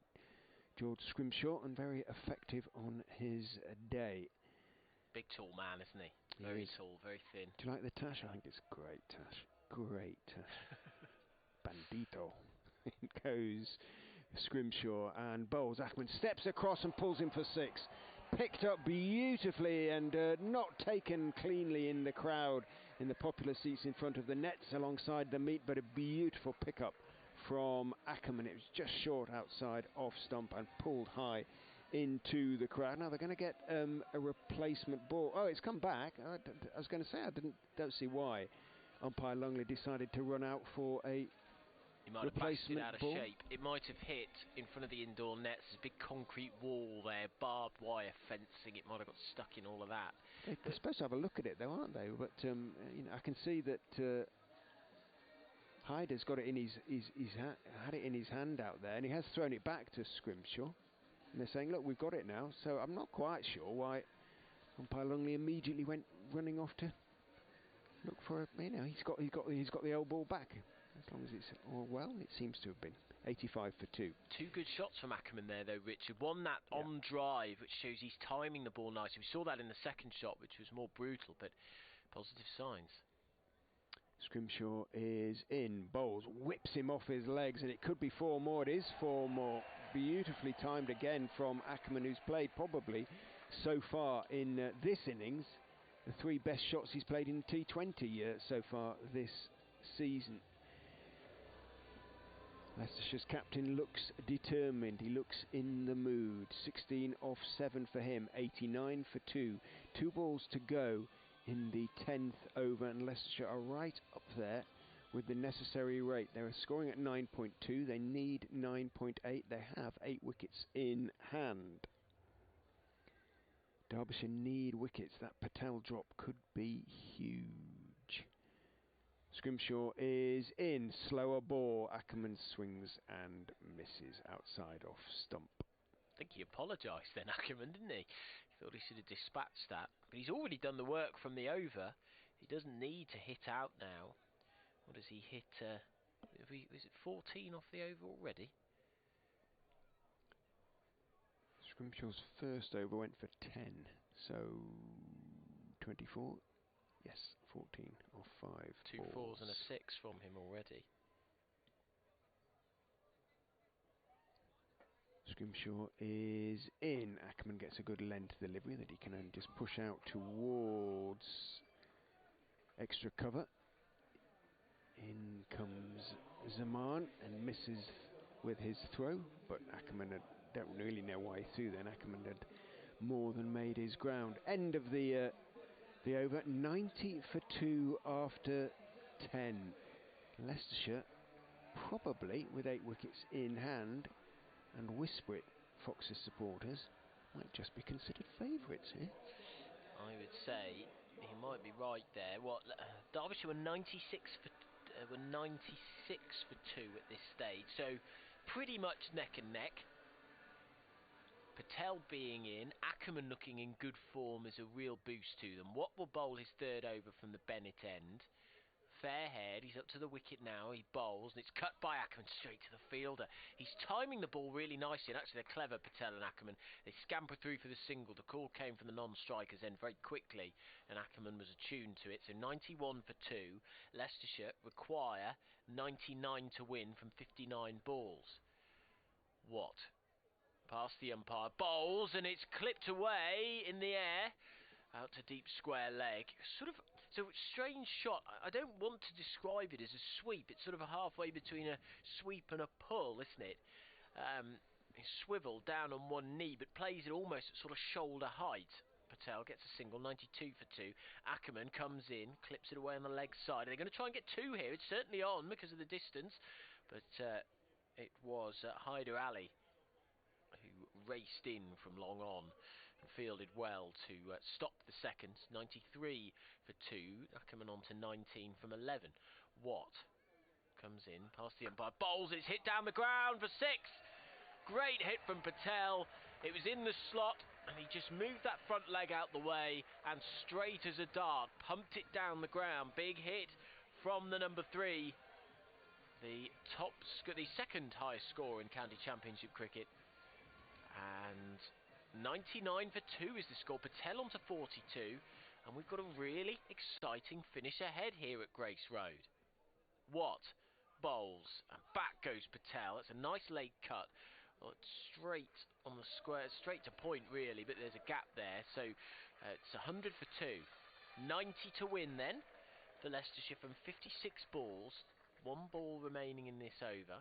George Scrimshaw, and very effective on his day. Big tall man, isn't he? Very tall, very thin. Do you like the tash? I think it's great tash. Great tash. Bandito. It goes Scrimshaw and bowls. Ackerman steps across and pulls him for 6. Picked up beautifully and not taken cleanly in the crowd in the popular seats in front of the nets alongside the meet, but a beautiful pickup from Ackerman. It was just short outside off stump and pulled high into the crowd. Now they're going to get a replacement ball. Oh, it's come back. I was going to say don't see why umpire Lungley decided to run out for a He might have bashed it out of ball. shape. It might have hit in front of the indoor nets. There's a big concrete wall there, barbed wire fencing. It might have got stuck in all of that. They're supposed to have a look at it, though, aren't they? But I can see that Hyder's got it in had it in his hand out there, and he has thrown it back to Scrimshaw. And they're saying, "Look, we've got it now." So I'm not quite sure why umpire Lungley immediately went running off to look for he's got the old ball back. As long as it's all well, it seems to have been 85 for 2. 2 good shots from Ackerman there, though, Richard. One that on drive, which shows he's timing the ball nicely. We saw that in the second shot, which was more brutal, but positive signs. Scrimshaw is in, bowls, whips him off his legs, and it could be 4 more. It is 4 more. Beautifully timed again from Ackerman, who's played probably so far in this innings the 3 best shots he's played in T20 so far this season. Leicestershire captain looks determined. He looks in the mood. 16 off 7 for him. 89 for 2. 2 balls to go in the 10th over, and Leicestershire are right up there with the necessary rate. They're scoring at 9.2. They need 9.8. They have 8 wickets in hand. Derbyshire need wickets. That Patel drop could be huge. Scrimshaw is in, slower ball. Ackerman swings and misses outside off stump. I think he apologised then, Ackerman, didn't he? He thought he should have dispatched that. But he's already done the work from the over. He doesn't need to hit out now. What does he hit? Is it 14 off the over already? Scrimshaw's first over went for 10, so 24. Yes, 14 off 5. Two balls. 4s and a 6 from him already. Scrimshaw is in. Ackerman gets a good length delivery that he can then just push out towards extra cover. In comes Zaman and misses with his throw, but Ackerman don't really know why he threw then. Ackerman had more than made his ground. End of the over. 90 for 2 after 10. Leicestershire probably with 8 wickets in hand, and whisper it, Fox's supporters might just be considered favourites here. I would say he might be right there. What Derbyshire were 96 for 2 at this stage, so pretty much neck and neck. Patel being in, Ackerman looking in good form is a real boost to them. Watt will bowl his third over from the Bennett end. Fairhead, he's up to the wicket now, he bowls, and it's cut by Ackerman straight to the fielder. He's timing the ball really nicely, and actually they're clever, Patel and Ackerman. They scamper through for the single. The call came from the non-strikers then very quickly, and Ackerman was attuned to it. So 91 for 2. Leicestershire require 99 to win from 59 balls. What? Past the umpire, bowls, and it's clipped away in the air. Out to deep square leg. So strange shot. I don't want to describe it as a sweep. It's sort of a halfway between a sweep and a pull, isn't it? He swiveled down on one knee, but plays it almost at sort of shoulder height. Patel gets a single, 92 for 2. Ackerman comes in, clips it away on the leg side. They're going to try and get 2 here. It's certainly on because of the distance, but it was Hyder Ali who raced in from long on and fielded well to stop the second. 93 for 2. Ackerman on to 19 from 11. Watt comes in past the umpire, bowls, it's hit down the ground for 6. Great hit from Patel. It was in the slot and he just moved that front leg out the way and straight as a dart pumped it down the ground. Big hit from the number 3, the second highest scorer in county championship cricket. And 99 for 2 is the score. Patel on to 42, and we've got a really exciting finish ahead here at Grace Road. Watt bowls, and back goes Patel. It's a nice late cut. Well, it's straight on the square, straight to point really, but there's a gap there. So it's 100 for 2. 90 to win then for Leicestershire from 56 balls. 1 ball remaining in this over.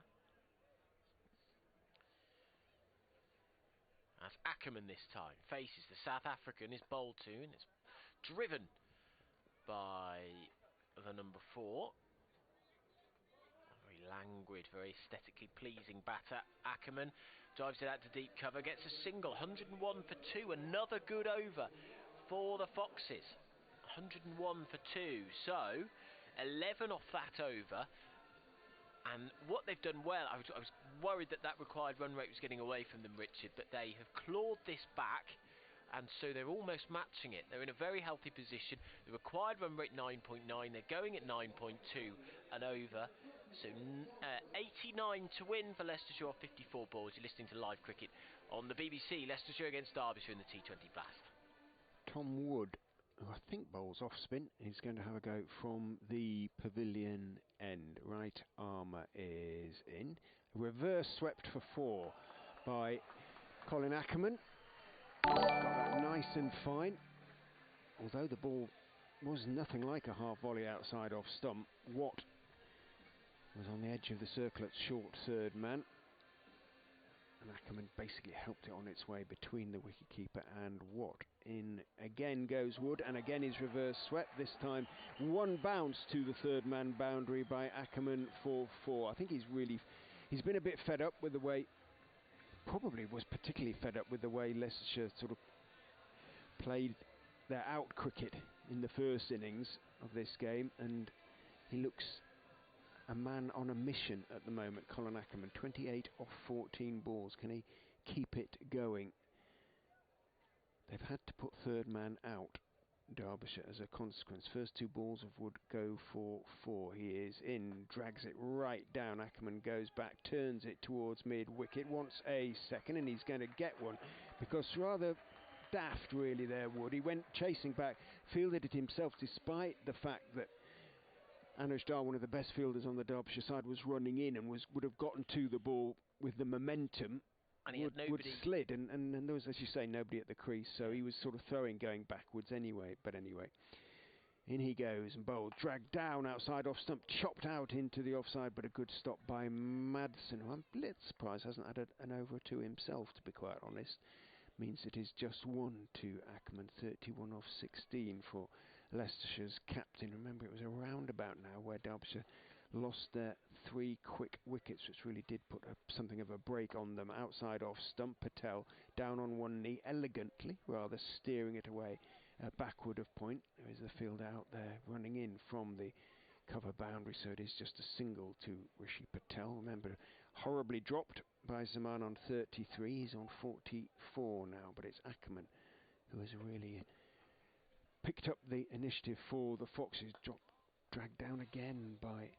As Ackerman this time faces the South African, is bowled to, and it's driven by the number 4. Very languid, very aesthetically pleasing batter. Ackerman drives it out to deep cover, gets a single, 101 for 2. Another good over for the Foxes. 101 for 2, so 11 off that over. And what they've done well, I was worried that required run rate was getting away from them, Richard, but they have clawed this back, and so they're almost matching it. They're in a very healthy position. The required run rate 9.9, they're going at 9.2 and over. So 89 to win for Leicestershire off 54 balls. You're listening to live cricket on the BBC. Leicestershire against Derbyshire in the T20 Blast. Tom Wood, who I think bowls off spin, is going to have a go from the pavilion end. Right armour is in. Reverse swept for 4 by Colin Ackerman. Got that nice and fine. Although the ball was nothing like a half volley outside off stump, Watt was on the edge of the circle at short third man. And Ackerman basically helped it on its way between the wicketkeeper and Watt. In again goes Wood, and again is reverse swept. This time 1 bounce to the third man boundary by Ackerman for 4. I think he's been a bit fed up with the way, probably was particularly fed up with the way Leicestershire sort of played their out cricket in the first innings of this game, and he looks a man on a mission at the moment. Colin Ackerman, 28 off 14 balls. Can he keep it going? They've had to put third man out Derbyshire as a consequence. First 2 balls of Wood go for 4. He is in, drags it right down. Ackerman goes back, turns it towards mid-wicket, wants a second, and he's going to get one, because rather daft really there, Wood. He went chasing back, fielded it himself, despite the fact that Anuj Dar, one of the best fielders on the Derbyshire side, was running in and would have gotten to the ball with the momentum. And he had nobody. Wood slid, and there was, as you say, nobody at the crease, so he was sort of throwing going backwards anyway. But anyway, in he goes and bowled, dragged down outside off stump, chopped out into the offside, but a good stop by Madsen, who I'm a little surprised hasn't had an over 2 himself, to be quite honest. Means it is just 1 to Ackerman, 31 off 16 for Leicestershire's captain. Remember, it was a roundabout now where Derbyshire lost their 3 quick wickets, which really did put something of a break on them. Outside off stump, Patel down on one knee, elegantly, rather steering it away backward of point. There is the field out there running in from the cover boundary, so it is just a single to Rishi Patel. Remember, horribly dropped by Zaman on 33. He's on 44 now, but it's Ackerman who has really picked up the initiative for the Foxes. Dragged down again by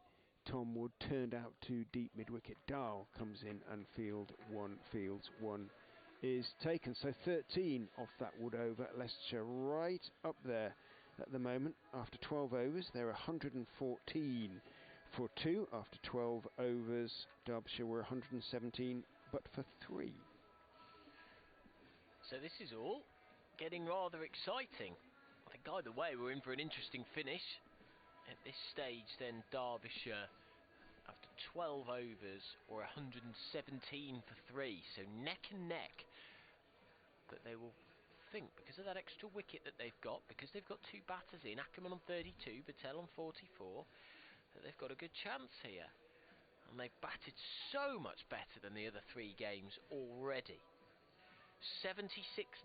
Tom Wood, turned out to deep mid-wicket. Dahl comes in and fields one is taken. So 13 off that Wood over. Leicestershire right up there at the moment. After 12 overs, they're 114 for 2. After 12 overs, Derbyshire were 117, but for 3. So this is all getting rather exciting. I think either way we're in for an interesting finish. At this stage then, Derbyshire, after 12 overs, were 117 for 3, so neck and neck. But they will think, because of that extra wicket that they've got, because they've got 2 batters in, Ackerman on 32, Patel on 44, that they've got a good chance here. And they've batted so much better than the other 3 games already. 76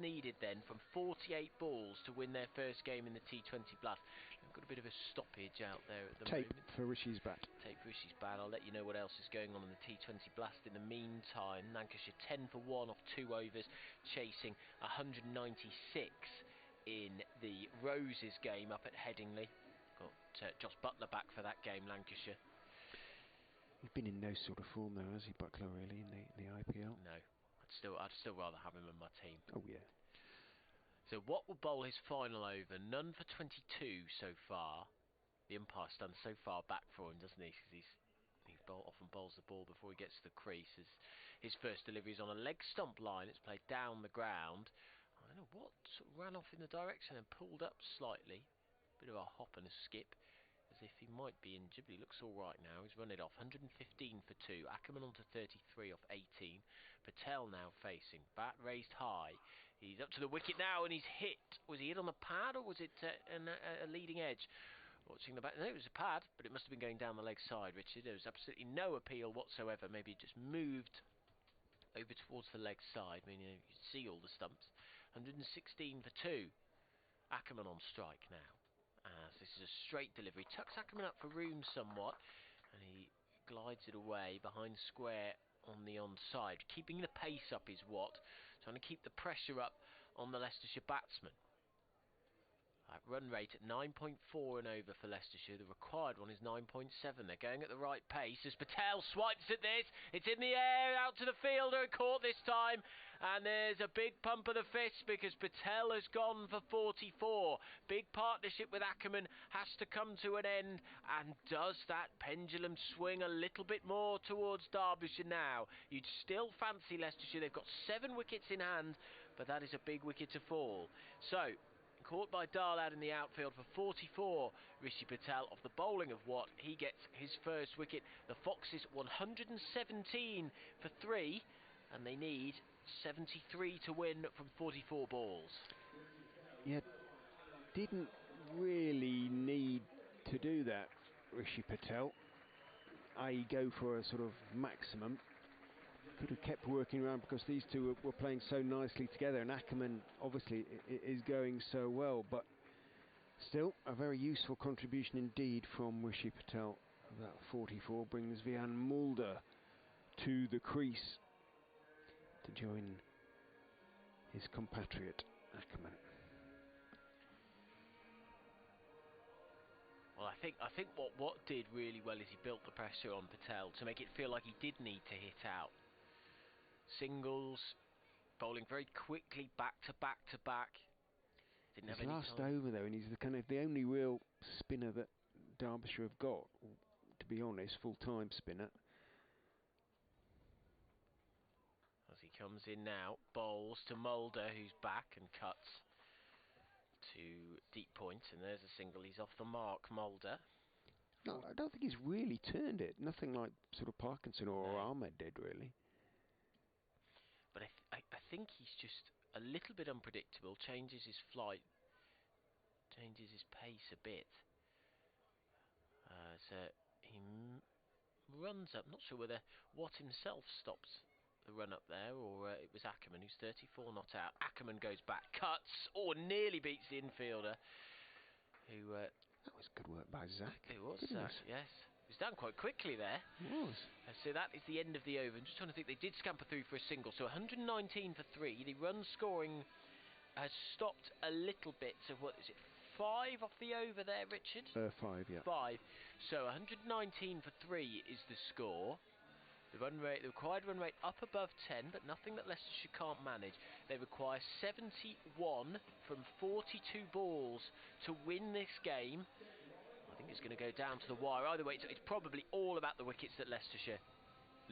needed then from 48 balls to win their first game in the T20 Blast. We've got a bit of a stoppage out there at the Tape moment. for Rishi's bat. Tape for Rishi's bat. I'll let you know what else is going on in the T20 Blast. In the meantime, Lancashire 10 for 1 off 2 overs, chasing 196 in the Roses game up at Headingley. Got Josh Butler back for that game, Lancashire. He's been in no sort of form though, has he, Buckler, really, in the IPL? No. I'd still rather have him in my team. Oh yeah. So what will bowl his final over? None for 22 so far. The umpire stands so far back for him, doesn't he? Because he often bowls the ball before he gets to the crease. His first delivery is on a leg stump line. It's played down the ground. I don't know what sort of ran off in the direction and pulled up slightly. Bit of a hop and a skip, as if he might be injured, but he looks all right now. He's run it off. 115 for 2. Ackerman on to 33 off 18. Patel now facing. Bat raised high. He's up to the wicket now, and he's hit. Was he hit on the pad, or was it a leading edge? Watching the bat. No, it was a pad, but it must have been going down the leg side, Richard. There was absolutely no appeal whatsoever. Maybe it just moved over towards the leg side. I mean, you could see all the stumps. 116 for 2. Ackerman on strike now. As this is a straight delivery. Tucks Ackerman up for room somewhat, and he glides it away behind square on the onside. Keeping the pace up is what. Trying to keep the pressure up on the Leicestershire batsman. Run rate at 9.4 and over for Leicestershire. The required one is 9.7. They're going at the right pace as Patel swipes at this. It's in the air, out to the fielder, and caught this time. And there's a big pump of the fist because Patel has gone for 44. Big partnership with Ackerman has to come to an end. And does that pendulum swing a little bit more towards Derbyshire now? You'd still fancy Leicestershire. They've got 7 wickets in hand, but that is a big wicket to fall. So, caught by Dahl out in the outfield for 44. Rishi Patel off the bowling of Watt. He gets his first wicket. The Foxes 117 for 3, and they need 73 to win from 44 balls. Yeah, didn't really need to do that, Rishi Patel. I go for a sort of maximum. Could have kept working around because these two were playing so nicely together, and Ackerman obviously is going so well, but still a very useful contribution indeed from Rishi Patel. That 44 brings Vian Mulder to the crease to join his compatriot Ackerman. Well, I think what did really well is he built the pressure on Patel to make it feel like he did need to hit out. Singles, bowling very quickly, back to back to back. Didn't have His any last time. over though, and he's the only real spinner that Derbyshire have got, to be honest, full-time spinner. As he comes in now, bowls to Mulder, who's back and cuts to deep point, and there's a single. He's off the mark, Mulder. No, I don't think he's really turned it. Nothing like sort of Parkinson or Ahmed did, really. But I think he's just a little bit unpredictable. Changes his flight, changes his pace a bit. So he runs up. Not sure whether Watt himself stopped the run up there, or it was Ackerman, who's 34 not out. Ackerman goes back, cuts, or nearly beats the infielder. Who? That was good work by Zach. It was Goodness. Zach, yes. He was down quite quickly there. It was. So that is the end of the over. I'm just trying to think. They did scamper through for a single. So 119 for 3. The run scoring has stopped a little bit. So what is it? 5 off the over there, Richard? 5, yeah. 5. So 119 for 3 is the score. The run rate, the required run rate up above 10, but nothing that Leicestershire can't manage. They require 71 from 42 balls to win this game. I think it's going to go down to the wire. Either way, it's probably all about the wickets that Leicestershire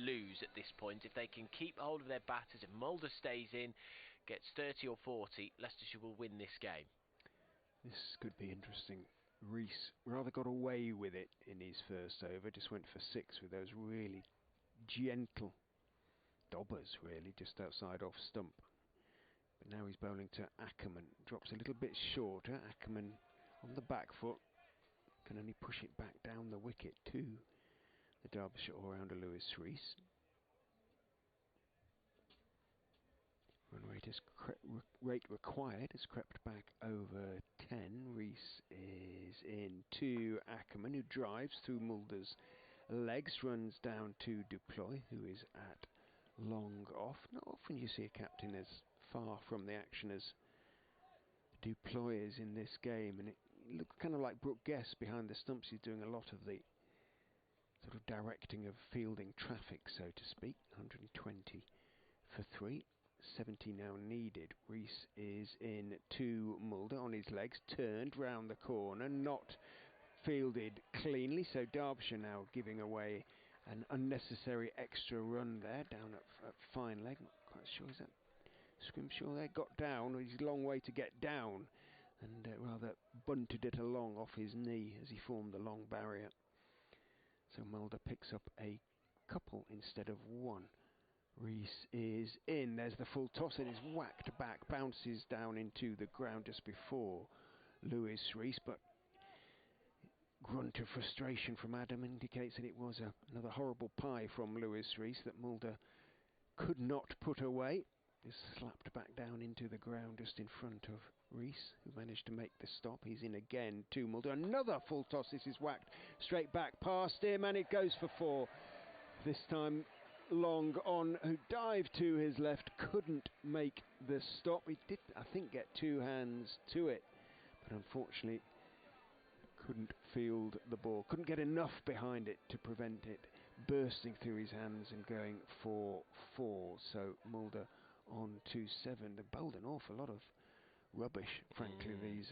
lose at this point. If they can keep hold of their batters, if Mulder stays in, gets 30 or 40, Leicestershire will win this game. This could be interesting. Rees rather got away with it in his first over, just went for 6 with those really gentle dobbers, really, just outside off stump. But now he's bowling to Ackerman. Drops a little bit shorter. Ackerman on the back foot can only push it back down the wicket to the Derbyshire all-rounder Lewis Rees. Run rate required has crept back over 10. Rees is in to Ackerman, who drives through Mulder's legs, runs down to Duploy, who is at long off. Not often you see a captain as far from the action as Duploy is in this game, and it looks kind of like Brooke Guest behind the stumps. He's doing a lot of the sort of directing of fielding traffic, so to speak. 120 for 3. 70 now needed. Rees is in to Mulder on his legs, turned round the corner, not fielded cleanly, so Derbyshire now giving away an unnecessary extra run there, down at fine leg. Not quite sure, is that Scrimshaw there? Got down, he's a long way to get down, and rather bunted it along off his knee as he formed the long barrier. So Mulder picks up a couple instead of one. Rees is in, there's the full toss, it is whacked back, bounces down into the ground just before Lewis Rees, but grunt of frustration from Adam indicates that it was another horrible pie from Lewis Rees that Mulder could not put away. Is slapped back down into the ground just in front of Rees, who managed to make the stop. He's in again to Mulder. Another full toss. This is whacked straight back past him, and it goes for 4. This time Long on, who dived to his left, couldn't make the stop. He did, I think, get 2 hands to it, but unfortunately couldn't field the ball, couldn't get enough behind it to prevent it bursting through his hands and going for 4. So Mulder on 2-7. They bowled an awful lot of rubbish, frankly, these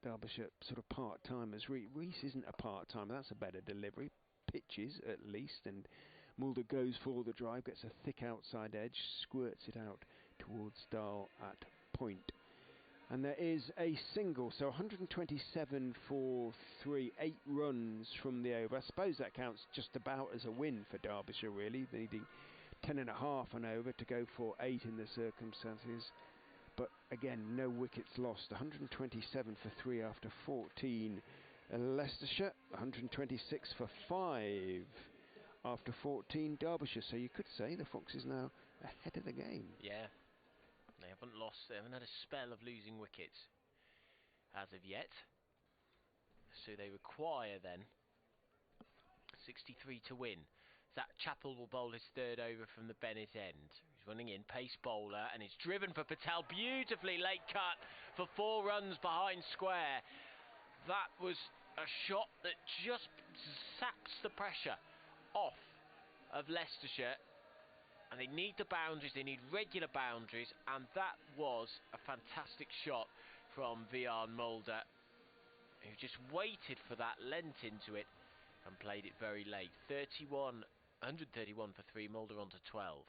Derbyshire sort of part-timers. Rees isn't a part-timer, that's a better delivery. Pitches at least, and Mulder goes for the drive, gets a thick outside edge, squirts it out towards Dahl at point. And there is a single, so 127 for 3, 8 runs from the over. I suppose that counts just about as a win for Derbyshire, really, needing 10.5 and over to go for 8 in the circumstances. But again, no wickets lost. 127 for 3 after 14. Leicestershire, 126 for 5 after 14 Derbyshire. So you could say the Foxes now ahead of the game. Yeah, they haven't lost. They haven't had a spell of losing wickets as of yet. So they require then 63 to win. Zach Chappell will bowl his 3rd over from the Bennett end. He's running in, pace bowler, and it's driven for Patel. Beautifully late cut for 4 runs behind square. That was a shot that just saps the pressure off of Leicestershire. And they need the boundaries, they need regular boundaries, and that was a fantastic shot from Vian Mulder, who just waited for that, leant into it, and played it very late. 131 for 3, Mulder on to 12.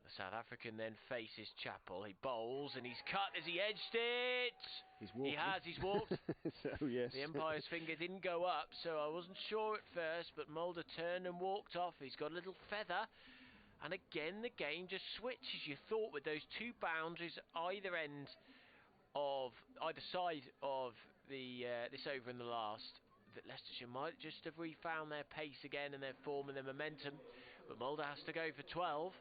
The South African then faces Chappell. He bowls and he's cut as he edged it. He's walked. So, yes. The umpire's finger didn't go up, so I wasn't sure at first, but Mulder turned and walked off. He's got a little feather. And again, the game just switches. You thought with those two boundaries either side of the this over in the last, that Leicestershire might just have refound their pace again and their form and their momentum. But Mulder has to go for 12.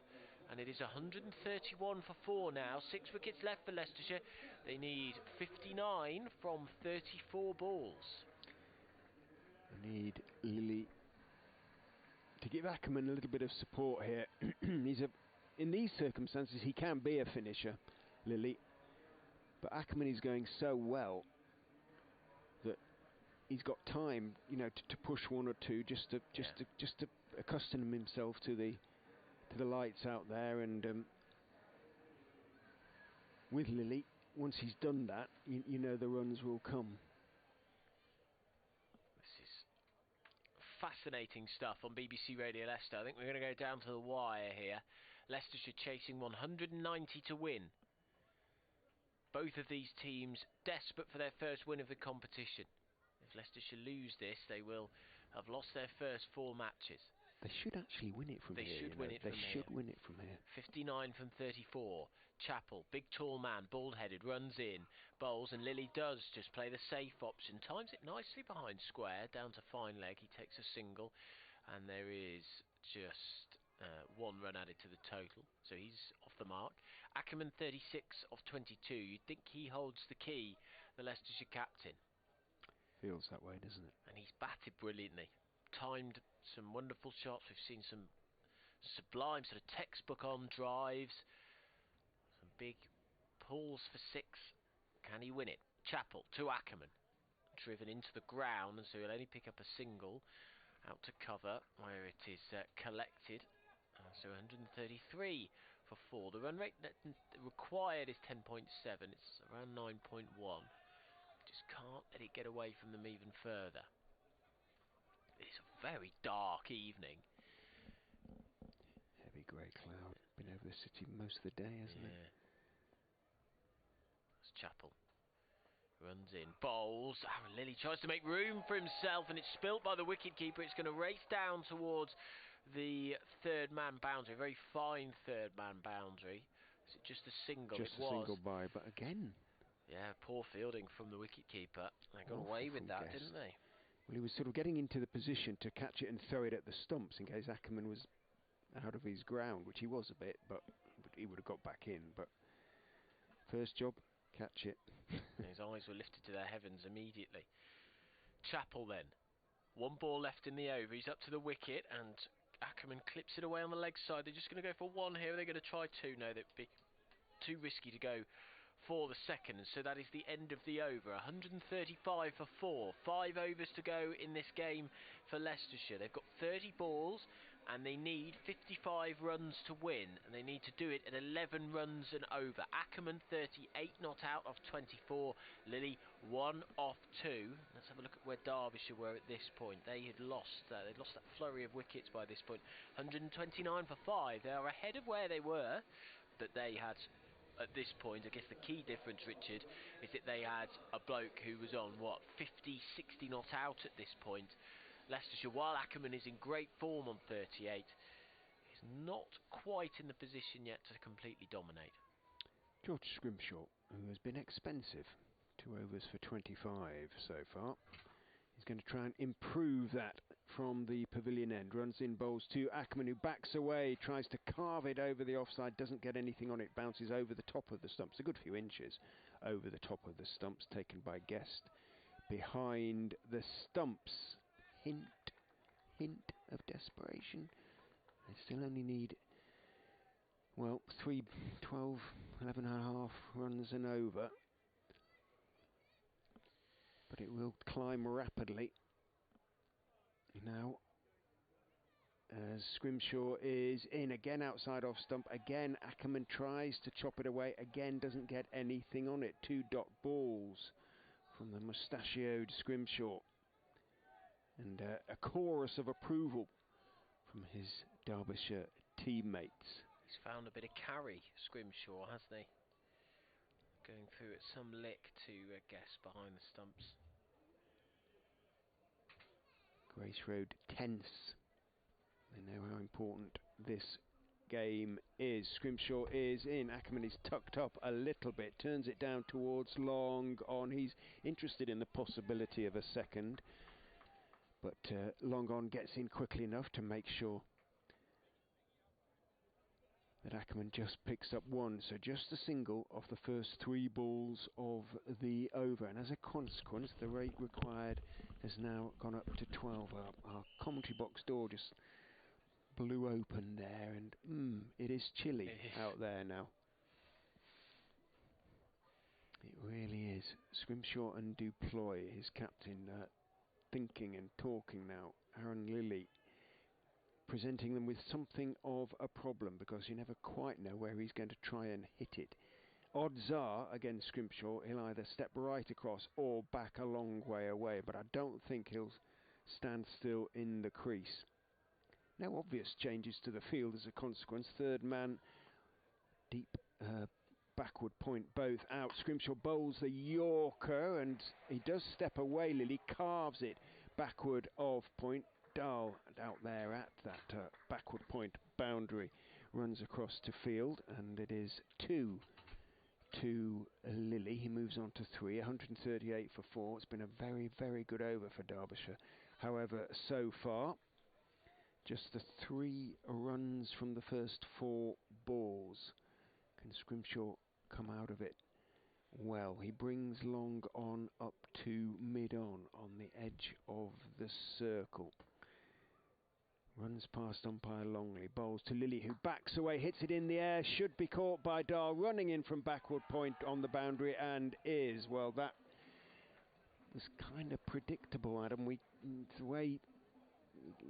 And it is 131 for 4 now. 6 wickets left for Leicestershire. They need 59 from 34 balls. They need Lilly to give Ackerman a little bit of support here. In these circumstances, he can be a finisher, Lilly. But Ackerman is going so well that he's got time, to push one or two, just to accustom himself to the lights out there. And with Lilly, once he's done that, you know the runs will come. This is fascinating stuff on BBC Radio Leicester. I think we're going to go down to the wire here. Leicestershire chasing 190 to win. Both of these teams desperate for their first win of the competition. If Leicestershire lose this, they will have lost their first 4 matches. They should actually win it from here. They should win it from here. 59 from 34. Chappell, big tall man, bald-headed, runs in, bowls, and Lilly does just play the safe option. Times it nicely behind square, down to fine leg. He takes a single, and there is just 1 run added to the total. So he's off the mark. Ackerman 36 of 22. You'd think he holds the key, the Leicestershire captain. Feels that way, doesn't it? And he's batted brilliantly. Timed some wonderful shots. We've seen some sublime sort of textbook on drives, some big pulls for 6. Can he win it? Chappell to Ackerman, driven into the ground, and so he'll only pick up a single out to cover where it is collected. So 133 for 4. The run rate required is 10.7. It's around 9.1. Just can't let it get away from them even further. It's a very dark evening. Heavy grey cloud. Been over the city most of the day, hasn't it? That's Chappell. Runs in, bowls. Aaron Lilly tries to make room for himself, and it's spilt by the wicketkeeper. It's going to race down towards the third man boundary. A very fine third man boundary. Is it just a single? Just a single by, but again. Yeah, poor fielding from the wicketkeeper. They got away with that, didn't they? Well, he was sort of getting into the position to catch it and throw it at the stumps in case Ackerman was out of his ground, which he was a bit, but he would have got back in. But first job, catch it. His eyes were lifted to their heavens immediately. Chappell then. 1 ball left in the over. He's up to the wicket, and Ackerman clips it away on the leg side. They're just going to go for 1 here. They're going to try 2. No, that'd be too risky to go for the second, and so that is the end of the over. 135 for 4. 5 overs to go in this game for Leicestershire. They've got 30 balls and they need 55 runs to win, and they need to do it at 11 runs and over. Ackerman 38 not out of 24. Lilly 1 off 2. Let's have a look at where Derbyshire were at this point. They had lost they'd lost that flurry of wickets by this point. 129 for 5. They are ahead of where they were, but they had, at this point, I guess the key difference, Richard, is that they had a bloke who was on, 50, 60 not out at this point. Leicestershire, while Ackerman is in great form on 38, is not quite in the position yet to completely dominate. George Scrimshaw, who has been expensive, 2 overs for 25 so far. He's going to try and improve that from the pavilion end. Runs in, bowls to Ackerman, who backs away, tries to carve it over the offside, doesn't get anything on it, bounces over the top of the stumps, a good few inches over the top of the stumps, taken by Guest behind the stumps. Hint of desperation. They still only need, 3, 12, 11 and a half runs and over. but it will climb rapidly. Now, as Scrimshaw is in again outside off stump, again Ackerman tries to chop it away, again doesn't get anything on it. 2 dot balls from the mustachioed Scrimshaw, and a chorus of approval from his Derbyshire teammates. He's found a bit of carry, Scrimshaw, hasn't he? Going through at some lick to guess behind the stumps. Grace Road tense. They know how important this game is. Scrimshaw is in. Ackerman is tucked up a little bit. Turns it down towards long on. He's interested in the possibility of a second. But long on gets in quickly enough to make sure that Ackerman just picks up 1. So just a single off the first 3 balls of the over. And as a consequence, the rate required has now gone up to 12. Our commentary box door just blew open there, and it is chilly out there now. It really is. Scrimshaw and Duploy, his captain, thinking and talking now. Aaron Lilly presenting them with something of a problem, because you never quite know where he's going to try and hit it. Odds are, against Scrimshaw, he'll either step right across or back a long way away, but I don't think he'll stand still in the crease. No obvious changes to the field as a consequence. Third man, deep backward point, both out. Scrimshaw bowls the Yorker, and he does step away. Lilly carves it backward of point. Dahl out there at that backward point boundary, runs across to field, and it is 2 to Lilly. He moves on to 3, 138 for 4. It's been a very, very good over for Derbyshire. However, so far, just the 3 runs from the first 4 balls. Can Scrimshaw come out of it? Well, he brings long on up to mid-on the edge of the circle. Runs past umpire Longley, bowls to Lilly, who backs away, hits it in the air, should be caught by Dahl, running in from backward point on the boundary, and is. Well, that was kind of predictable, Adam. The way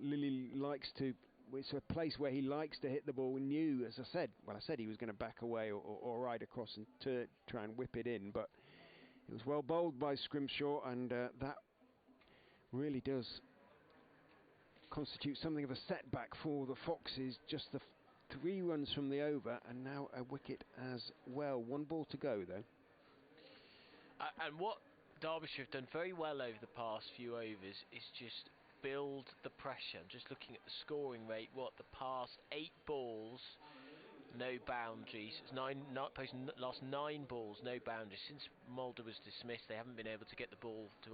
Lilly likes to, it's a place where he likes to hit the ball. We knew, as I said he was going to back away or ride across and try and whip it in, but it was well bowled by Scrimshaw, and that really does constitute something of a setback for the Foxes. Just the 3 runs from the over, and now a wicket as well. 1 ball to go, though. And what Derbyshire have done very well over the past few overs is just build the pressure. I'm just looking at the scoring rate. The past 8 balls, no boundaries. It's last 9 balls, no boundaries. Since Mulder was dismissed, they haven't been able to get the ball to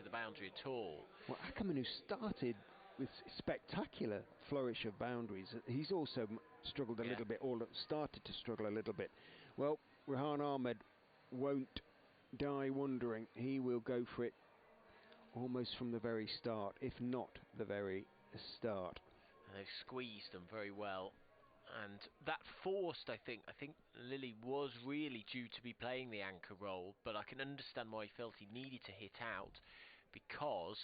the boundary at all. Well, Ackerman, who started with spectacular flourish of boundaries, he's also struggled a little bit, or started to struggle a little bit. Well, Rehan Ahmed won't die wondering. He will go for it almost from the very start, if not the very start. And they've squeezed them very well, and that forced, I think Lilly was really due to be playing the anchor role, but I can understand why he felt he needed to hit out, because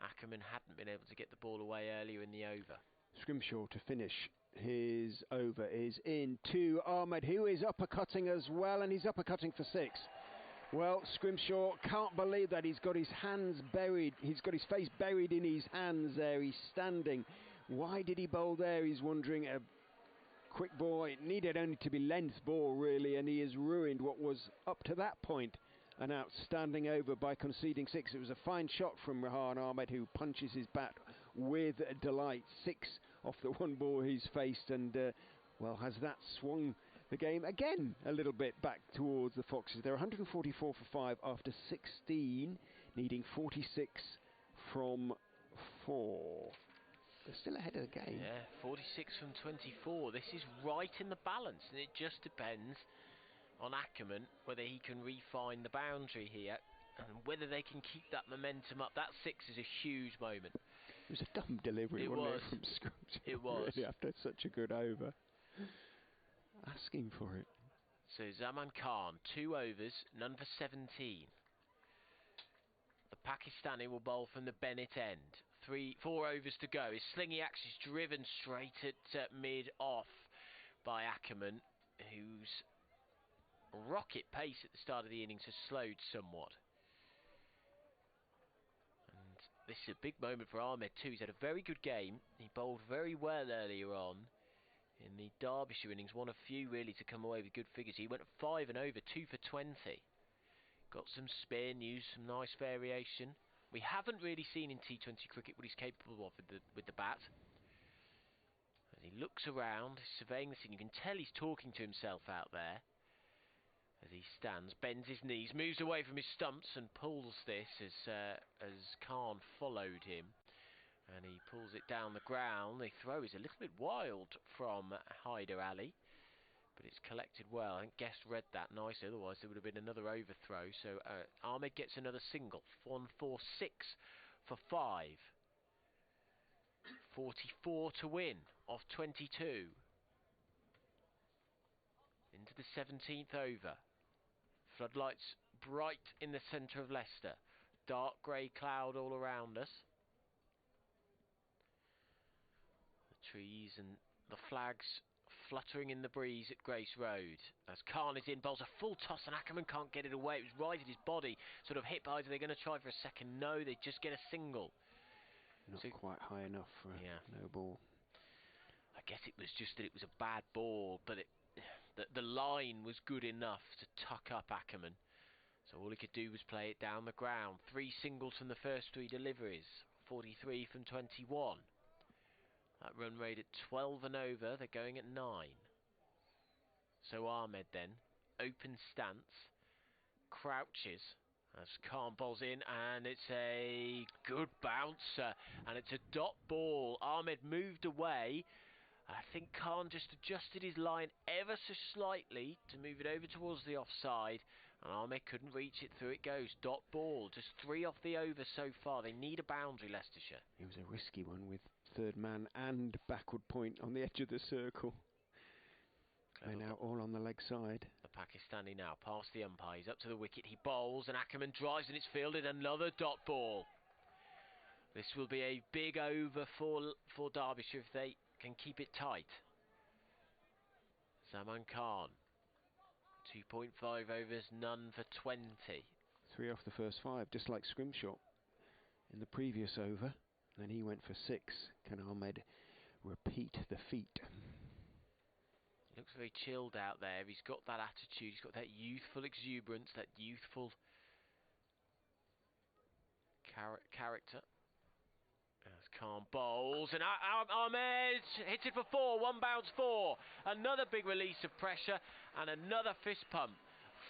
Ackerman hadn't been able to get the ball away earlier in the over. Scrimshaw to finish his over is in to Ahmed, who is uppercutting as well, and he's uppercutting for 6. Well, Scrimshaw can't believe that. He's got his hands buried, he's got his face buried in his hands there. He's standing. Why did he bowl there? He's wondering. A quick ball, it needed only to be length ball really, and he has ruined what was up to that point an outstanding over by conceding 6. It was a fine shot from Rehan Ahmed, who punches his bat with delight. 6 off the 1 ball he's faced, and well, has that swung the game again a little bit back towards the Foxes. They're 144 for 5 after 16, needing 46 from 4. They're still ahead of the game. Yeah, 46 from 24. This is right in the balance, and it just depends on Ackerman whether he can refine the boundary here and whether they can keep that momentum up. That 6 is a huge moment. It was a dumb delivery, wasn't it, from Scrimshaw? It was. Really, after such a good over. Asking for it. So Zaman Khan, 2 overs, none for 17. Pakistani will bowl from the Bennett end. 4 overs to go. His slingy axe is driven straight at mid-off by Ackerman, whose rocket pace at the start of the innings has slowed somewhat. And this is a big moment for Ahmed too. He's had a very good game. He bowled very well earlier on in the Derbyshire innings. One of few really to come away with good figures. He went 5 and over, 2 for 20. Got some spin, used some nice variation. We haven't really seen in T20 cricket what he's capable of with the bat. As he looks around, surveying the scene, you can tell he's talking to himself out there. As he stands, bends his knees, moves away from his stumps and pulls this as Khan followed him. And he pulls it down the ground. The throw is a little bit wild from Hyder Ali, but it's collected well. I think Guest read that nice, otherwise there would have been another overthrow. So Ahmed gets another single. 1-4-6 for 5. 44 to win off 22. Into the 17th over. Floodlights bright in the centre of Leicester. Dark grey cloud all around us. The trees and the flags fluttering in the breeze at Grace Road. As Khan is in, bowls a full toss and Ackerman can't get it away. It was right at his body, sort of hip high. Are they going to try for a second? No, they just get a single. Not quite high enough for a no ball. I guess it was just that it was a bad ball, but the line was good enough to tuck up Ackerman. So all he could do was play it down the ground. 3 singles from the first 3 deliveries. 43 from 21. That run rate at 12 and over. They're going at 9. So Ahmed then, open stance, crouches as Khan bowls in, and it's a good bouncer, and it's a dot ball. Ahmed moved away. I think Khan just adjusted his line ever so slightly to move it over towards the offside, and Ahmed couldn't reach it. Through it goes. Dot ball. Just 3 off the over so far. They need a boundary, Leicestershire. It was a risky one with third man and backward point on the edge of the circle. They're now all on the leg side. The Pakistani now past the umpire. He's up to the wicket. He bowls and Ackerman drives and it's fielded. Another dot ball. This will be a big over for Derbyshire if they can keep it tight. Zaman Khan. 2.5 overs, none for 20. 3 off the first 5, just like Scrimshaw in the previous over. Then he went for 6. Can Ahmed repeat the feat? He looks very chilled out there. He's got that attitude. He's got that youthful exuberance, that youthful character. As Khan bowls, and Ahmed hits it for 4. 1 bounce 4. Another big release of pressure, and another fist pump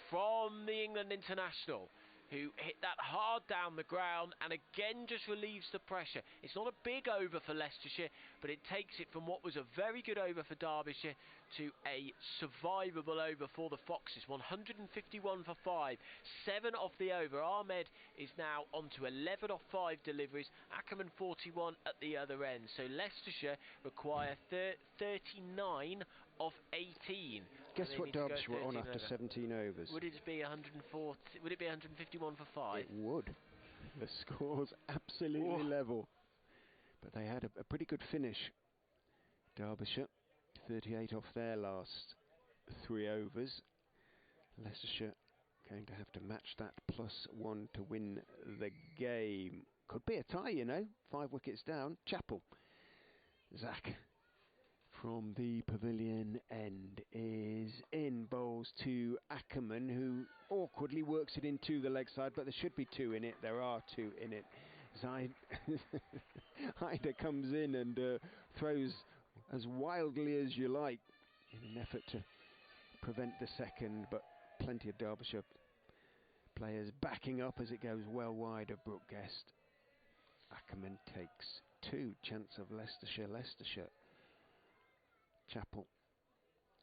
from the England international, who hit that hard down the ground and again just relieves the pressure. It's not a big over for Leicestershire, but it takes it from what was a very good over for Derbyshire to a survivable over for the Foxes. 151 for 5, 7 off the over. Ahmed is now on to 11 off 5 deliveries. Ackerman 41 at the other end. So Leicestershire require 39 off 18. Guess what Derbyshire were on after 17 overs? Would it be 140? Would it be 151 for 5? It would. The score's absolutely level. But they had a pretty good finish. Derbyshire, 38 off their last 3 overs. Leicestershire going to have to match that +1 to win the game. Could be a tie, you know. 5 wickets down. Chappell. Zach from the pavilion end is in, bowls to Ackerman, who awkwardly works it into the leg side, but there should be 2 in it. There are 2 in it. Hyder comes in and throws as wildly as you like in an effort to prevent the second, but plenty of Derbyshire players backing up as it goes well wide of Brooke Guest. Ackerman takes 2. Chance of Leicestershire. Chappell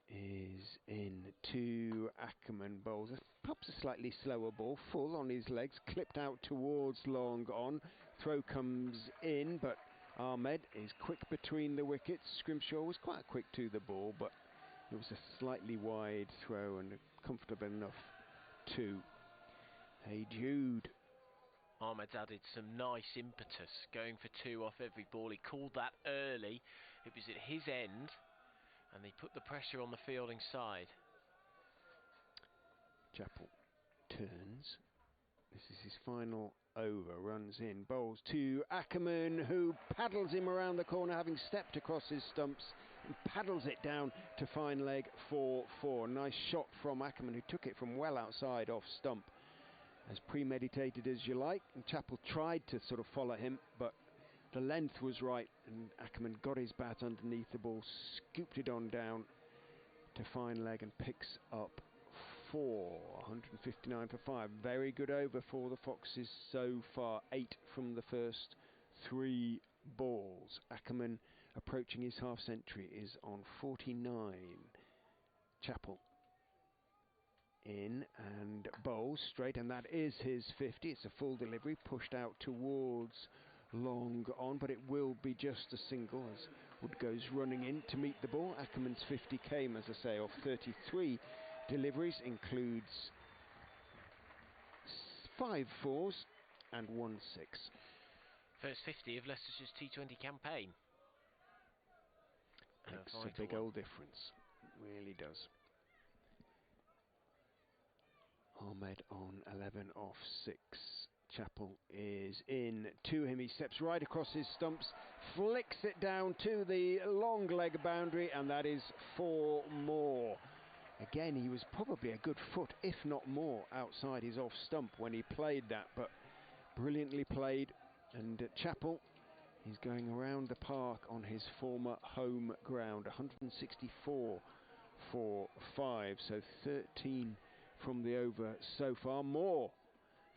is in to Ackerman, bowls. Pops a slightly slower ball, full on his legs, clipped out towards long on. Throw comes in, but Ahmed is quick between the wickets. Scrimshaw was quite quick to the ball, but it was a slightly wide throw and comfortable enough 2. Hey Jude Ahmed's added some nice impetus, going for 2 off every ball. He called that early. It was at his end, and they put the pressure on the fielding side. Chappell turns. This is his final over. Runs in, bowls to Ackerman, who paddles him around the corner, having stepped across his stumps, and paddles it down to fine leg for 4. Nice shot from Ackerman, who took it from well outside off stump. As premeditated as you like, and Chappell tried to sort of follow him, but the length was right, and Ackerman got his bat underneath the ball, scooped it on down to fine leg, and picks up 4. 159 for 5. Very good over for the Foxes so far. 8 from the first 3 balls. Ackerman, approaching his half century, is on 49. Chappell in and bowls straight, and that is his 50. It's a full delivery, pushed out towards long on, but it will be just a single as Wood goes running in to meet the ball. Ackerman's 50 came, as I say, off 33 deliveries, includes 5 4s and 1 6. First 50 of Leicestershire's T20 campaign. Makes a big old difference. Really does. Ahmed on 11 off 6. Chappell is in to him. He steps right across his stumps, flicks it down to the long leg boundary, and that is 4 more. Again, he was probably a good foot, if not more, outside his off stump when he played that, but brilliantly played. And Chappell is going around the park on his former home ground. 164 for 5, so 13 from the over so far, more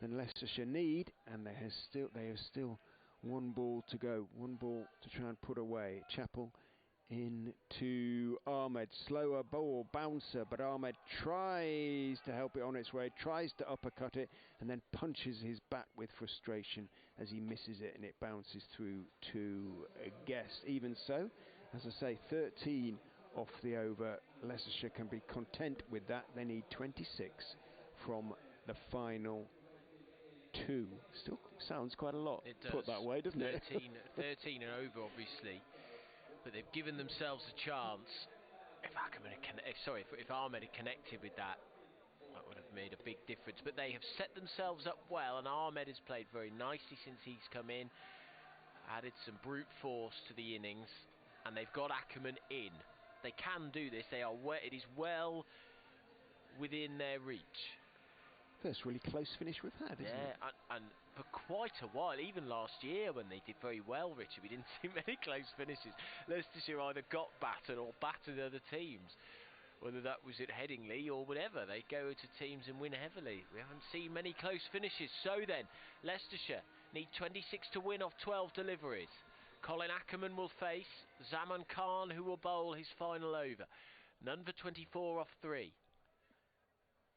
than Leicestershire need, and they have still 1 ball to go, 1 ball to try and put away. Chappell into Ahmed, slower ball, bouncer, but Ahmed tries to help it on its way, tries to uppercut it, and then punches his bat with frustration as he misses it, and it bounces through to Guest. Even so, as I say, 13 off the over. Leicestershire can be content with that. They need 26 from the final 2. Still sounds quite a lot, it does. Put that way, doesn't 13, it? 13 and over, obviously, but they've given themselves a chance. If Ahmed had connected with that, that would have made a big difference. But they have set themselves up well, and Ahmed has played very nicely since he's come in. Added some brute force to the innings, and they've got Ackerman in. They can do this. It is well within their reach. First really close finish we've had, isn't it? Yeah, and for quite a while, even last year when they did very well, Richard, we didn't see many close finishes. Leicestershire either got battered or battered other teams, whether that was at Headingley or whatever. They go to teams and win heavily. We haven't seen many close finishes. So then, Leicestershire need 26 to win off 12 deliveries. Colin Ackerman will face Zaman Khan, who will bowl his final over. None for 24 off 3.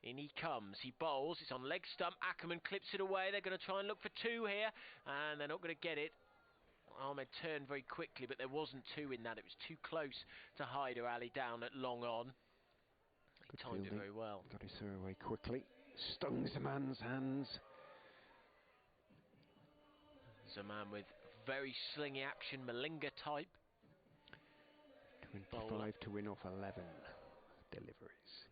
In he comes, he bowls, it's on leg stump, Ackerman clips it away. They're going to try and look for 2 here, and they're not going to get it. Ahmed turned very quickly, but there wasn't 2 in that. It was too close to Hyder Ali down at long on. He timed it very well. Got his throw away quickly. Stung Zaman's hands. Zaman with very slingy action, Malinga type. 25 bowler. To win off 11 deliveries.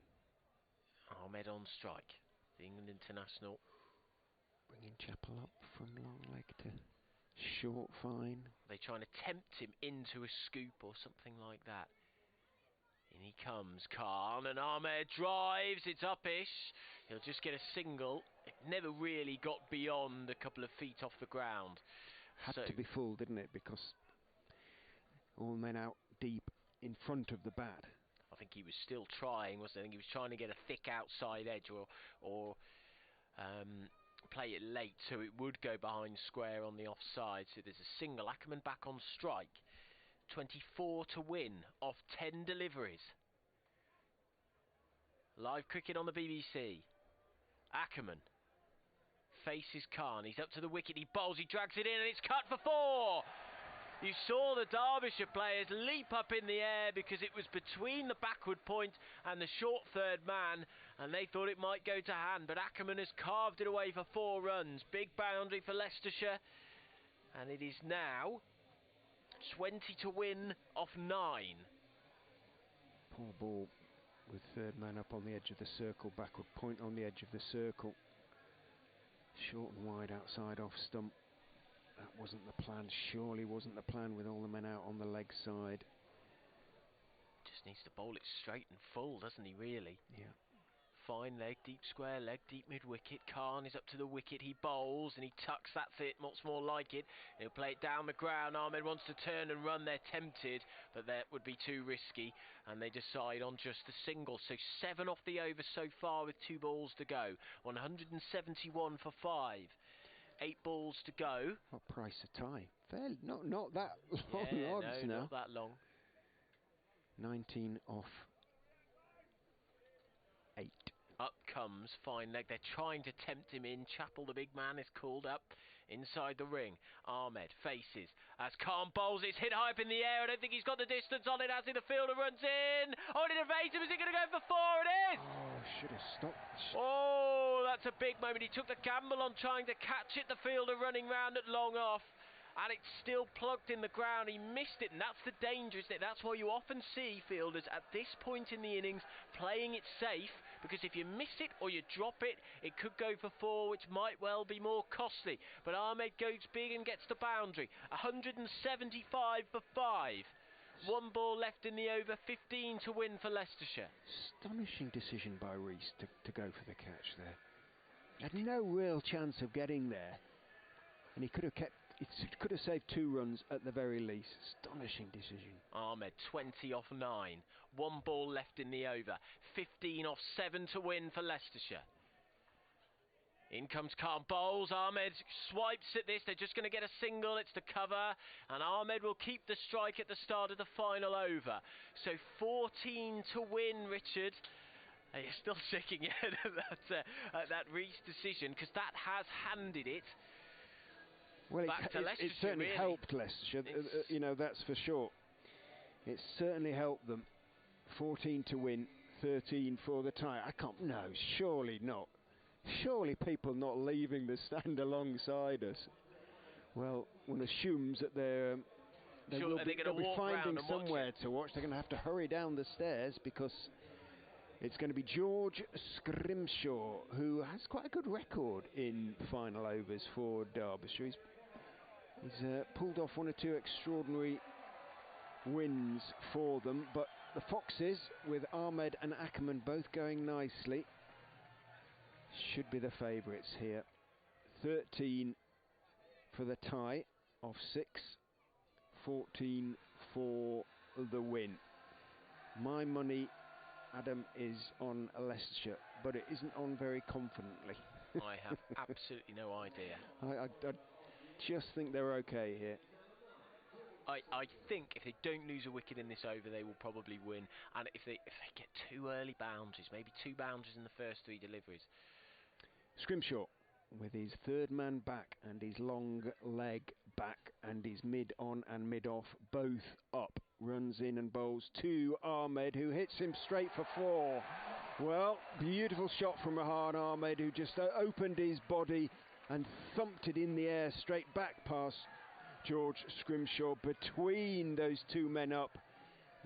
Ahmed on strike. The England international. Bringing Chappell up from long leg to short fine. They trying to tempt him into a scoop or something like that. In he comes, Khan, and Ahmed drives. It's uppish. He'll just get a single. It never really got beyond a couple of feet off the ground. Had to be full, didn't it? Because all men out deep in front of the bat. I think he was still trying, wasn't he? I think he was trying to get a thick outside edge or play it late so it would go behind square on the offside. So there's a single. Ackerman back on strike. 24 to win off 10 deliveries. Live cricket on the BBC. Ackerman faces Khan. He's up to the wicket. He bowls. He drags it in, and it's cut for 4. You saw the Derbyshire players leap up in the air because it was between the backward point and the short third man, and they thought it might go to hand, but Ackerman has carved it away for 4 runs. Big boundary for Leicestershire, and it is now 20 to win off 9. Poor ball with third man up on the edge of the circle, backward point on the edge of the circle. Short and wide outside off stump. That wasn't the plan, surely wasn't the plan with all the men out on the leg side. Just needs to bowl it straight and full, doesn't he, really? Yeah. Fine leg, deep square leg, deep mid-wicket. Khan is up to the wicket, he bowls and he tucks that fit, what's more like it. He'll play it down the ground. Ahmed wants to turn and run, they're tempted, but that would be too risky, and they decide on just a single. So 7 off the over so far with 2 balls to go. 171 for 5. 8 balls to go. What price a tie? Fairly, not that long odds now. Not that long. 19 off 8. Up comes fine leg. They're trying to tempt him in. Chappell, the big man, is called up inside the ring. Ahmed faces as Khan bowls. It's hit high up in the air. I don't think he's got the distance on it. As the fielder runs in. Oh, it evades him. Is it going to go for 4? It is! Oh, should have stopped. Oh, that's a big moment. He took the gamble on trying to catch it. The fielder running round at long off. And it's still plugged in the ground. He missed it, and that's the danger, isn't it? That's why you often see fielders at this point in the innings playing it safe, because if you miss it or you drop it, it could go for 4, which might well be more costly. But Ahmed goes big and gets the boundary. 175 for 5. 1 ball left in the over, 15 to win for Leicestershire. Astonishing decision by Rees to go for the catch there. He had no real chance of getting there, and he could have saved 2 runs at the very least. Astonishing decision. Ahmed 20 off 9. 1 ball left in the over. 15 off 7 to win for Leicestershire. In comes Khan, bowls. Ahmed swipes at this. They're just going to get a single. It's to cover, and Ahmed will keep the strike at the start of the final over. So 14 to win, Richard. You're still shaking your head at that Rees decision, because that has handed it. Well, it certainly really helped Leicestershire, you know, that's for sure. It certainly helped them. 14 to win, 13 for the tie. No, surely not. Surely people not leaving the stand alongside us. Well, one assumes that they'll be finding somewhere to watch. They're going to have to hurry down the stairs, because it's going to be George Scrimshaw, who has quite a good record in final overs for Derbyshire. He's pulled off 1 or 2 extraordinary wins for them, but the Foxes, with Ahmed and Ackerman both going nicely, should be the favourites here. 13 for the tie off 6, 14 for the win. My money, Adam, is on Leicestershire, but it isn't on very confidently. I have absolutely no idea. I just think they're okay here. I think if they don't lose a wicket in this over, they will probably win. And if they get 2 early boundaries, maybe 2 boundaries in the first 3 deliveries. Scrimshaw, with his third man back and his long leg back and his mid on and mid off both up, runs in and bowls to Ahmed, who hits him straight for 4. Well, beautiful shot from Rahan Ahmed, who just opened his body and thumped it in the air straight back past George Scrimshaw, between those 2 men up.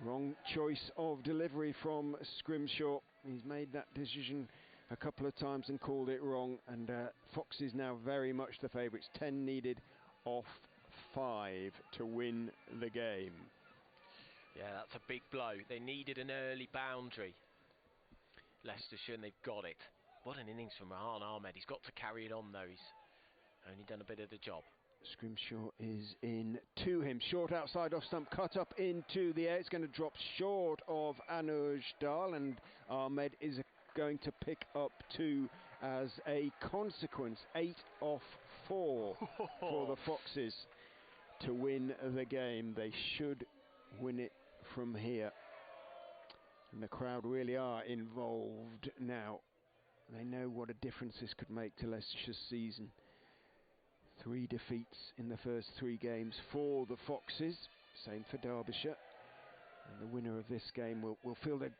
Wrong choice of delivery from Scrimshaw. He's made that decision a couple of times and called it wrong, and Fox is now very much the favourites. 10 needed off 5 to win the game. Yeah, that's a big blow. They needed an early boundary, Leicestershire, and they've got it. What an innings from Rahan Ahmed. He's got to carry it on, though. He's only done a bit of the job. Scrimshaw is in to him. Short outside off stump, cut up into the air. It's going to drop short of Anuj Dal, and Ahmed is going to pick up 2 as a consequence. 8 off 4 for the Foxes to win the game. They should win it from here. And the crowd really are involved now. They know what a difference this could make to Leicestershire season. 3 defeats in the first 3 games for the Foxes. Same for Derbyshire. And the winner of this game will feel they've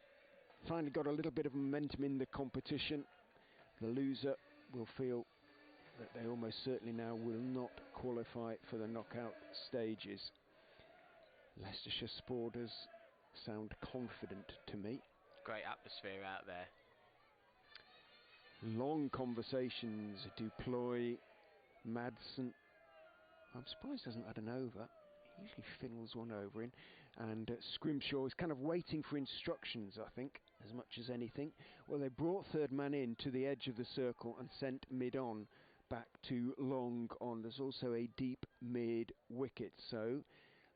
finally got a little bit of momentum in the competition. The loser will feel that they almost certainly now will not qualify for the knockout stages. Leicestershire supporters sound confident to me. Great atmosphere out there. Long conversations, Duploy, Madsen. I'm surprised he hasn't had an over. He usually fiddles one over in. And Scrimshaw is kind of waiting for instructions, I think, as much as anything. Well, they brought third man in to the edge of the circle and sent mid-on back to long on. There's also a deep mid wicket, so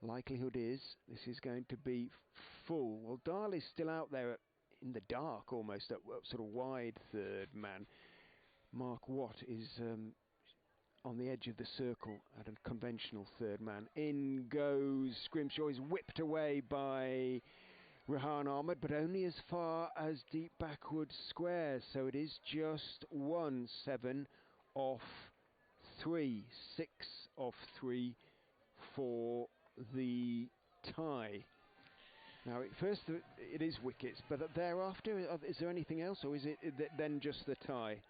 likelihood is this is going to be full. Well, Dahl is still out there in the dark almost at sort of wide third man. Mark Watt is on the edge of the circle at a conventional third man. In goes Scrimshaw, is whipped away by Rehan Ahmed, but only as far as deep backward square, so it is just 1, 7 off 3, 6 off 3 for the tie. Now, at first it is wickets, but thereafter, is there anything else, or is it then just the tie?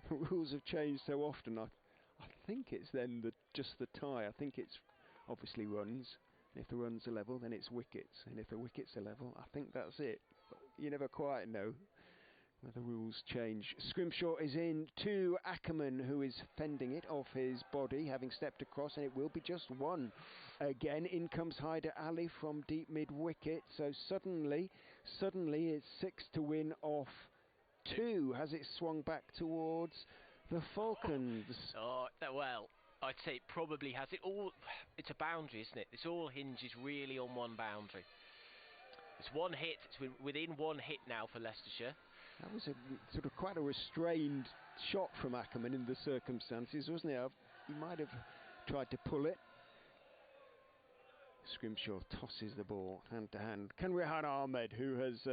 The rules have changed so often. I think it's then just the tie. I think it's obviously runs. And if the runs are level, then it's wickets. And if the wickets are level, I think that's it. But you never quite know where the rules change. Scrimshaw is in to Ackerman, who is fending it off his body, having stepped across, and it will be just 1. Again, in comes Hyder Ali from deep mid-wicket. So suddenly it's 6 to win off 2. Has it swung back towards the Falcons? Oh, well, I'd say it probably has. It's a boundary, isn't it? This all hinges really on one boundary. It's one hit. It's within 1 hit now for Leicestershire. That was sort of quite a restrained shot from Ackerman in the circumstances, wasn't it? He might have tried to pull it. Scrimshaw tosses the ball hand to hand. Can Rehan Ahmed, who has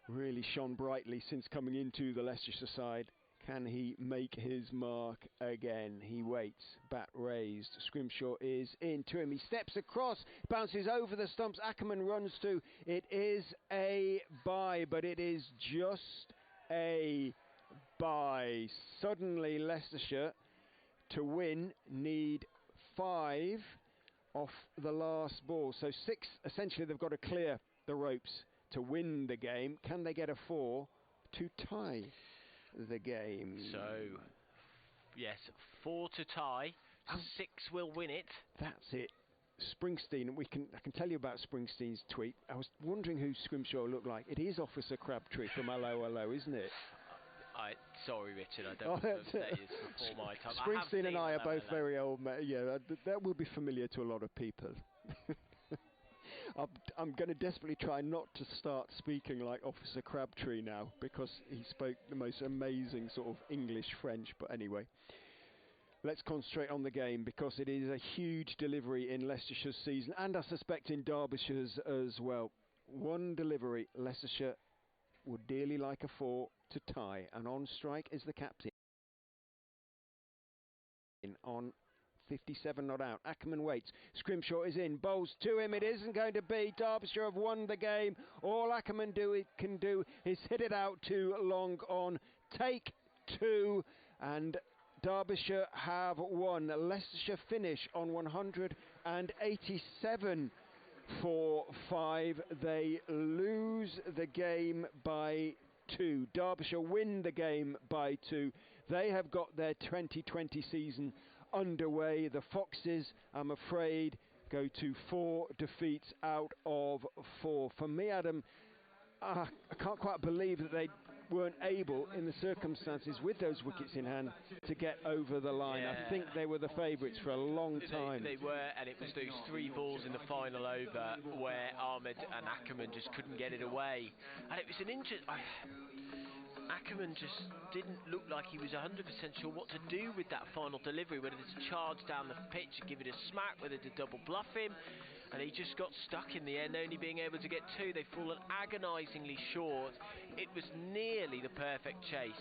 really shone brightly since coming into the Leicestershire side, can he make his mark again? He waits, bat raised. Scrimshaw is in to him. He steps across, bounces over the stumps. Ackerman runs to. It is a bye, but it is just a bye. Suddenly Leicestershire, to win, need 5 off the last ball. So 6, essentially they've got to clear the ropes to win the game. Can they get a 4 to tie the game? So, yes, 4 to tie. 6 will win it. That's it. Springsteen, I can tell you about Springsteen's tweet. I was wondering who Scrimshaw looked like. It is Officer Crabtree from Hello Hello, isn't it? Sorry, Richard, I don't know if that is before my time. Springsteen and I are both very old. Yeah, that will be familiar to a lot of people. I'm going to desperately try not to start speaking like Officer Crabtree now, because he spoke the most amazing sort of English French. But anyway, let's concentrate on the game, because it is a huge delivery in Leicestershire's season, and I suspect in Derbyshire's as well. 1 delivery, Leicestershire would dearly like a 4 to tie, and on strike is the captain. On 57 not out. Ackerman waits. Scrimshaw is in. Bowls to him. It isn't going to be. Derbyshire have won the game. All Ackerman can do is hit it out to long on. Take 2, and Derbyshire have won. Leicestershire finish on 187 for 5. They lose the game by 2. Derbyshire win the game by 2. They have got their 2020 season underway. The Foxes, I'm afraid, go to 4 defeats out of 4. For me, Adam, I can't quite believe that they weren't able, in the circumstances with those wickets in hand, to get over the line. Yeah. I think they were the favourites for a long time. They were, and it was those 3 balls in the final over where Ahmed and Ackerman just couldn't get it away. And it was an Ackerman just didn't look like he was 100% sure what to do with that final delivery, whether to charge down the pitch and give it a smack, whether to double bluff him, and he just got stuck in the end, only being able to get 2. They've fallen agonisingly short. It was nearly the perfect chase.